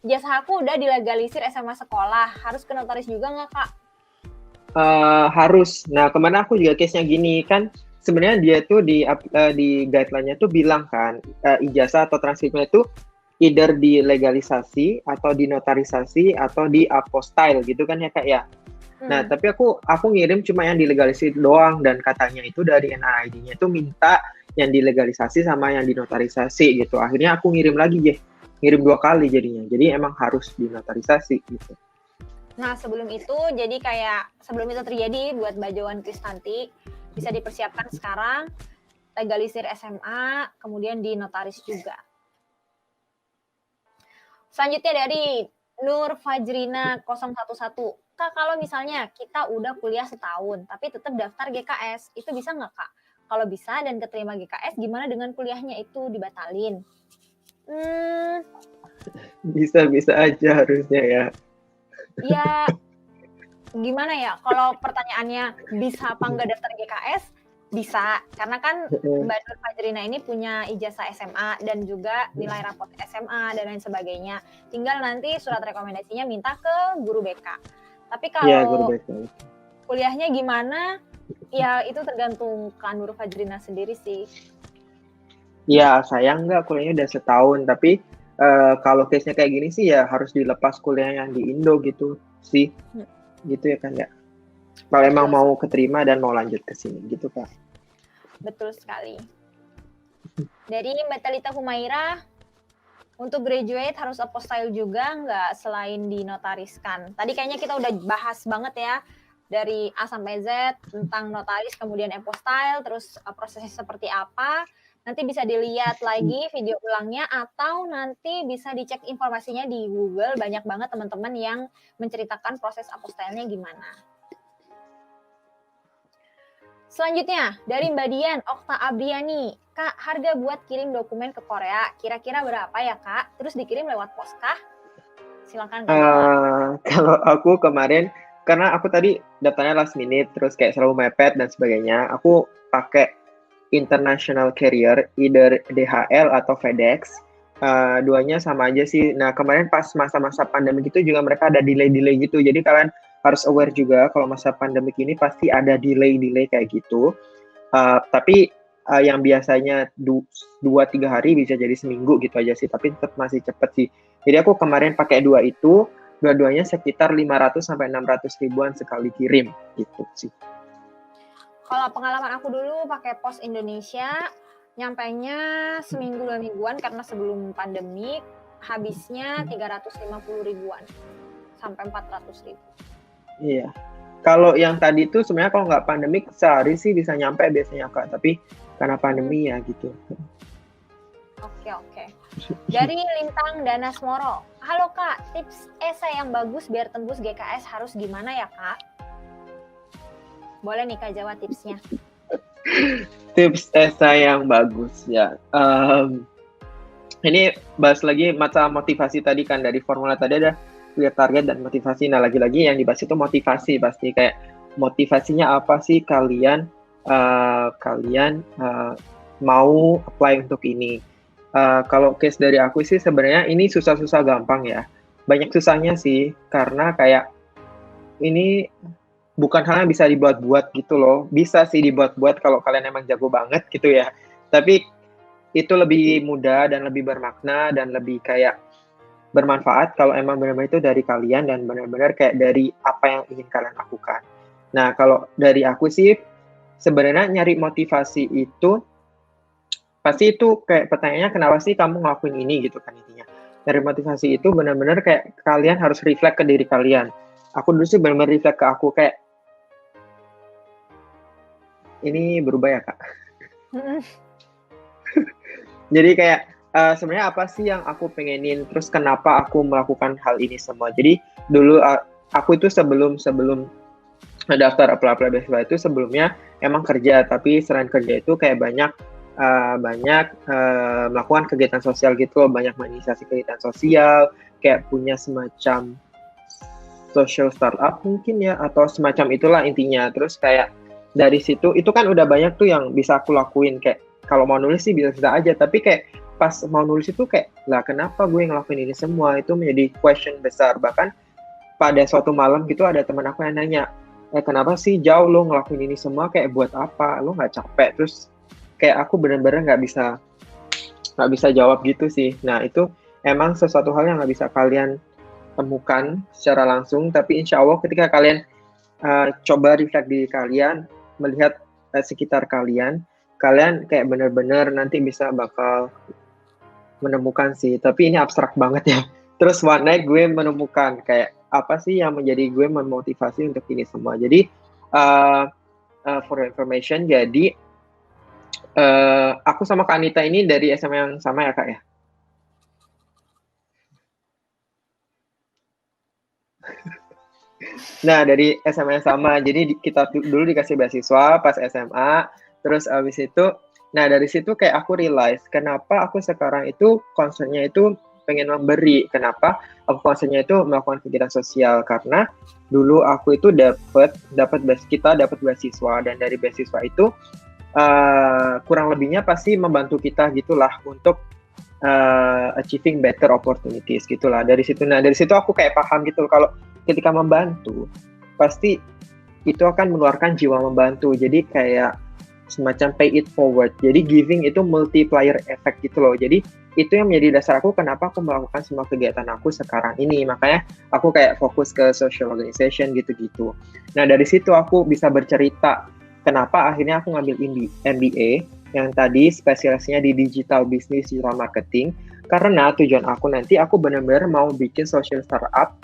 Speaker 2: Jasa aku udah dilegalisir SMA sekolah. Harus ke notaris juga nggak, Kak?
Speaker 3: Harus. Nah, kemana aku juga case-nya gini kan. Sebenarnya dia tuh di guideline-nya tuh bilang kan ijazah atau transkripnya itu either dilegalisasi atau dinotarisasi atau di apostille gitu kan ya Kak ya. Nah tapi aku ngirim cuma yang dilegalisasi doang dan katanya itu dari NID-nya itu minta yang dilegalisasi sama yang dinotarisasi gitu. Akhirnya aku ngirim lagi ngirim 2 kali jadinya. Jadi emang harus dinotarisasi gitu.
Speaker 2: Nah sebelum itu terjadi buat Mbak Joan Kristanti bisa dipersiapkan sekarang, legalisir SMA, kemudian di notaris juga. Selanjutnya dari Nur Fajrina 011. Kak, kalau misalnya kita udah kuliah setahun, tapi tetap daftar GKS, itu bisa nggak, Kak? Kalau bisa dan keterima GKS, gimana dengan kuliahnya itu dibatalin?
Speaker 3: Bisa-bisa aja harusnya ya.
Speaker 2: Ya, gimana ya? Kalau pertanyaannya bisa apa nggak daftar GKS? Bisa, karena kan Mbak Nur Fajrina ini punya ijazah SMA dan juga nilai rapot SMA dan lain sebagainya. Tinggal nanti surat rekomendasinya minta ke guru BK. Tapi
Speaker 3: Iya, guru
Speaker 2: kalau
Speaker 3: BK.
Speaker 2: kuliahnya gimana? Ya itu tergantung Kak Nur Fajrina sendiri sih.
Speaker 3: Ya, sayang nggak kuliahnya udah setahun, tapi kalau case-nya kayak gini sih ya harus dilepas kuliah yang di Indo gitu sih. Gitu ya kan ya. Kalau emang mau keterima dan mau lanjut ke sini gitu, Kak.
Speaker 2: Betul sekali. Dari Mbak Talita Humaira, untuk graduate harus apostille juga nggak selain dinotariskan? Tadi kayaknya kita udah bahas banget ya, dari A sampai Z tentang notaris, kemudian apostille, terus prosesnya seperti apa. Nanti bisa dilihat lagi video ulangnya atau nanti bisa dicek informasinya di Google. Banyak banget teman-teman yang menceritakan proses apostille-nya gimana. Selanjutnya, dari Mbak Dian, Okta Abriani. Kak, harga buat kirim dokumen ke Korea kira-kira berapa ya, Kak? Terus dikirim lewat pos kah? Silakan Kak jawab.
Speaker 3: Kalau aku kemarin, karena aku tadi daftarnya last minute, terus kayak selalu mepet dan sebagainya, aku pakai international carrier, either DHL atau FedEx. Duanya sama aja sih. Nah, kemarin pas masa-masa pandemi itu juga mereka ada delay-delay gitu. Jadi kalian harus aware juga kalau masa pandemi ini pasti ada delay-delay kayak gitu. Tapi yang biasanya 2-3 hari bisa jadi seminggu gitu aja sih. Tapi tetap masih cepet sih. Jadi aku kemarin pakai dua itu, dua-duanya sekitar 500 sampai 600 ribuan sekali kirim gitu sih.
Speaker 2: Kalau pengalaman aku dulu pakai Pos Indonesia, nyampainya seminggu 2 mingguan karena sebelum pandemi habisnya 350 ribuan sampai 400 ribu.
Speaker 3: Iya. Kalau yang tadi tuh sebenarnya kalau nggak pandemik sehari sih bisa nyampe biasanya Kak, tapi karena pandemi ya gitu.
Speaker 2: Oke. Dari Lintang Danasmoro. Halo Kak, tips esai yang bagus biar tembus GKS harus gimana ya Kak? Boleh nih Kak jawab tipsnya.
Speaker 3: Tips esai yang bagus ya. Ini bahas lagi masalah motivasi tadi kan, dari formula tadi ada clear target dan motivasi. Nah, lagi-lagi yang dibahas itu motivasi, pasti kayak motivasinya apa sih kalian mau apply untuk ini. Kalau case dari aku sih sebenarnya ini susah-susah gampang ya. Banyak susahnya sih karena kayak ini bukan hal yang bisa dibuat-buat gitu loh. Bisa sih dibuat-buat kalau kalian emang jago banget gitu ya. Tapi itu lebih mudah dan lebih bermakna dan lebih kayak bermanfaat kalau emang benar-benar itu dari kalian dan benar-benar kayak dari apa yang ingin kalian lakukan. Nah, kalau dari aku sih sebenarnya nyari motivasi itu pasti itu kayak pertanyaannya kenapa sih kamu ngelakuin ini gitu kan intinya. Dari motivasi itu benar-benar kayak kalian harus reflect ke diri kalian. Aku dulu sih benar-benar reflect ke aku kayak ini berubah ya Kak. Jadi kayak sebenarnya apa sih yang aku pengenin, terus kenapa aku melakukan hal ini semua. Jadi dulu aku itu sebelum daftar apply beasiswa itu sebelumnya emang kerja, tapi selain kerja itu kayak banyak melakukan kegiatan sosial gitu loh, banyak menginisiasi kegiatan sosial, kayak punya semacam social startup mungkin ya, atau semacam itulah intinya. Terus kayak dari situ itu kan udah banyak tuh yang bisa aku lakuin, kayak kalau mau nulis sih bisa aja, tapi kayak pas mau nulis itu kayak lah kenapa gue ngelakuin ini semua, itu menjadi question besar. Bahkan pada suatu malam gitu ada teman aku yang nanya, kenapa sih jauh lo ngelakuin ini semua, kayak buat apa, lo nggak capek? Terus kayak aku benar-benar nggak bisa jawab gitu sih. Nah itu emang sesuatu hal yang nggak bisa kalian temukan secara langsung, tapi insya Allah ketika kalian coba reflect diri kalian, melihat sekitar kalian kayak benar-benar nanti bisa bakal menemukan sih. Tapi ini abstrak banget ya. Terus one night gue menemukan kayak apa sih yang menjadi gue memotivasi untuk ini semua. Jadi for information, jadi aku sama Kak Anita ini dari SMA yang sama ya Kak ya? Nah, dari SMA yang sama. Jadi kita dulu dikasih beasiswa pas SMA, terus abis itu, nah dari situ kayak aku realize kenapa aku sekarang itu concernnya itu pengen memberi. Kenapa aku concernnya itu melakukan kegiatan sosial? Karena dulu aku itu kita dapat beasiswa, dan dari beasiswa itu kurang lebihnya pasti membantu kita gitulah untuk achieving better opportunities gitulah. Dari situ aku kayak paham gitu kalau ketika membantu pasti itu akan mengeluarkan jiwa membantu, jadi kayak semacam pay it forward, jadi giving itu multiplier effect gitu loh. Jadi itu yang menjadi dasar aku kenapa aku melakukan semua kegiatan aku sekarang ini, makanya aku kayak fokus ke social organization gitu-gitu. Nah dari situ aku bisa bercerita kenapa akhirnya aku ngambil MBA yang tadi spesialisnya di digital business, digital marketing, karena tujuan aku nanti aku benar-benar mau bikin social startup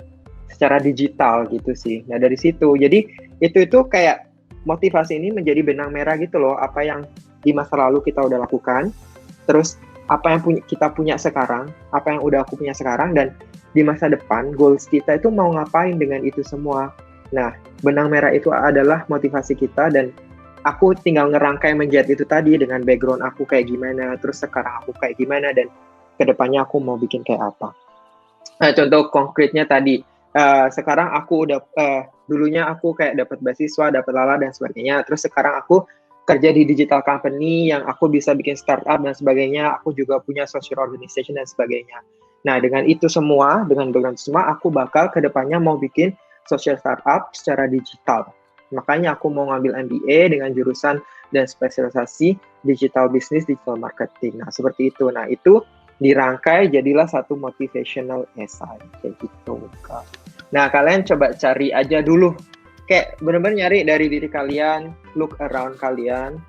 Speaker 3: secara digital gitu sih. Nah dari situ, jadi itu kayak motivasi ini menjadi benang merah gitu loh, apa yang di masa lalu kita udah lakukan, terus apa yang kita punya sekarang, apa yang udah aku punya sekarang, dan di masa depan goals kita itu mau ngapain dengan itu semua. Nah benang merah itu adalah motivasi kita, dan aku tinggal ngerangkai menjadi itu tadi dengan background aku kayak gimana, terus sekarang aku kayak gimana, dan kedepannya aku mau bikin kayak apa. Nah contoh konkretnya tadi, sekarang aku udah dulunya aku kayak dapat beasiswa, dapat lala dan sebagainya. Terus sekarang aku kerja di digital company yang aku bisa bikin startup dan sebagainya. Aku juga punya social organization dan sebagainya. Nah dengan itu semua, dengan background semua, aku bakal kedepannya mau bikin social startup secara digital. Makanya aku mau ngambil MBA dengan jurusan dan spesialisasi digital business, digital marketing. Nah seperti itu. Nah itu dirangkai jadilah satu motivational essay kayak gitu Kak. Nah kalian coba cari aja dulu, kayak benar-benar nyari dari diri kalian, look around kalian,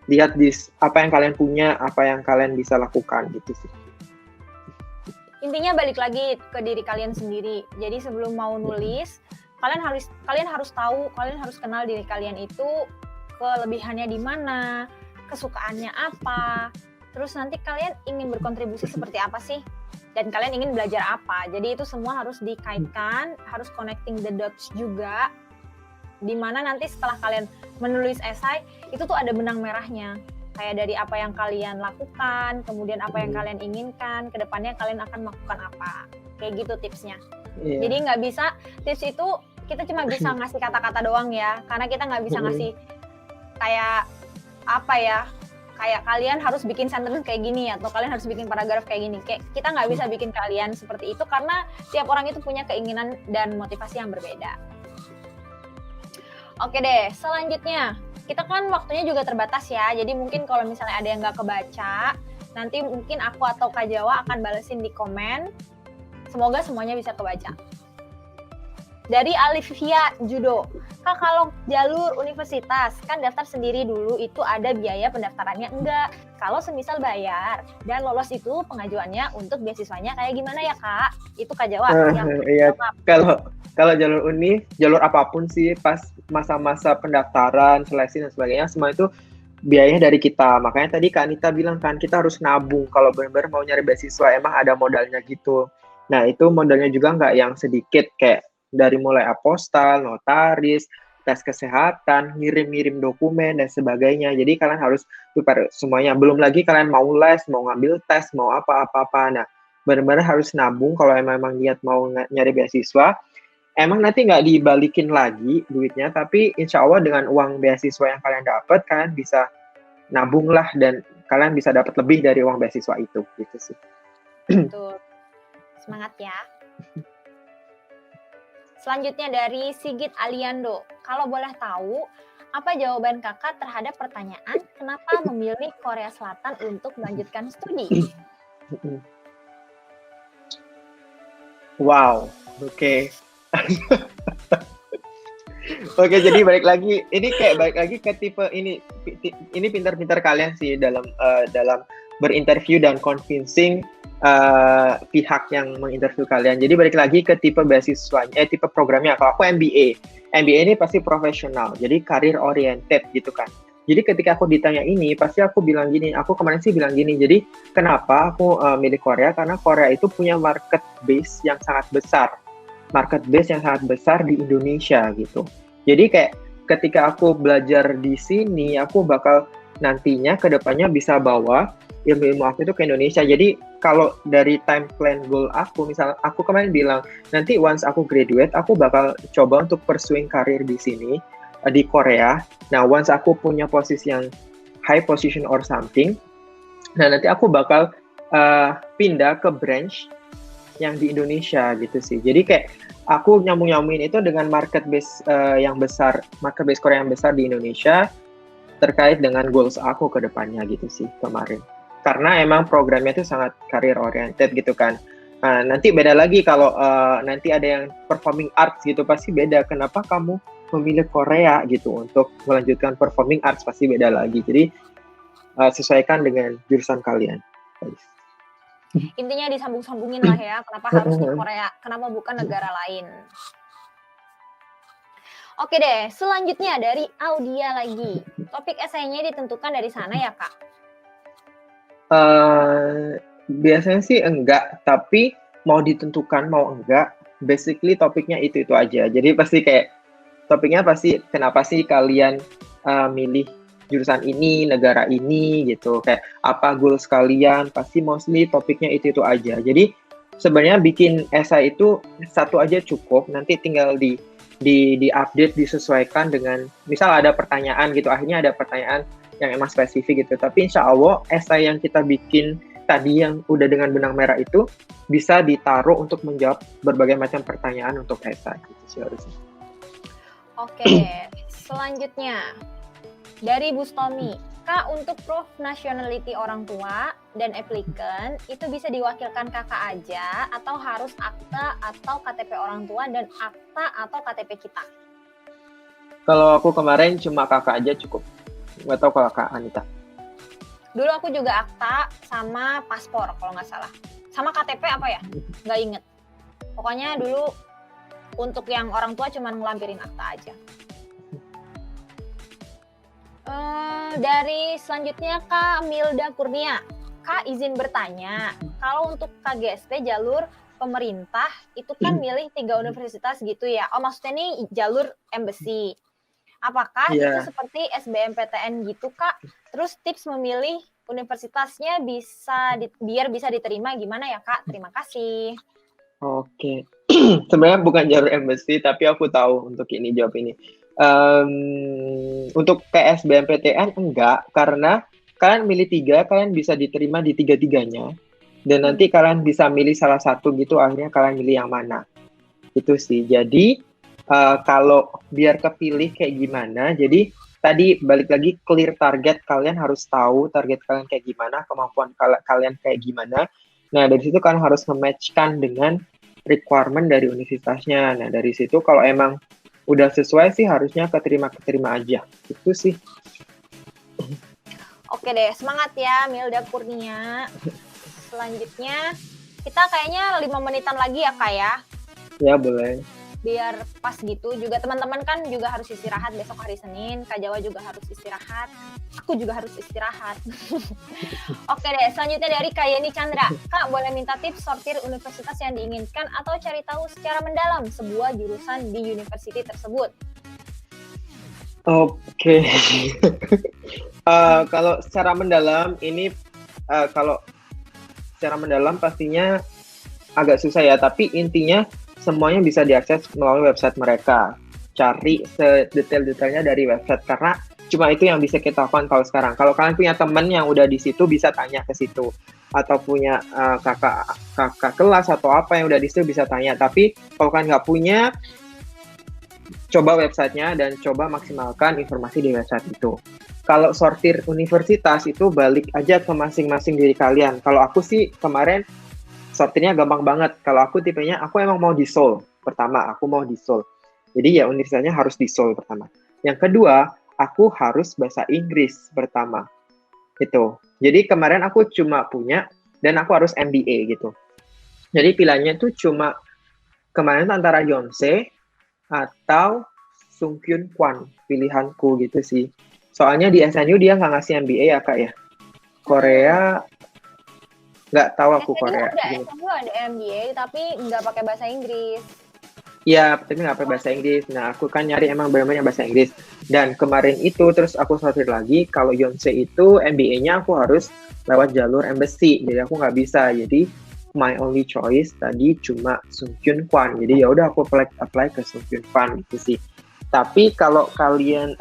Speaker 3: lihat apa yang kalian punya, apa yang kalian bisa lakukan gitu sih.
Speaker 2: Intinya balik lagi ke diri kalian sendiri. Jadi sebelum mau nulis, kalian harus tahu, kalian harus kenal diri kalian itu kelebihannya di mana, kesukaannya apa. Terus nanti kalian ingin berkontribusi seperti apa sih? Dan kalian ingin belajar apa? Jadi itu semua harus dikaitkan, harus connecting the dots juga. Dimana nanti setelah kalian menulis esai, itu tuh ada benang merahnya. Kayak dari apa yang kalian lakukan, kemudian apa yang kalian inginkan, kedepannya kalian akan melakukan apa. Kayak gitu tipsnya. Yeah. Jadi nggak bisa, tips itu kita cuma bisa ngasih kata-kata doang ya. Karena kita nggak bisa ngasih kayak apa ya, kayak kalian harus bikin sentence kayak gini atau kalian harus bikin paragraf kayak gini. Kayak kita nggak bisa bikin kalian seperti itu karena tiap orang itu punya keinginan dan motivasi yang berbeda. Oke deh, selanjutnya kita kan waktunya juga terbatas ya. Jadi mungkin kalau misalnya ada yang nggak kebaca, nanti mungkin aku atau Kak Jawa akan balesin di komen. Semoga semuanya bisa kebaca. Dari Alivia Judo, Kak kalau jalur universitas kan daftar sendiri dulu itu ada biaya pendaftarannya enggak? Kalau semisal bayar dan lolos itu pengajuannya untuk beasiswanya kayak gimana ya Kak? Itu Kak Jawa.
Speaker 3: Iya, kalau jalur uni, jalur apapun sih pas masa-masa pendaftaran, seleksi dan sebagainya semua itu biayanya dari kita. Makanya tadi Kak Anita bilang kan kita harus nabung kalau benar-benar mau nyari beasiswa, emang ada modalnya gitu. Nah itu modalnya juga nggak yang sedikit, kayak dari mulai apostal, notaris, tes kesehatan, ngirim-ngirim dokumen, dan sebagainya. Jadi kalian harus prepare semuanya. Belum lagi kalian mau les, mau ngambil tes, mau apa-apa. Nah, benar-benar harus nabung kalau emang niat mau nyari beasiswa. Emang nanti nggak dibalikin lagi duitnya, tapi insya Allah dengan uang beasiswa yang kalian dapat, kalian bisa nabung lah, dan kalian bisa dapat lebih dari uang beasiswa itu. Gitu sih.
Speaker 2: Betul. Semangat ya. Selanjutnya dari Sigit Aliando, kalau boleh tahu, apa jawaban kakak terhadap pertanyaan kenapa memilih Korea Selatan untuk melanjutkan studi?
Speaker 3: Wow, oke. Oke, jadi balik lagi ke tipe ini pintar-pintar kalian sih dalam berinterview dan convincing pihak yang menginterview kalian. Jadi balik lagi ke tipe beasiswanya, tipe programnya. Kalau aku MBA ini pasti profesional, jadi career oriented gitu kan. Jadi ketika aku ditanya ini, pasti aku bilang gini, aku kemarin sih bilang gini, jadi kenapa aku milih Korea, karena Korea itu punya market base yang sangat besar. market base yang sangat besar di Indonesia gitu. Jadi kayak ketika aku belajar di sini, aku bakal nantinya ke depannya bisa bawa ilmu-ilmu aku itu ke Indonesia. Jadi kalau dari time plan goal aku, misalnya aku kemarin bilang, nanti once aku graduate, aku bakal coba untuk pursuing karir di sini, di Korea. Nah, once aku punya posisi yang high position or something, nah nanti aku bakal pindah ke branch yang di Indonesia gitu sih. Jadi kayak aku nyambung-nyambungin itu dengan market base yang besar, market base Korea yang besar di Indonesia terkait dengan goals aku ke depannya gitu sih kemarin. Karena emang programnya itu sangat career oriented gitu kan. Nah, nanti beda lagi kalau nanti ada yang performing arts gitu, pasti beda. Kenapa kamu memilih Korea gitu untuk melanjutkan performing arts, pasti beda lagi. Jadi sesuaikan dengan jurusan kalian.
Speaker 2: Intinya disambung-sambungin lah ya, kenapa harus di Korea, kenapa bukan negara lain. Oke deh, selanjutnya dari Audia lagi. Topik esainya ditentukan dari sana ya, Kak?
Speaker 3: Biasanya sih enggak, tapi mau ditentukan mau enggak, basically topiknya itu aja. Jadi pasti kayak topiknya pasti kenapa sih kalian milih jurusan ini, negara ini gitu, kayak apa goals kalian, pasti mostly topiknya itu aja. Jadi sebenarnya bikin esai itu satu aja cukup, nanti tinggal di update, disesuaikan dengan misal ada pertanyaan gitu, akhirnya ada pertanyaan yang emang spesifik gitu. Tapi insya Allah esai yang kita bikin tadi yang udah dengan benang merah itu bisa ditaruh untuk menjawab berbagai macam pertanyaan untuk esai gitu sih harusnya.
Speaker 2: Oke, selanjutnya dari Bustomi, Kak, untuk proof nationality orang tua dan applicant itu bisa diwakilkan kakak aja atau harus akta atau KTP orang tua dan akta atau KTP kita?
Speaker 3: Kalau aku kemarin cuma kakak aja cukup. Nggak tahu kalau Kak Anita.
Speaker 2: Dulu aku juga akta sama paspor kalau nggak salah. Sama KTP apa ya? Nggak inget. Pokoknya dulu untuk yang orang tua cuma ngelampirin akta aja. Dari selanjutnya Kak Milda Kurnia. Kak izin bertanya, kalau untuk KGSP jalur pemerintah itu kan milih 3 universitas gitu ya. Oh maksudnya nih jalur embassy. Apakah itu seperti SBMPTN gitu Kak? Terus tips memilih universitasnya biar bisa diterima gimana ya Kak? Terima kasih.
Speaker 3: Oke. Sebenarnya bukan jalur embassy, tapi aku tahu untuk ini jawab ini. Untuk SBMPTN enggak, karena kalian milih 3, kalian bisa diterima di 3-tiganya. Dan nanti kalian bisa milih salah satu gitu, akhirnya kalian milih yang mana. Itu sih. Jadi kalau biar kepilih kayak gimana, jadi tadi balik lagi clear target, kalian harus tahu target kalian kayak gimana, kemampuan kalian kayak gimana. Nah dari situ kalian harus nge-match-kan dengan requirement dari universitasnya. Nah dari situ kalau emang udah sesuai sih harusnya keterima aja. Itu sih.
Speaker 2: Oke deh, semangat ya Milda Kurnia. Selanjutnya kita kayaknya 5 menitan lagi ya Kak ya.
Speaker 3: Ya boleh.
Speaker 2: Biar pas gitu, juga teman-teman kan juga harus istirahat besok hari Senin, Kak Jawa juga harus istirahat, aku juga harus istirahat. Oke deh, selanjutnya dari Kak Yeni Chandra. Kak, boleh minta tips sortir universitas yang diinginkan atau cari tahu secara mendalam sebuah jurusan di university tersebut?
Speaker 3: Oke. Kalau secara mendalam ini, kalau secara mendalam pastinya agak susah ya, tapi intinya semuanya bisa diakses melalui website mereka. Cari sedetail-detailnya dari website, karena cuma itu yang bisa kita lakukan kalau sekarang. Kalau kalian punya teman yang udah di situ, bisa tanya ke situ. Atau punya kakak kelas atau apa yang udah di situ, bisa tanya. Tapi kalau kalian nggak punya, coba websitenya dan coba maksimalkan informasi di website itu. Kalau sortir universitas itu balik aja ke masing-masing diri kalian. Kalau aku sih kemarin sortirnya gampang banget. Kalau aku tipenya, aku emang mau di Seoul. Pertama, aku mau di Seoul. Jadi ya universitasnya harus di Seoul pertama. Yang kedua, aku harus bahasa Inggris pertama. Itu. Jadi kemarin aku cuma punya, dan aku harus MBA gitu. Jadi pilihannya tuh cuma kemarin antara Yonsei atau Sungkyun Kwan. Pilihanku gitu sih. Soalnya di SNU dia nggak ngasih MBA ya Kak ya. Korea nggak tahu aku Korea.
Speaker 2: SNU ada MBA tapi nggak pakai bahasa Inggris.
Speaker 3: Iya, tapi nggak pakai bahasa Inggris. Nah, aku kan nyari emang benar-benar yang bahasa Inggris. Dan kemarin itu terus aku sortir lagi kalau Yonsei itu MBA-nya aku harus lewat jalur embassy. Jadi aku nggak bisa. Jadi my only choice tadi cuma Sungkyun Kwan. Jadi ya udah aku apply ke Sungkyun Kwan gitu sih. Tapi kalau kalian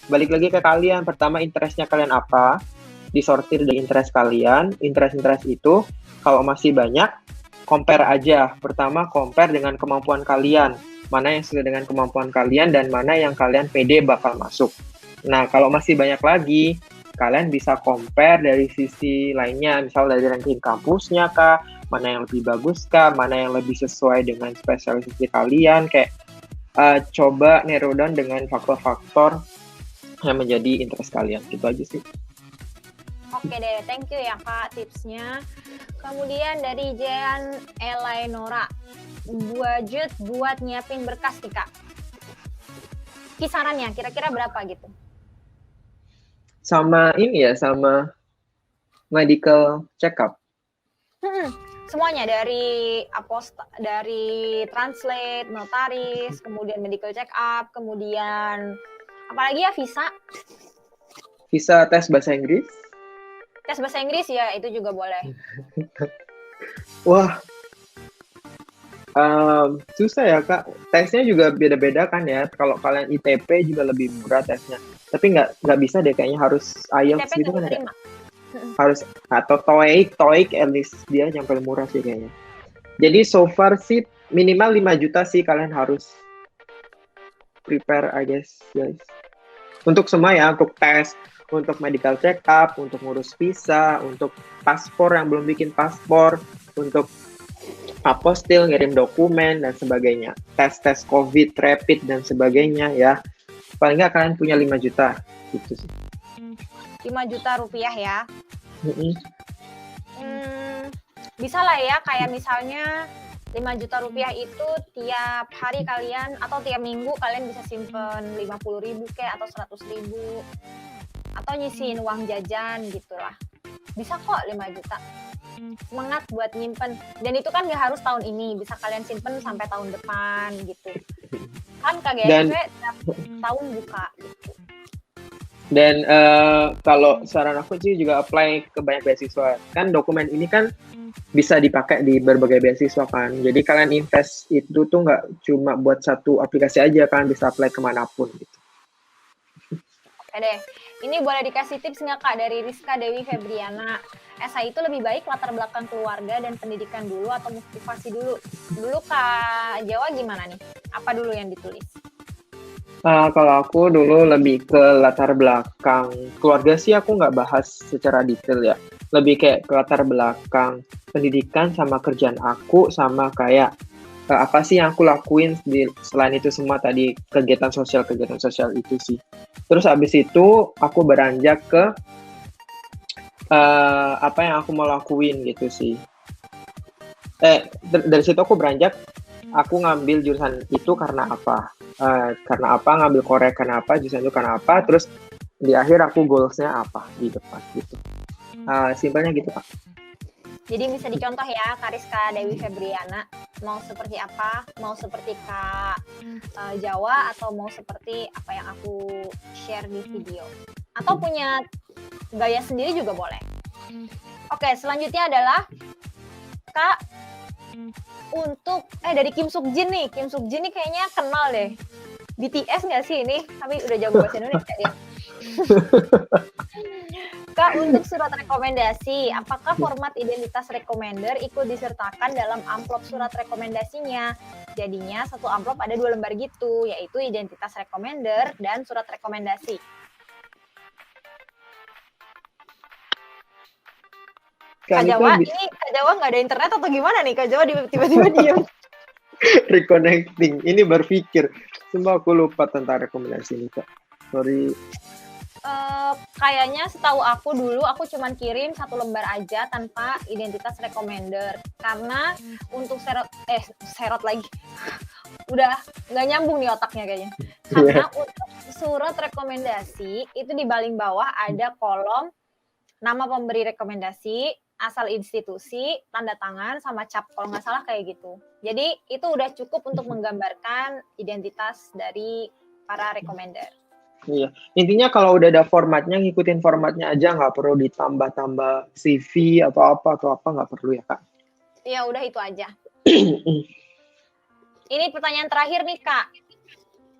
Speaker 3: balik lagi ke kalian, pertama interest-nya kalian apa? Disortir dari interest kalian. Interest itu kalau masih banyak compare aja. Pertama, compare dengan kemampuan kalian. Mana yang sesuai dengan kemampuan kalian dan mana yang kalian pede bakal masuk. Nah, kalau masih banyak lagi, kalian bisa compare dari sisi lainnya. Misal dari ranking kampusnya kah, mana yang lebih bagus kah, mana yang lebih sesuai dengan spesialisasi kalian. Kayak coba narrow down dengan faktor-faktor yang menjadi interest kalian. Gitu aja sih.
Speaker 2: Oke deh, thank you ya Kak tipsnya. Kemudian dari Jean Elainora, budget buat nyiapin berkas nih Kak. Kisarannya kira-kira berapa gitu?
Speaker 3: Sama ini ya, sama medical check-up.
Speaker 2: Semuanya dari dari translate, notaris, kemudian medical check-up, kemudian apalagi ya visa.
Speaker 3: Visa tes bahasa Inggris.
Speaker 2: Tes bahasa Inggris ya, itu juga boleh.
Speaker 3: Wah, susah ya Kak. Tesnya juga beda-beda kan ya. Kalau kalian ITP juga lebih murah tesnya. Tapi nggak bisa deh kayaknya harus IELTS
Speaker 2: ITP
Speaker 3: gitu kan ya.
Speaker 2: terima.
Speaker 3: Harus atau TOEIC at least dia yang paling murah sih kayaknya. Jadi so far sih minimal 5 juta sih kalian harus prepare I guess guys. Untuk semua ya, untuk tes, untuk medical check up, untuk ngurus visa, untuk paspor yang belum bikin paspor, untuk apostil, ngirim dokumen, dan sebagainya. Tes-tes COVID, rapid, dan sebagainya ya. Paling nggak kalian punya 5 juta. Gitu sih.
Speaker 2: 5 juta rupiah ya.
Speaker 3: Mm-mm.
Speaker 2: Bisa lah ya, kayak misalnya 5 juta rupiah itu tiap hari kalian atau tiap minggu kalian bisa simpen 50.000 kayak atau 100.000 atau nyisihin uang jajan gitulah. Bisa kok 5 juta. Semangat buat nyimpen. Dan itu kan nggak harus tahun ini, bisa kalian simpen sampai tahun depan gitu. Kan KGSP tiap tahun buka gitu.
Speaker 3: Dan kalau saran aku sih juga apply ke banyak beasiswa. Kan dokumen ini kan bisa dipakai di berbagai beasiswa kan. Jadi kalian invest itu tuh nggak cuma buat satu aplikasi aja, kalian bisa apply kemanapun gitu.
Speaker 2: Oke deh, ini boleh dikasih tips nggak Kak dari Rizka Dewi Febriana? SI itu lebih baik latar belakang keluarga dan pendidikan dulu atau motivasi dulu? Dulu Kak Jawa gimana nih? Apa dulu yang ditulis?
Speaker 3: Kalau aku dulu lebih ke latar belakang keluarga sih aku nggak bahas secara detail ya. Lebih kayak ke latar belakang pendidikan sama kerjaan aku sama kayak apa sih yang aku lakuin selain itu semua tadi kegiatan sosial itu sih. Terus abis itu aku beranjak ke apa yang aku mau lakuin gitu sih. Dari situ aku beranjak, aku ngambil jurusan itu karena apa? Ngambil korek karena apa, jurusan itu karena apa, terus di akhir aku goals-nya apa di depan gitu. Simpelnya gitu Pak.
Speaker 2: Jadi bisa dicontoh ya Kak Rizka Dewi Febriana, mau seperti apa, mau seperti Kak Jawa atau mau seperti apa yang aku share di video. Atau punya gaya sendiri juga boleh. Oke, selanjutnya adalah Kak untuk dari Kim Suk Jin nih. Kim Suk Jin nih kayaknya kenal deh. BTS nggak sih ini? Tapi udah jago bahasa Indonesia dia. Kak, untuk surat rekomendasi, apakah format identitas recommender ikut disertakan dalam amplop surat rekomendasinya? Jadinya satu amplop ada 2 lembar gitu, yaitu identitas recommender dan surat rekomendasi. Kak Jawa, ini Kak Jawa nggak ada internet atau gimana nih? Kak Jawa tiba-tiba diem.
Speaker 3: Reconnecting, ini berpikir. Semua aku lupa tentang rekomendasi ini Kak. Sorry.
Speaker 2: Kayaknya setahu aku dulu aku cuman kirim 1 lembar aja tanpa identitas recommender. Karena untuk serot lagi. Udah nggak nyambung nih otaknya kayaknya. Karena untuk surat rekomendasi itu di paling bawah ada kolom nama pemberi rekomendasi, asal institusi, tanda tangan, sama cap kalau nggak salah kayak gitu. Jadi itu udah cukup untuk menggambarkan identitas dari para recommender.
Speaker 3: Iya, intinya kalau udah ada formatnya, ngikutin formatnya aja, nggak perlu ditambah-tambah CV atau apa nggak perlu ya Kak.
Speaker 2: Ya udah itu aja. Ini pertanyaan terakhir nih Kak.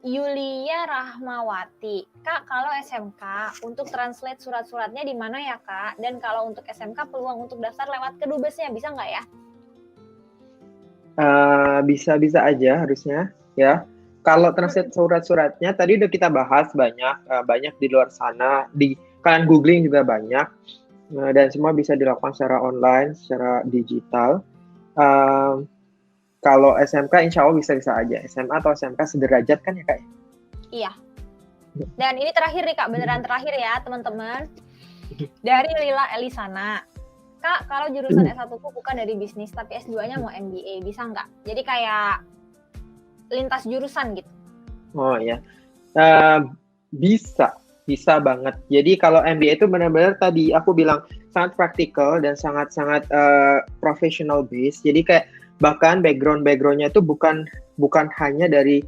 Speaker 2: Yulia Rahmawati. Kak, kalau SMK untuk translate surat-suratnya di mana ya Kak? Dan kalau untuk SMK peluang untuk daftar lewat kedubesnya bisa nggak ya?
Speaker 3: Bisa-bisa aja harusnya ya. Kalau translate surat-suratnya tadi udah kita bahas banyak di luar sana, di kalian googling juga banyak, dan semua bisa dilakukan secara online, secara digital. Kalau SMK insya Allah bisa-bisa aja. SMA atau SMK sederajat kan ya Kak?
Speaker 2: Iya. Dan ini terakhir nih Kak, beneran terakhir ya teman-teman. Dari Lila Elisana. Kak, kalau jurusan S1 ku bukan dari bisnis, tapi S2-nya mau MBA, bisa nggak? Jadi kayak lintas jurusan gitu.
Speaker 3: Oh ya, bisa banget. Jadi kalau MBA itu benar-benar tadi aku bilang sangat praktikal dan sangat-sangat professional based. Jadi kayak bahkan backgroundnya itu bukan hanya dari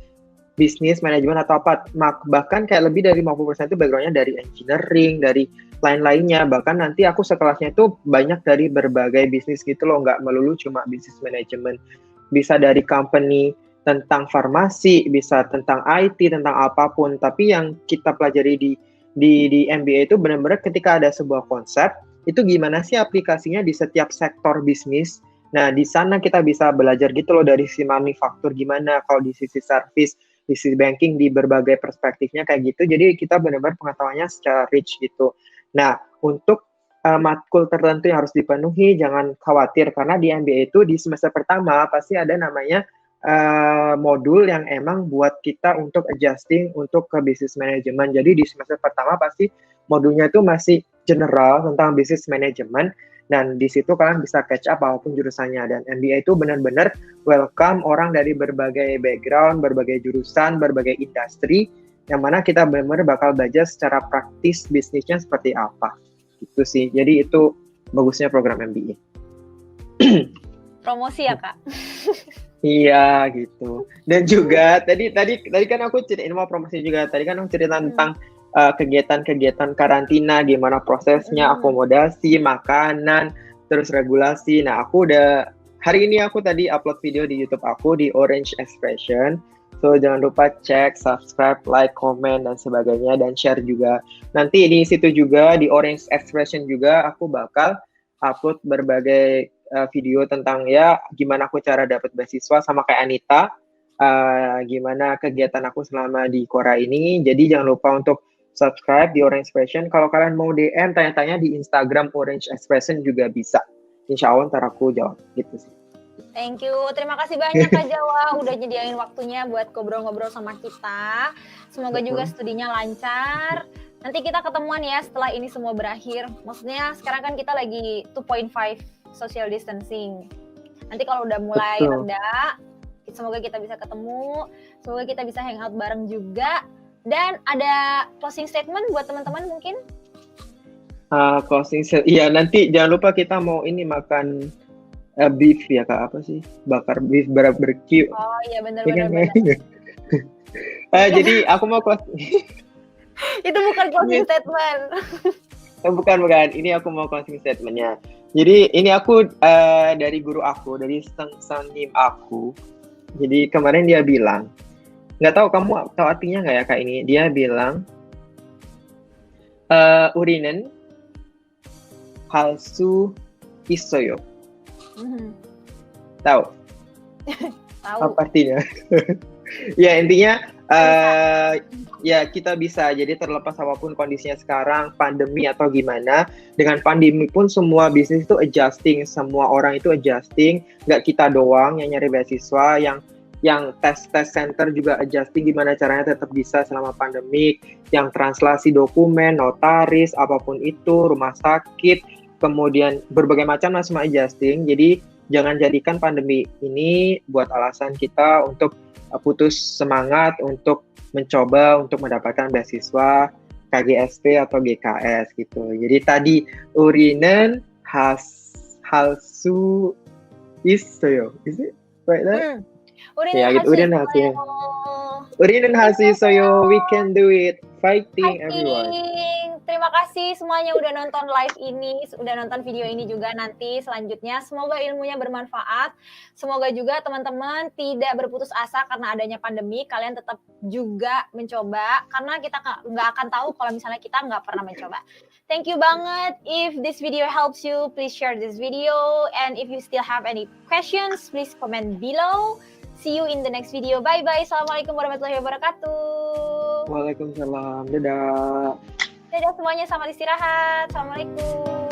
Speaker 3: bisnis, manajemen atau apa, bahkan kayak lebih dari 50% itu backgroundnya dari engineering, dari lain-lainnya. Bahkan nanti aku sekelasnya itu banyak dari berbagai bisnis gitu loh, nggak melulu cuma bisnis manajemen. Bisa dari company tentang farmasi, bisa tentang IT, tentang apapun. Tapi yang kita pelajari di MBA itu benar-benar ketika ada sebuah konsep, itu gimana sih aplikasinya di setiap sektor bisnis. Nah, di sana kita bisa belajar gitu loh dari sisi manufaktur gimana, kalau di sisi service, di sisi banking, di berbagai perspektifnya kayak gitu. Jadi kita benar-benar pengetahuannya secara rich gitu. Nah, untuk matkul tertentu yang harus dipenuhi, jangan khawatir karena di MBA itu di semester pertama pasti ada namanya modul yang emang buat kita untuk adjusting untuk ke business management. Jadi di semester pertama pasti modulnya itu masih general tentang business management, dan di situ kalian bisa catch up apapun jurusannya. Dan MBA itu benar-benar welcome orang dari berbagai background, berbagai jurusan, berbagai industri, yang mana kita benar-benar bakal belajar secara praktis bisnisnya seperti apa. Gitu sih. Jadi itu bagusnya program MBA.
Speaker 2: Promosi ya Kak?
Speaker 3: Iya gitu. Dan juga tadi kan aku ceritain mau promosi juga. Tadi kan aku cerita tentang kegiatan-kegiatan karantina, gimana prosesnya, akomodasi, makanan, terus regulasi. Nah, hari ini aku tadi upload video di YouTube aku di Orange Expression. So jangan lupa cek, subscribe, like, comment dan sebagainya, dan share juga. Nanti di situ juga di Orange Expression juga aku bakal upload berbagai video tentang ya gimana aku cara dapat beasiswa sama kayak Anita, gimana kegiatan aku selama di Quora ini. Jadi jangan lupa untuk subscribe di Orange Expression. Kalau kalian mau DM tanya-tanya di Instagram Orange Expression juga bisa. Insya Allah ntar aku jawab gitu sih.
Speaker 2: Thank you, terima kasih banyak Kak Jawa udah nyediain waktunya buat ngobrol-ngobrol sama kita. Semoga juga studinya lancar. Nanti kita ketemuan ya setelah ini semua berakhir. Maksudnya sekarang kan kita lagi 2.5 social distancing. Nanti kalau udah mulai reda, semoga kita bisa ketemu, semoga kita bisa hangout bareng juga. Dan ada closing statement buat teman-teman mungkin?
Speaker 3: Closing statement, iya nanti jangan lupa kita mau ini makan beef ya Kak, apa sih? Bakar beef barbecue.
Speaker 2: Oh iya benar.
Speaker 3: Jadi aku mau
Speaker 2: Itu bukan closing statement.
Speaker 3: Bukan. Ini aku mau closing statementnya. Jadi ini aku dari guru aku, dari Sanim aku. Jadi kemarin dia bilang, nggak tahu kamu tahu artinya nggak ya Kak ini? Dia bilang, urinen halsu isoyo. Tahu?
Speaker 2: Tahu.
Speaker 3: Apa artinya? Ya intinya ya kita bisa, jadi terlepas apapun kondisinya sekarang, pandemi atau gimana, dengan pandemi pun semua bisnis itu adjusting, semua orang itu adjusting, nggak kita doang yang nyari beasiswa, yang tes center juga adjusting gimana caranya tetap bisa selama pandemik, yang translasi dokumen, notaris, apapun itu, rumah sakit, kemudian berbagai macam lah semua adjusting. Jadi jangan jadikan pandemi ini buat alasan kita untuk putus semangat untuk mencoba untuk mendapatkan beasiswa KGSP atau GKS gitu. Jadi tadi urinen Halsu Isoyo. Is it right there?
Speaker 2: Urinen
Speaker 3: Ya, gitu. Urinen
Speaker 2: Halsu
Speaker 3: Halsu. Urinen Halsu Isoyo. We can do it. Fighting everyone.
Speaker 2: Fighting. Terima kasih semuanya udah nonton live ini, udah nonton video ini juga nanti selanjutnya. Semoga ilmunya bermanfaat. Semoga juga teman-teman tidak berputus asa karena adanya pandemi. Kalian tetap juga mencoba karena kita nggak akan tahu kalau misalnya kita nggak pernah mencoba. Thank you banget. If this video helps you, please share this video. And if you still have any questions, please comment below. See you in the next video. Bye-bye. Assalamualaikum warahmatullahi wabarakatuh.
Speaker 3: Waalaikumsalam. Dadah.
Speaker 2: Dadah semuanya, selamat istirahat. Assalamualaikum.